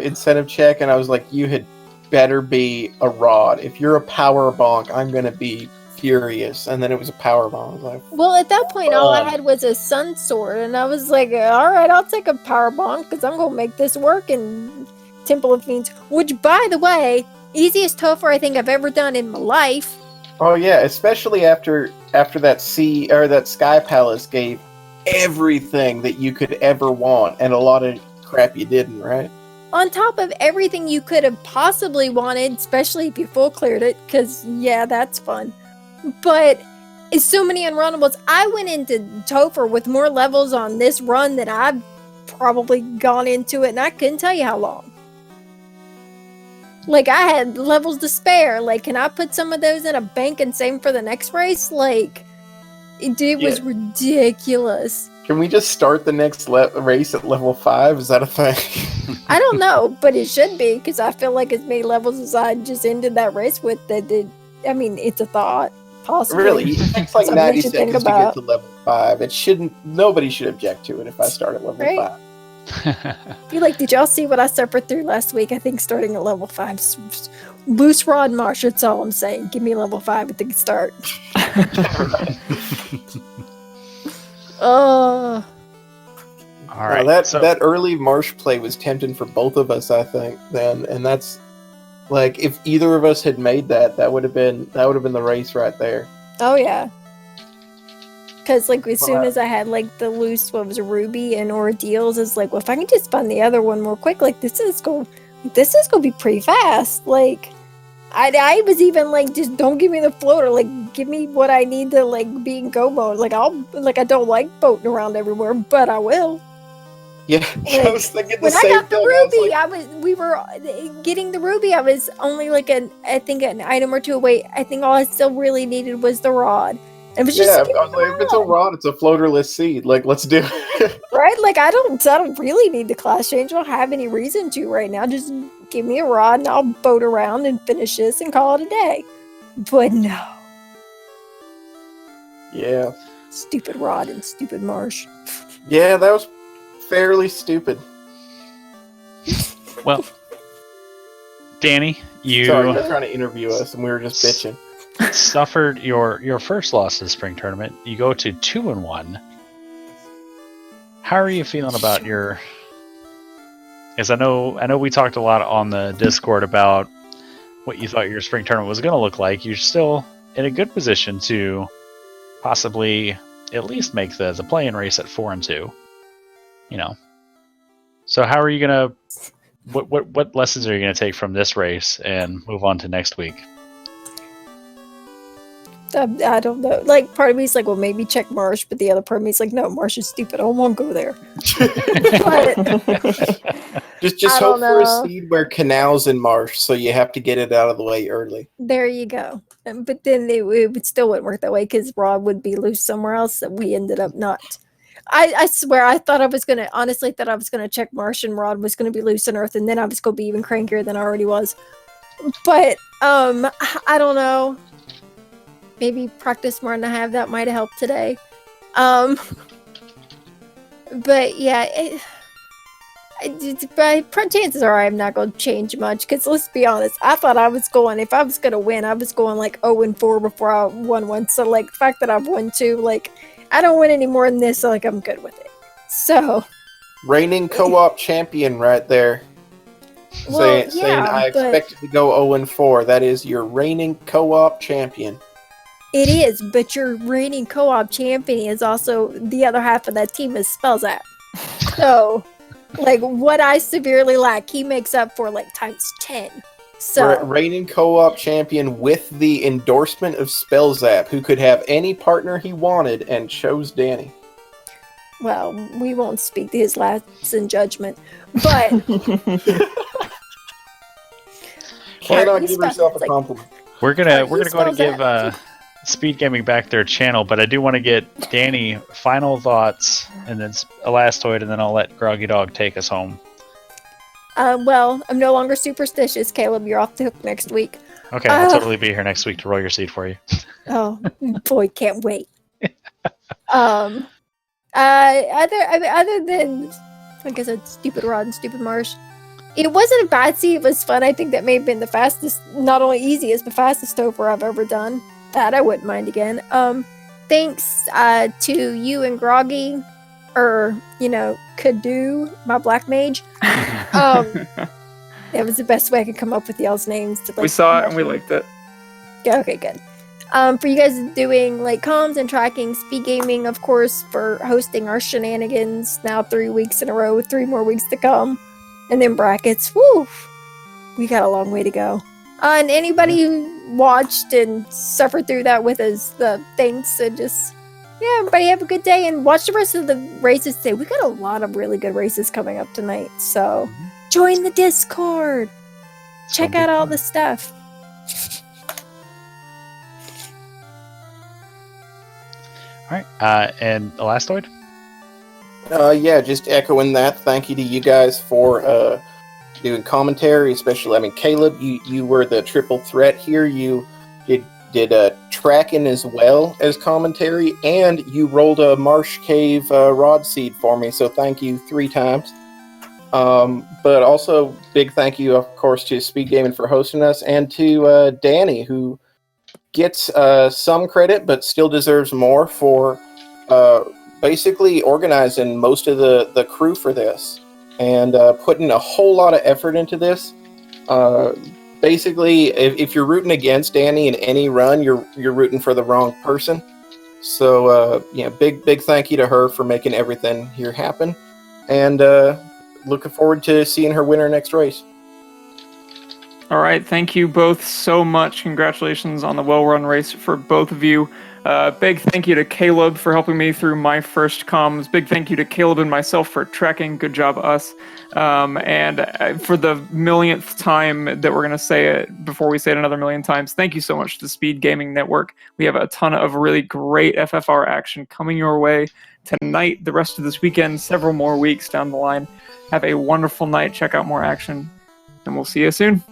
incentive check, and I was like, you had better be a rod. If you're a power bonk, I'm gonna be furious. And then it was a power bonk. I was like, Well, at that point, all I had was a sun sword, and I was like, all right, I'll take a power bonk because I'm gonna make this work in Temple of Fiends. Which, by the way, easiest Topher I think I've ever done in my life. oh yeah, especially after that Sky Palace gave everything that you could ever want, and a lot of crap you didn't, right? On top of everything you could have possibly wanted, especially if you full cleared it, because yeah, that's fun. But it's so many unrunnables. I went into Topher with more levels on this run than I've probably gone into it, and I couldn't tell you how long. Like, I had levels to spare. Like, can I put some of those in a bank and save them for the next race? Like, it was ridiculous. Can we just start the next race at level 5? Is that a thing? I don't know, but it should be, because I feel like as many levels as I just ended that race with, I mean, it's a thought, possibly. Really? It takes like Something 90 you should think seconds to get about. to level 5. Nobody should object to it if I start at level Right. 5. You're like, did y'all see what I suffered through last week? I think starting at level 5. Loose rod marsh, that's all I'm saying. Give me level 5 at the start. All right. That early marsh play was tempting for both of us, I think. Then, and that's like if either of us had made that would have been the race right there. Oh yeah. Because like as soon as I had like the loose, what was it, ruby and ordeals, it's like, well, if I can just find the other one more quick, like this is gonna be pretty fast. Like I was even like, just don't give me the floater, like give me what I need to like be in go mode. Like I don't like boating around everywhere, but I will. Yeah, Like, I was thinking the when I same got the thing. ruby, we were getting the ruby. I was only like an item or two away. I think all I still really needed was the rod. And it was just I was like, if it's a rod, it's a floaterless seed. Like, let's do it. right. Like I don't really need the class change. I don't have any reason to right now. Just give me a rod and I'll boat around and finish this and call it a day. But no, Yeah. stupid rod and stupid marsh. Yeah, that was fairly stupid. Well, Danny, you Sorry, you're trying to interview us and we were just bitching. suffered your first loss of the spring tournament. You go to 2-1. How are you feeling about your? Because I know we talked a lot on the Discord about what you thought your spring tournament was going to look like. You're still in a good position to possibly at least make the play-in race at 4-2. You know. So how are you gonna? What lessons are you gonna take from this race and move on to next week? I don't know. Like part of me is like, well, maybe check Marsh, but the other part of me is like, no, Marsh is stupid. I won't go there. just I hope don't for a know. seed where canals and marsh, so you have to get it out of the way early. There you go. But then it would still wouldn't work that way because Rod would be loose somewhere else that we ended up not. I swear I thought I was gonna check Marsh and Rod was gonna be loose on Earth, and then I was gonna be even crankier than I already was. But I don't know. Maybe practice more than I have. That might have helped today. But yeah, chances are I'm not going to change much. Because let's be honest, I thought I was going. If I was going to win, I was going like 0-4 before I won one. So like the fact that I've won 2, like I don't win any more than this. So like I'm good with it. So Reigning co-op champion right there. well, saying I but expected to go 0-4. That is your reigning co-op champion. it is. But your reigning co-op champion is also the other half of that team is Spells at. So Like what I severely lack, he makes up for like times 10. So Reigning co-op champion with the endorsement of Spellzap, who could have any partner he wanted and chose Danny. well, we won't speak to his last in judgment, but Cannot he give spells- herself it's a like- compliment. We're gonna he go to spells give that. Speed Gaming back their channel, but I do want to get Danny final thoughts and then Elastoid, and then I'll let Groggy Dog take us home. well, I'm no longer superstitious, Caleb. You're off the hook next week. Okay, I'll totally be here next week to roll your seed for you. Oh boy, can't wait. Other than like I said, stupid Rod and stupid Marsh, it wasn't a bad seed. It was fun. I think that may have been the fastest, not only easiest, but fastest over I've ever done. That I wouldn't mind again. Thanks to you and Groggy, or could do my black mage. That was the best way I could come up with y'all's names. To, like, We saw it and we liked it. Yeah, okay, good. For you guys doing like comms and tracking, Speed Gaming, of course, for hosting our shenanigans now 3 weeks in a row with 3 more weeks to come. And then brackets, woo! We got a long way to go. And anybody who watched and suffered through that with us, thanks, and just, yeah, everybody have a good day and watch the rest of the races today. We got a lot of really good races coming up tonight, so join the Discord. Check out all the stuff. All right, and Elastoid? Yeah, just echoing that. Thank you to you guys for doing commentary, especially. Caleb, you were the triple threat here. You did tracking as well as commentary, and you rolled a Marsh Cave rod seed for me. So thank you 3 times. But also big thank you, of course, to Speed Gaming for hosting us, and to Danny, who gets some credit but still deserves more for basically organizing most of the crew for this and putting a whole lot of effort into this. Basically, if you're rooting against Danny in any run, you're rooting for the wrong person. So big thank you to her for making everything here happen, and looking forward to seeing her win her next race. All right, thank you both so much. Congratulations on the well-run race for both of you. Big thank you to Caleb for helping me through my first comms. Big thank you to Caleb and myself for tracking. Good job, us. And for the millionth time that we're going to say it before we say it another million times, thank you so much to Speed Gaming Network. We have a ton of really great FFR action coming your way tonight, the rest of this weekend, several more weeks down the line. Have a wonderful night. Check out more action, and we'll see you soon.